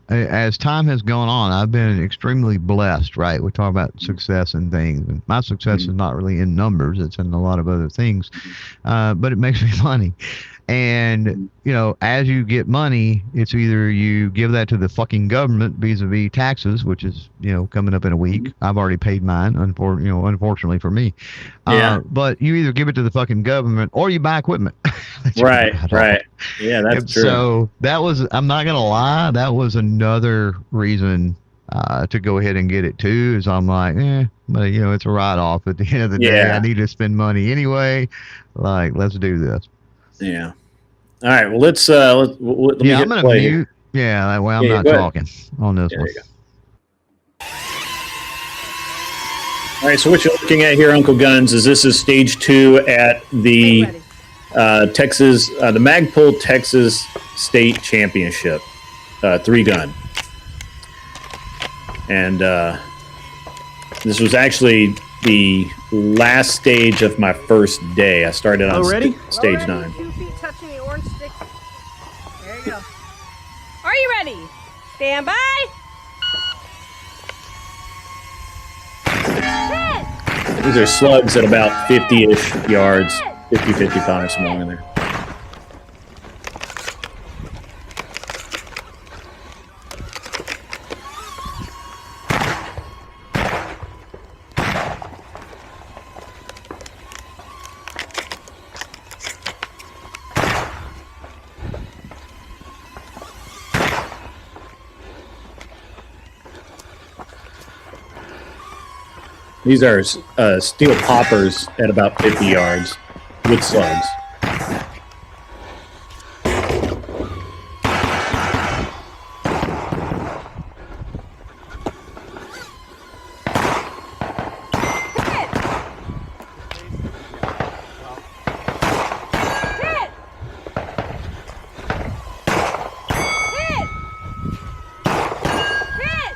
as time has gone on, I've been extremely blessed, right? We talk about success and things, and my success is not really in numbers, it's in a lot of other things, but it makes me money. And as you get money, it's either you give that to the fucking government vis-a-vis taxes, which is coming up in a week. I've already paid mine, unfortunately for me. But you either give it to the fucking government or you buy equipment. Right. Yeah, that's true. So that was, I'm not gonna lie, that was another reason to go ahead and get it too. Is I'm like, but it's a write-off at the end of the day. I need to spend money anyway. Like, let's do this. Yeah. All right. Well, let me I'm gonna mute. Here. Yeah, that way I'm not talking on this one. All right, so what you're looking at here, Uncle Guns, is this is stage 2 at the Ready. the Magpul Texas State Championship, 3-gun. And this was actually the last stage of my first day. I started on stage 9. 2 feet touching the orange stick. There you go. Are you ready? Stand by. Hit! These are slugs at about 50-ish yards, 50, 55, somewhere in there. These are steel poppers at about 50 yards with slugs. Hit! Hit! Hit! Hit!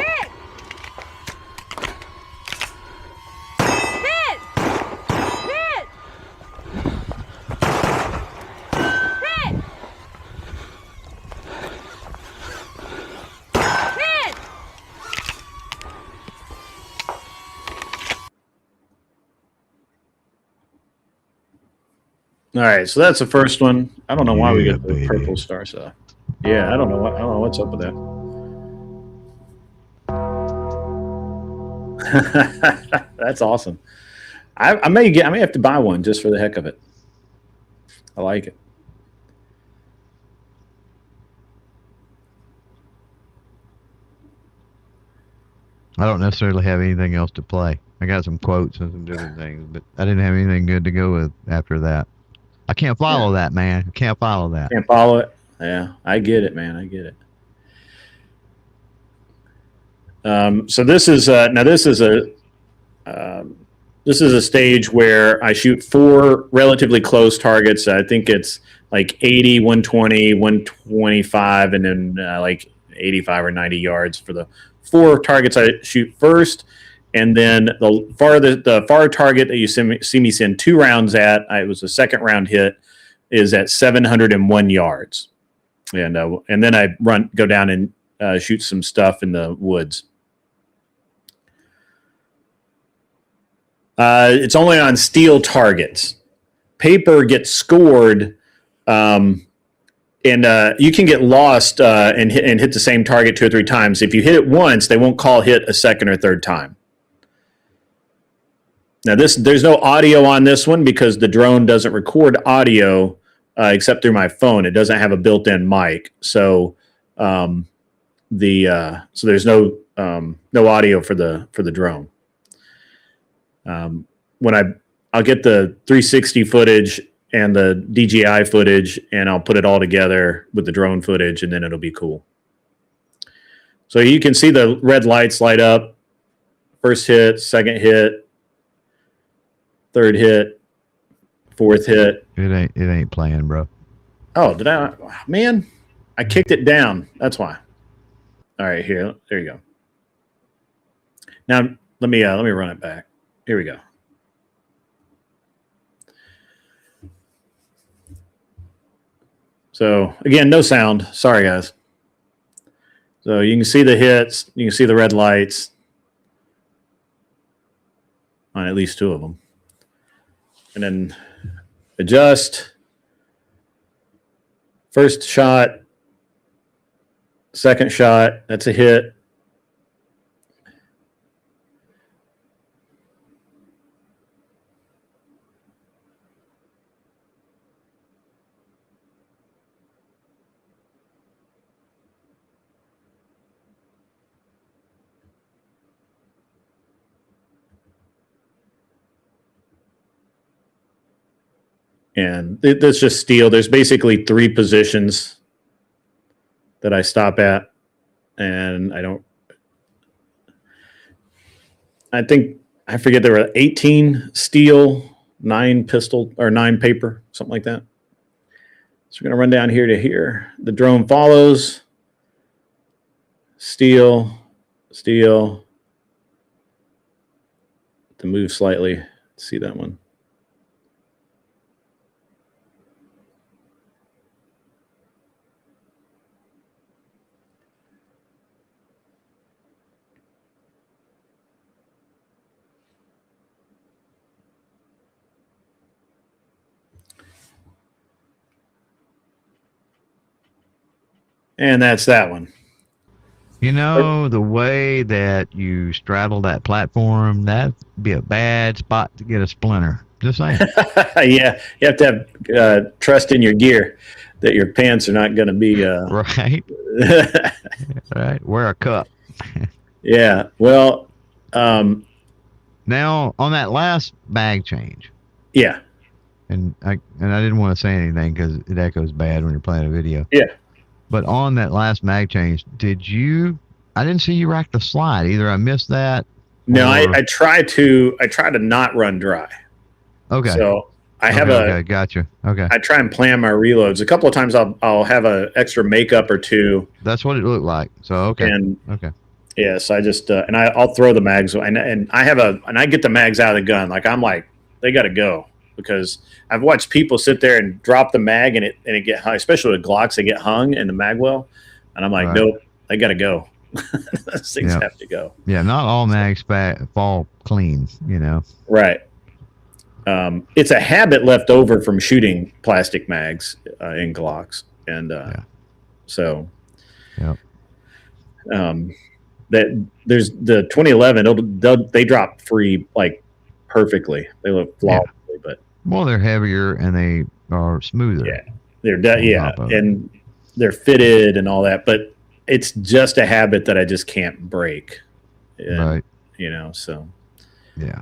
Hit! Hit! Hit! Hit! All right, so that's the first one. I don't know why we Yeah, get the baby. purple star stuff. Yeah, I don't know what's up with that. That's awesome. I may have to buy one just for the heck of it. I like it. I don't necessarily have anything else to play. I got some quotes and some different things, but I didn't have anything good to go with after that. I can't follow that, man. I can't follow that. Can't follow it. Yeah, I get it, man. I get it. So this is this is a stage where I shoot 4 relatively close targets. I think it's like 80, 120, 125, and then like 85 or 90 yards for the 4 targets I shoot first. And then the far target that you see me send 2 rounds at, it was a second round hit, is at 701 yards. And then I go down and shoot some stuff in the woods. It's only on steel targets. Paper gets scored, and you can get lost and hit the same target 2 or 3 times. If you hit it once, they won't call hit a second or third time. Now, there's no audio on this one because the drone doesn't record audio except through my phone. It doesn't have a built-in mic, so so there's no audio for the drone. When I'll get the 360 footage and the DJI footage, and I'll put it all together with the drone footage, and then it'll be cool. So you can see the red lights light up. First hit, second hit, third hit, fourth hit. It ain't playing, bro. Oh, did I? Man, I kicked it down. That's why. All right, here. There you go. Now let me run it back. Here we go. So again, no sound. Sorry, guys. So you can see the hits. You can see the red lights on at least 2 of them. And then adjust. First shot. Second shot. That's a hit. And that's just steel. There's basically 3 positions that I stop at, and I don't I think, I forget, there were 18 steel, 9 pistol, or 9 paper, something like that. So we're going to run down here to here. The drone follows. Steel, steel. To move slightly. See that one. And that's that one. You know, the way that you straddle that platform, that'd be a bad spot to get a splinter. Just saying. Yeah, you have to have trust in your gear that your pants are not going to be. Right. Right. Wear a cup. Yeah. Well, now on that last mag change, yeah. and I didn't want to say anything because it echoes bad when you're playing a video. Yeah. But on that last mag change, I didn't see you rack the slide. Either I missed that. No, or, I try to not run dry. Okay. So I have okay, gotcha. Okay. I try and plan my reloads. A couple of times I'll have an extra makeup or two. That's what it looked like. So okay. And okay. yeah, so I just I'll throw the mags, and I get the mags out of the gun. Like I'm like, they got to go, because I've watched people sit there and drop the mag and it get hung, especially with Glocks, they get hung in the mag well, and I'm like, Right. nope, they got to go. Those things Yep. have to go. Yeah, not all mags fall clean, you know. Right. It's a habit left over from shooting plastic mags in Glocks, and so Yep. that there's the 2011. They drop free like perfectly. They look flawlessly, but Well, they're heavier and they are smoother. yeah, and they're fitted and all that. But it's just a habit that I just can't break. And, Right. You know, so Yeah.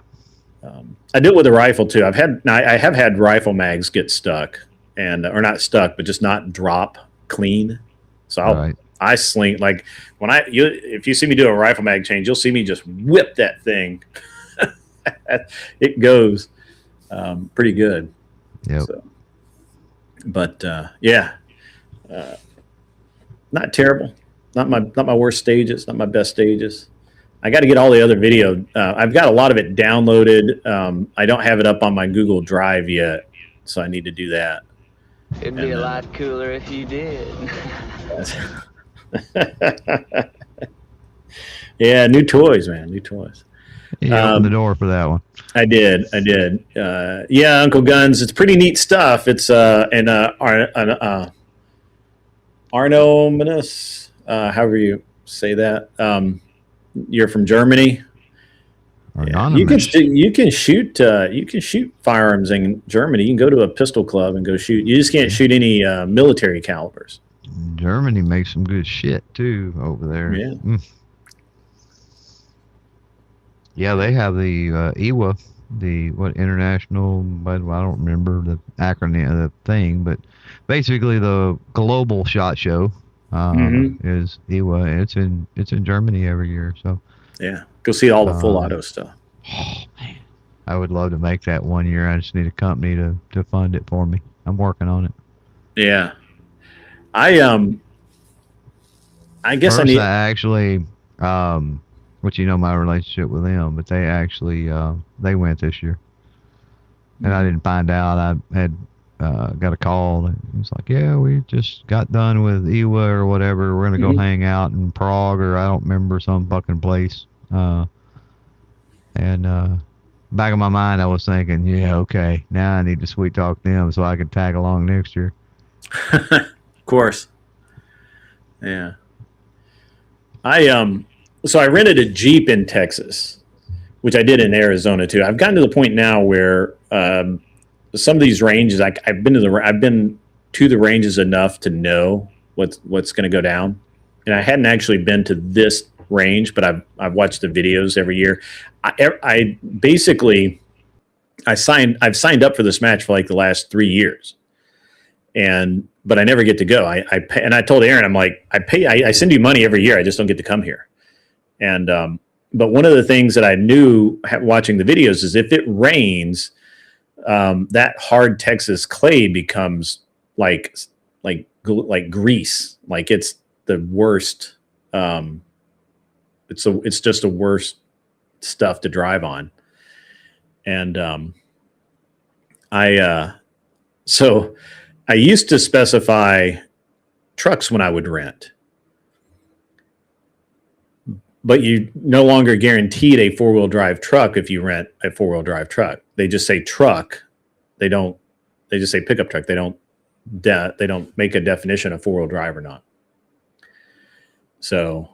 I do it with a rifle too. I have had rifle mags get stuck, or not stuck, but just not drop clean. So I sling, like if you see me do a rifle mag change, you'll see me just whip that thing. It goes pretty good. Yep. So, but not terrible. Not my worst stages. Not my best stages. I got to get all the other video. I've got a lot of it downloaded. I don't have it up on my Google Drive yet, so I need to do that. It'd be a lot cooler if you did. Yeah, new toys, man. New toys. You opened the door for that one. I did. Yeah, Uncle Guns. It's pretty neat stuff. It's Arnominous, however you say that. You're from Germany. Yeah. You can shoot firearms in Germany. You can go to a pistol club and go shoot. You just can't shoot any military calibers. Germany makes some good shit too over there. Yeah. Yeah, they have the IWA, the international, but I don't remember the acronym of the thing, but basically the global shot show is IWA, and it's in Germany every year. So yeah, go see all the full auto stuff. Oh man, I would love to make that one year. I just need a company to fund it for me. I'm working on it. Yeah, I guess First, I actually, which you know my relationship with them, but they actually they went this year, and I didn't find out. I had got a call. And it was like, yeah, we just got done with IWA or whatever. We're gonna go hang out in Prague, or I don't remember, some fucking place. And back of my mind, I was thinking, yeah, okay, now I need to sweet talk them so I can tag along next year. Of course. Yeah. So I rented a Jeep in Texas, which I did in Arizona too. I've gotten to the point now where some of these ranges, I've been to the ranges enough to know what's going to go down, and I hadn't actually been to this range, but I've watched the videos every year. I've signed up for this match for like the last 3 years, but I never get to go. I pay, and I told Aaron, I'm like, I send you money every year. I just don't get to come here. And but one of the things that I knew watching the videos is if it rains, that hard Texas clay becomes like grease. Like it's the worst. It's just the worst stuff to drive on. And so I used to specify trucks when I would rent, but you no longer guaranteed a 4-wheel drive truck if you rent a 4-wheel drive truck. They just say truck. They just say pickup truck. They don't make a definition of 4-wheel drive or not. So,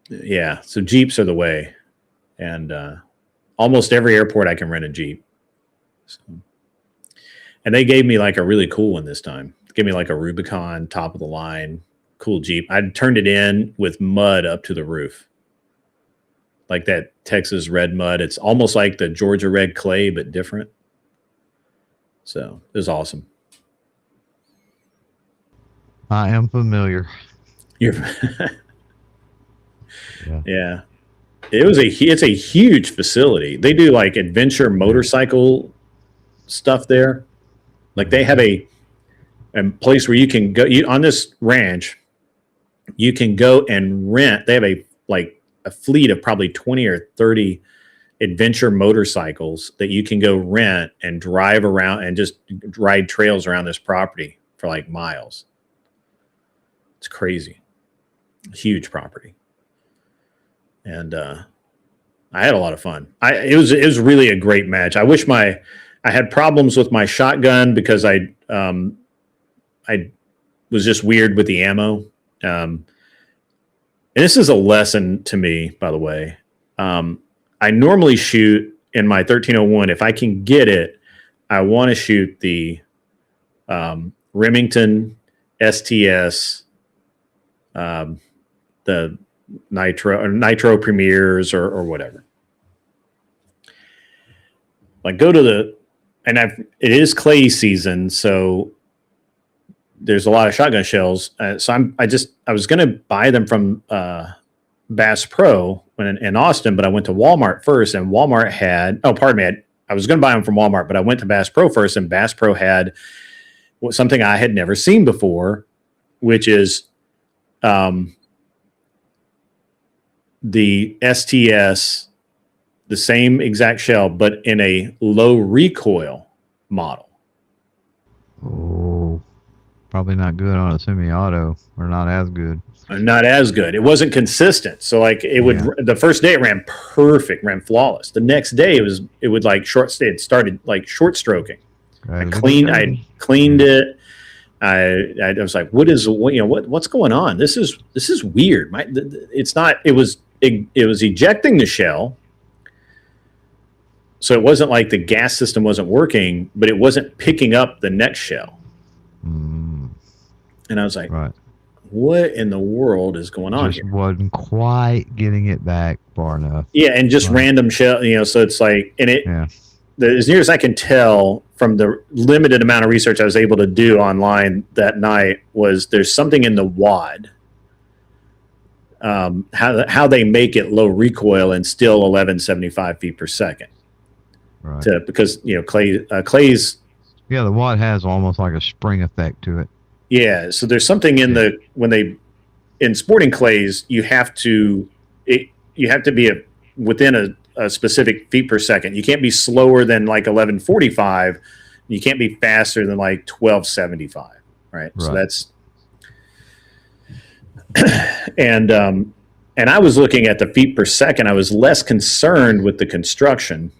yeah, so Jeeps are the way. And almost every airport I can rent a Jeep. So, and they gave me like a really cool one this time. They gave me like a Rubicon, top of the line, cool Jeep. I'd turned it in with mud up to the roof. Like that Texas red mud. It's almost like the Georgia red clay, but different. So it was awesome. I am familiar. Yeah. It's a huge facility. They do like adventure motorcycle stuff there. Like they have a place where you can go on this ranch. You can go and rent. They have a fleet of probably 20 or 30 adventure motorcycles that you can go rent and drive around and just ride trails around this property for like miles. It's crazy. Huge property. And I had a lot of fun. It was really a great match. I wish I had problems with my shotgun because I was just weird with the ammo. And this is a lesson to me, by the way. I normally shoot in my 1301. If I can get it, I want to shoot the Remington STS, the Nitro Premiers or whatever. Like go to it is clay season, so there's a lot of shotgun shells. So I was going to buy them from Bass Pro in Austin, but I went to Walmart first, and Walmart had, I was going to buy them from Walmart, but I went to Bass Pro first, and Bass Pro had something I had never seen before, which is the STS, the same exact shell, but in a low recoil model. Oh, probably not good on a semi-auto, or not as good. Not as good. It wasn't consistent. So like the first day it ran perfect, ran flawless. The next day it would like it started like short stroking. I cleaned it. I was like, what's going on? This is weird. It was ejecting the shell. So it wasn't like the gas system wasn't working, but it wasn't picking up the next shell. Mm. And I was like, right. What in the world is going on here? Wasn't quite getting it back far enough. Yeah, and just random shell, so it's like, and as near as I can tell from the limited amount of research I was able to do online that night was there's something in the wad. How they make it low recoil and still 1175 feet per second. Right. Because clay's. Yeah, the wad has almost like a spring effect to it. Yeah, so there's something in sporting clays, you have to be within a specific feet per second. You can't be slower than like 1145. You can't be faster than like 1275. Right. So that's, and I was looking at the feet per second. I was less concerned with the construction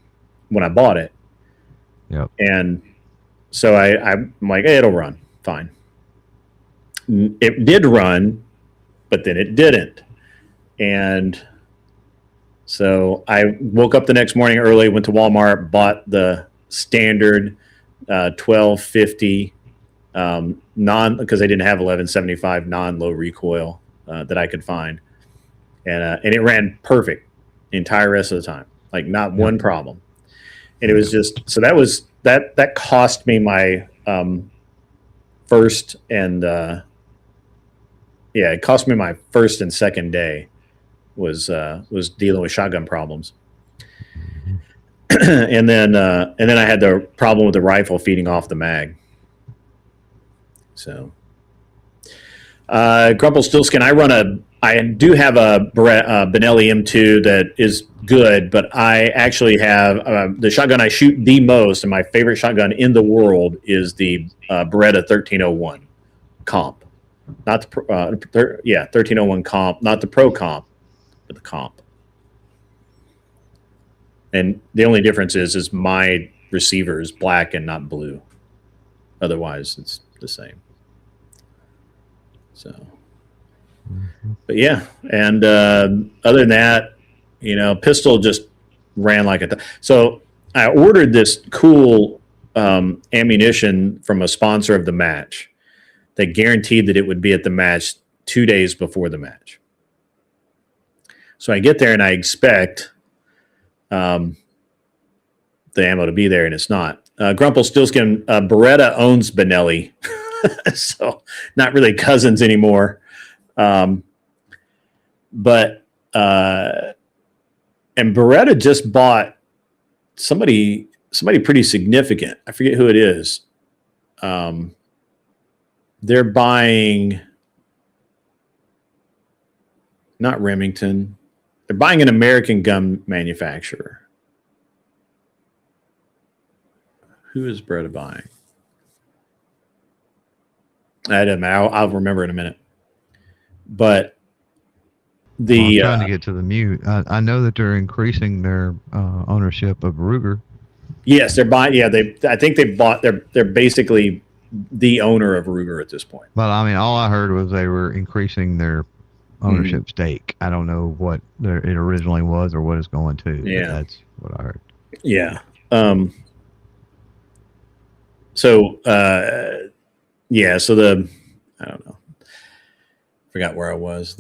when I bought it. Yep. And so I'm like, hey, it'll run fine. It did run, but then it didn't. And so I woke up the next morning early, went to Walmart, bought the standard 1250 because they didn't have 1175 non-low recoil that I could find. And it ran perfect the entire rest of the time, like not one problem. And it was just, so that cost me my first and it cost me my first and second day was dealing with shotgun problems. and then I had the problem with the rifle feeding off the mag. So, Grumple Stillskin, I do have a Benelli M2 that is good, but I actually have the shotgun I shoot the most, and my favorite shotgun in the world is the Beretta 1301 comp. Not the 1301 comp, not the pro comp, but the comp. And the only difference is my receiver is black and not blue. Otherwise, it's the same. So, but yeah, and other than that, pistol just ran like a. So I ordered this cool ammunition from a sponsor of the match. They guaranteed that it would be at the match 2 days before the match. So I get there and I expect the ammo to be there, and it's not. Grumple Stillskin, Beretta owns Benelli, so not really cousins anymore. But and Beretta just bought somebody pretty significant. I forget who it is. They're buying not Remington. They're buying an American gun manufacturer. Who is Beretta buying? I don't know. I'll remember in a minute. But I'm trying to get to the mute. I know that they're increasing their ownership of Ruger. Yes, they're buying. Yeah, I think they bought. They're basically the owner of Ruger at this point. But I mean, all I heard was they were increasing their ownership stake. I don't know what it originally was or what it's going to. Yeah, that's what I heard. Yeah. So I don't know. Forgot where I was.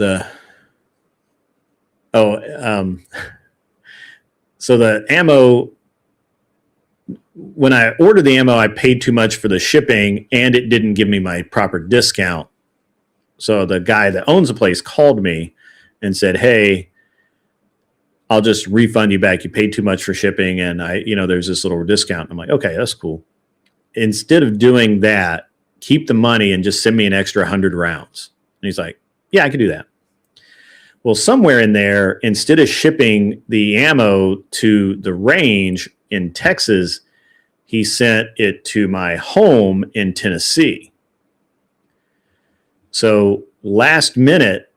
So the ammo, when I ordered the ammo, I paid too much for the shipping and it didn't give me my proper discount. So the guy that owns the place called me and said, "Hey, I'll just refund you back. You paid too much for shipping. And there's this little discount." I'm like, okay, that's cool. Instead of doing that, keep the money and just send me an extra 100 rounds. And he's like, yeah, I could do that. Well, somewhere in there, instead of shipping the ammo to the range in Texas, he sent it to my home in Tennessee. So last minute,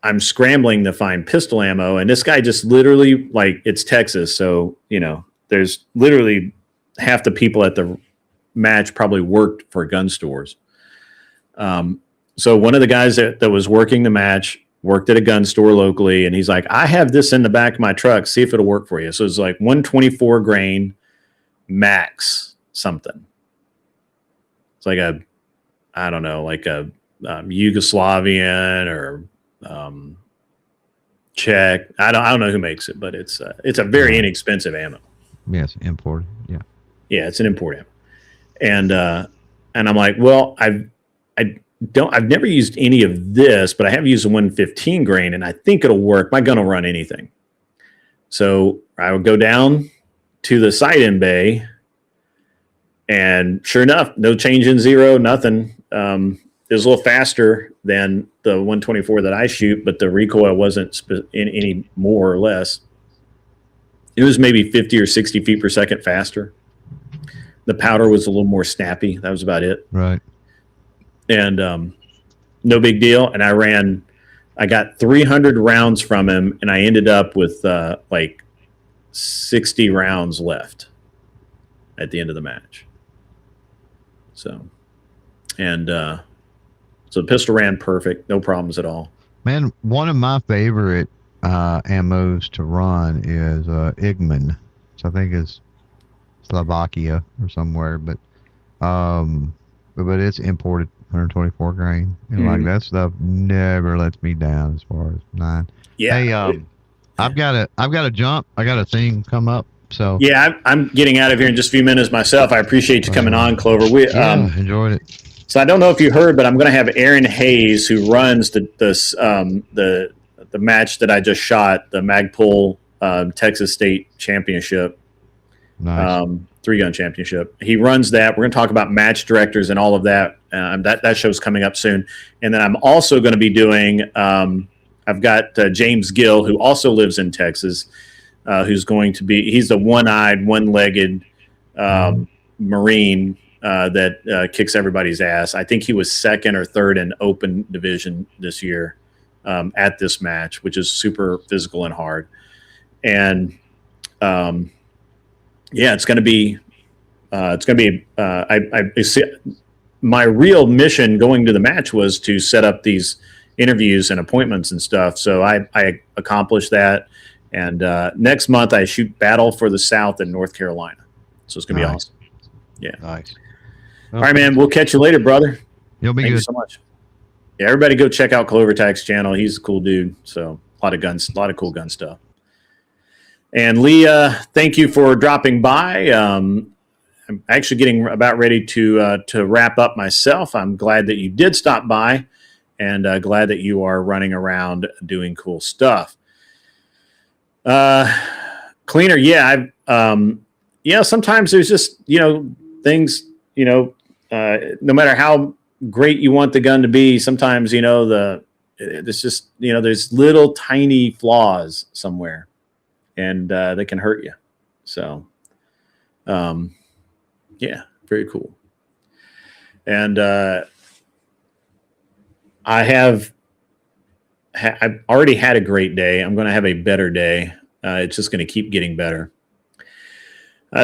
I'm scrambling to find pistol ammo, and this guy just literally, it's Texas, so, there's literally half the people at the match probably worked for gun stores. So one of the guys that was working the match worked at a gun store locally, and he's like, I have this in the back of my truck. See if it'll work for you. So it's like 124 grain max something. It's like a Yugoslavian or Czech. I don't know who makes it, but it's a very inexpensive ammo. Yes, imported. Yeah. Yeah, it's an import ammo. And I'm like, well, I've never used any of this, but I have used a 115 grain, and I think it'll work. My gun will run anything. So I would go down to the sight-in bay, and sure enough, no change in zero, nothing. It was a little faster than the 124 that I shoot, but the recoil wasn't any more or less. It was maybe 50 or 60 feet per second faster. The powder was a little more snappy. That was about it. Right. And no big deal. And I got 300 rounds from him, and I ended up with 60 rounds left at the end of the match. So the pistol ran perfect, no problems at all. Man, one of my favorite ammos to run is Igman, which I think is Slovakia or somewhere, but it's imported 124 grain, and like that stuff never lets me down as far as 9. Yeah. Hey, I've got to jump. I got a thing come up. So yeah, I'm getting out of here in just a few minutes myself. I appreciate you coming on, Clover. Enjoyed it. So I don't know if you heard, but I'm going to have Aaron Hayes, who runs the the match that I just shot, the Magpul Texas State Championship, Nice. 3-gun championship. He runs that. We're going to talk about match directors and all of that. That show's coming up soon. And then I'm also going to be doing. I've got James Gill, who also lives in Texas, who's going to be. He's the one-eyed, one-legged Marine that kicks everybody's ass. I think he was second or third in open division this year at this match, which is super physical and hard. And yeah, it's going to be. I see. My real mission going to the match was to set up these interviews and appointments and stuff. So I accomplished that. And next month I shoot Battle for the South in North Carolina. So it's going to be awesome. Yeah. Nice. All right, man. We'll catch you later, brother. You'll be Thank good. you so much. Yeah, everybody go check out Clovertack's channel. He's a cool dude. So a lot of guns, a lot of cool gun stuff. And Leah, thank you for dropping by. I'm actually getting about ready to wrap up myself. I'm glad that you did stop by, and glad that you are running around doing cool stuff. Cleaner, yeah. Sometimes there's just things. No matter how great you want the gun to be, sometimes there's just there's little tiny flaws somewhere, and they can hurt you. So. Yeah, very cool. And I've already had a great day. I'm going to have a better day. It's just going to keep getting better.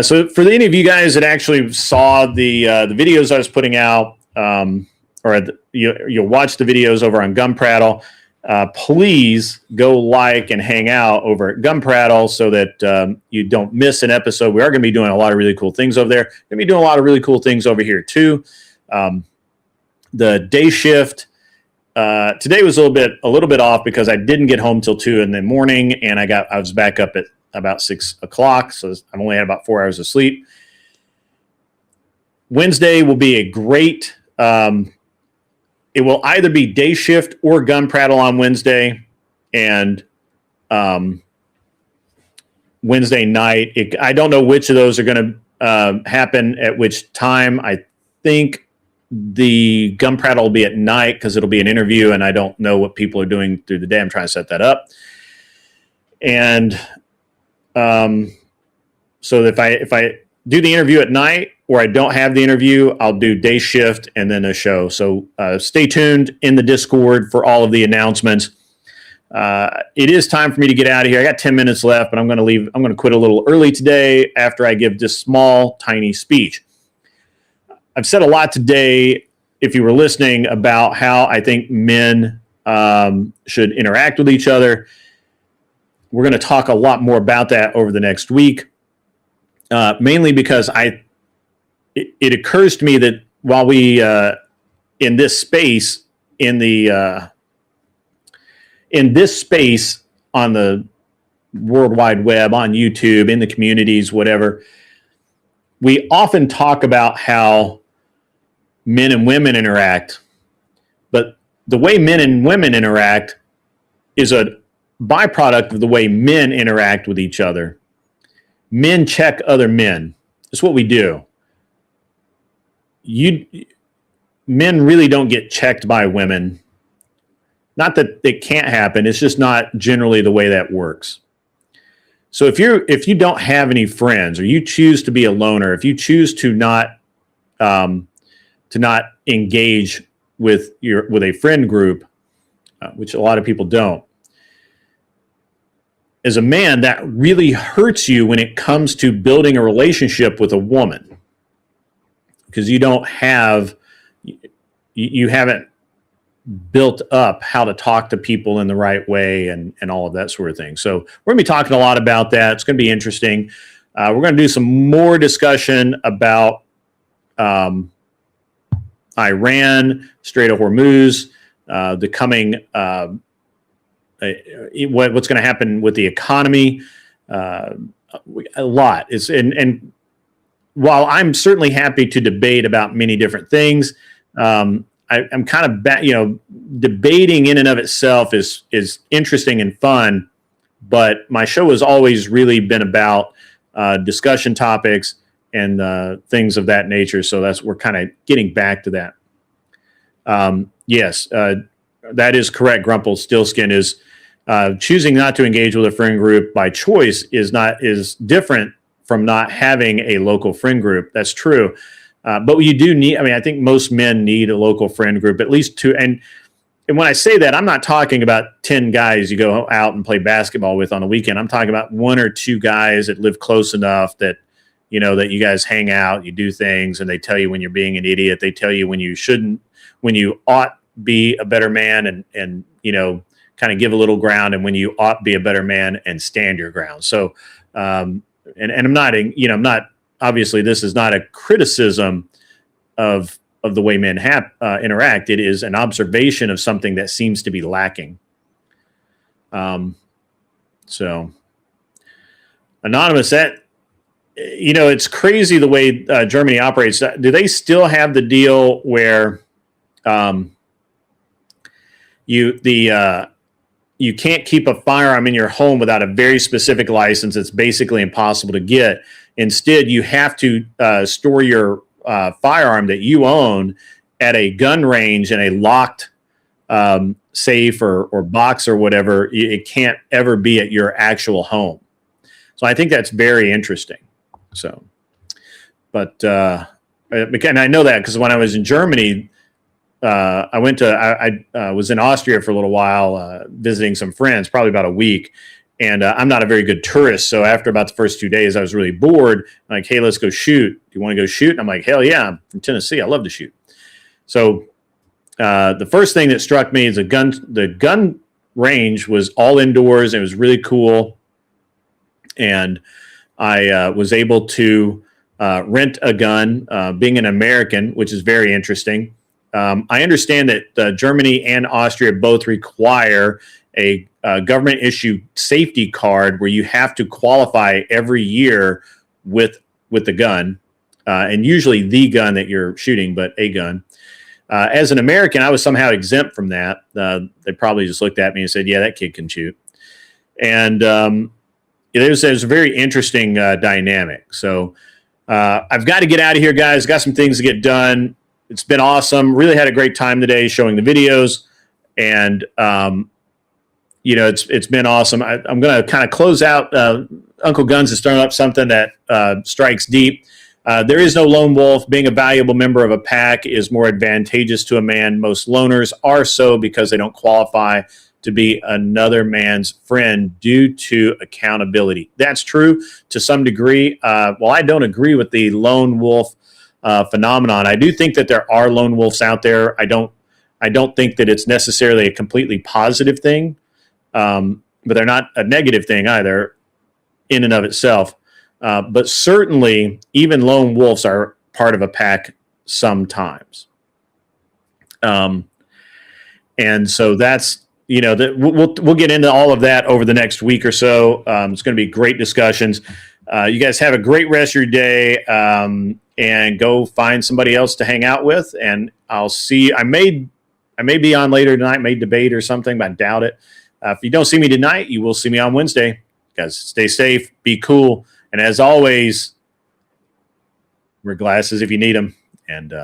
So for any of you guys that actually saw the videos I was putting out, you'll watch the videos over on Gun Prattle, please go like and hang out over at Gun Prattle so that you don't miss an episode. We are going to be doing a lot of really cool things over there. Going to be doing a lot of really cool things over here too. The day shift today was a little bit off because I didn't get home till 2 in the morning, and I was back up at about 6 o'clock, so I've only had about 4 hours of sleep. Wednesday will be a great. It will either be day shift or Gun Prattle on Wednesday, and Wednesday night. I don't know which of those are going to happen at which time. I think the Gun Prattle will be at night because it'll be an interview, and I don't know what people are doing through the day. I'm trying to set that up. And so if I do the interview at night, or I don't have the interview, I'll do day shift and then a show. So stay tuned in the Discord for all of the announcements. It is time for me to get out of here. I got 10 minutes left, but I'm going to leave. I'm going to quit a little early today after I give this small, tiny speech. I've said a lot today, if you were listening, about how I think men should interact with each other. We're going to talk a lot more about that over the next week, mainly because it occurs to me that while we in this space on the World Wide Web, on YouTube, in the communities, whatever, we often talk about how men and women interact, but the way men and women interact is a byproduct of the way men interact with each other. Men check other men. That's what we do. Men really don't get checked by women. Not that it can't happen. It's just not generally the way that works. So if you don't have any friends, or you choose to be a loner, if you choose to not engage with a friend group, which a lot of people don't, as a man, that really hurts you when it comes to building a relationship with a woman, because you haven't built up how to talk to people in the right way and all of that sort of thing. So we're going to be talking a lot about that. It's going to be interesting. We're going to do some more discussion about Iran, Strait of Hormuz, the coming what's going to happen with the economy. A lot is, and while I'm certainly happy to debate about many different things, I'm kind of debating in and of itself is interesting and fun, but my show has always really been about discussion topics and things of that nature. So we're kind of getting back to that. Yes, that is correct. Grumple Stillskin is choosing not to engage with a friend group by choice is different from not having a local friend group. That's true. But you do need, I think most men need a local friend group, at least two. And when I say that, I'm not talking about 10 guys you go out and play basketball with on the weekend. I'm talking about 1 or 2 guys that live close enough that, that you guys hang out, you do things, and they tell you when you're being an idiot. They tell you when you shouldn't, when you ought be a better man and kind of give a little ground, and when you ought be a better man and stand your ground. So, and I'm not, I'm not, obviously this is not a criticism of the way men interact. It is an observation of something that seems to be lacking. So Anonymous, it's crazy the way Germany operates. Do they still have the deal where you can't keep a firearm in your home without a very specific license? It's basically impossible to get. Instead, you have to store your firearm that you own at a gun range in a locked safe or box or whatever. It can't ever be at your actual home. So I think that's very interesting. So, but and I know that because when I was in Germany, I was in Austria for a little while visiting some friends, probably about a week. And I'm not a very good tourist. So after about the first 2 days, I was really bored. I'm like, hey, let's go shoot. Do you want to go shoot? And I'm like, hell yeah, I'm from Tennessee. I love to shoot. So the first thing that struck me is the gun range was all indoors. And it was really cool. And I was able to rent a gun, being an American, which is very interesting. I understand that Germany and Austria both require a government issue safety card where you have to qualify every year with the gun, and usually the gun that you're shooting, but a gun. As an American, I was somehow exempt from that. They probably just looked at me and said, yeah, that kid can shoot. And it was a very interesting dynamic. So I've got to get out of here, guys. Got some things to get done. It's been awesome. Really had a great time today showing the videos. And it's been awesome. I'm going to kind of close out. Uncle Guns is throwing up something that strikes deep. There is no lone wolf. Being a valuable member of a pack is more advantageous to a man. Most loners are so because they don't qualify to be another man's friend due to accountability. That's true to some degree. While I don't agree with the lone wolf phenomenon, I do think that there are lone wolves out there. I don't think that it's necessarily a completely positive thing. But they're not a negative thing either in and of itself. But certainly even lone wolves are part of a pack sometimes. And so that's, we'll get into all of that over the next week or so. It's going to be great discussions. You guys have a great rest of your day, and go find somebody else to hang out with. And I'll see, I may be on later tonight, may debate or something, but I doubt it. If you don't see me tonight, you will see me on Wednesday. Guys, stay safe, be cool. And as always, wear glasses if you need them. And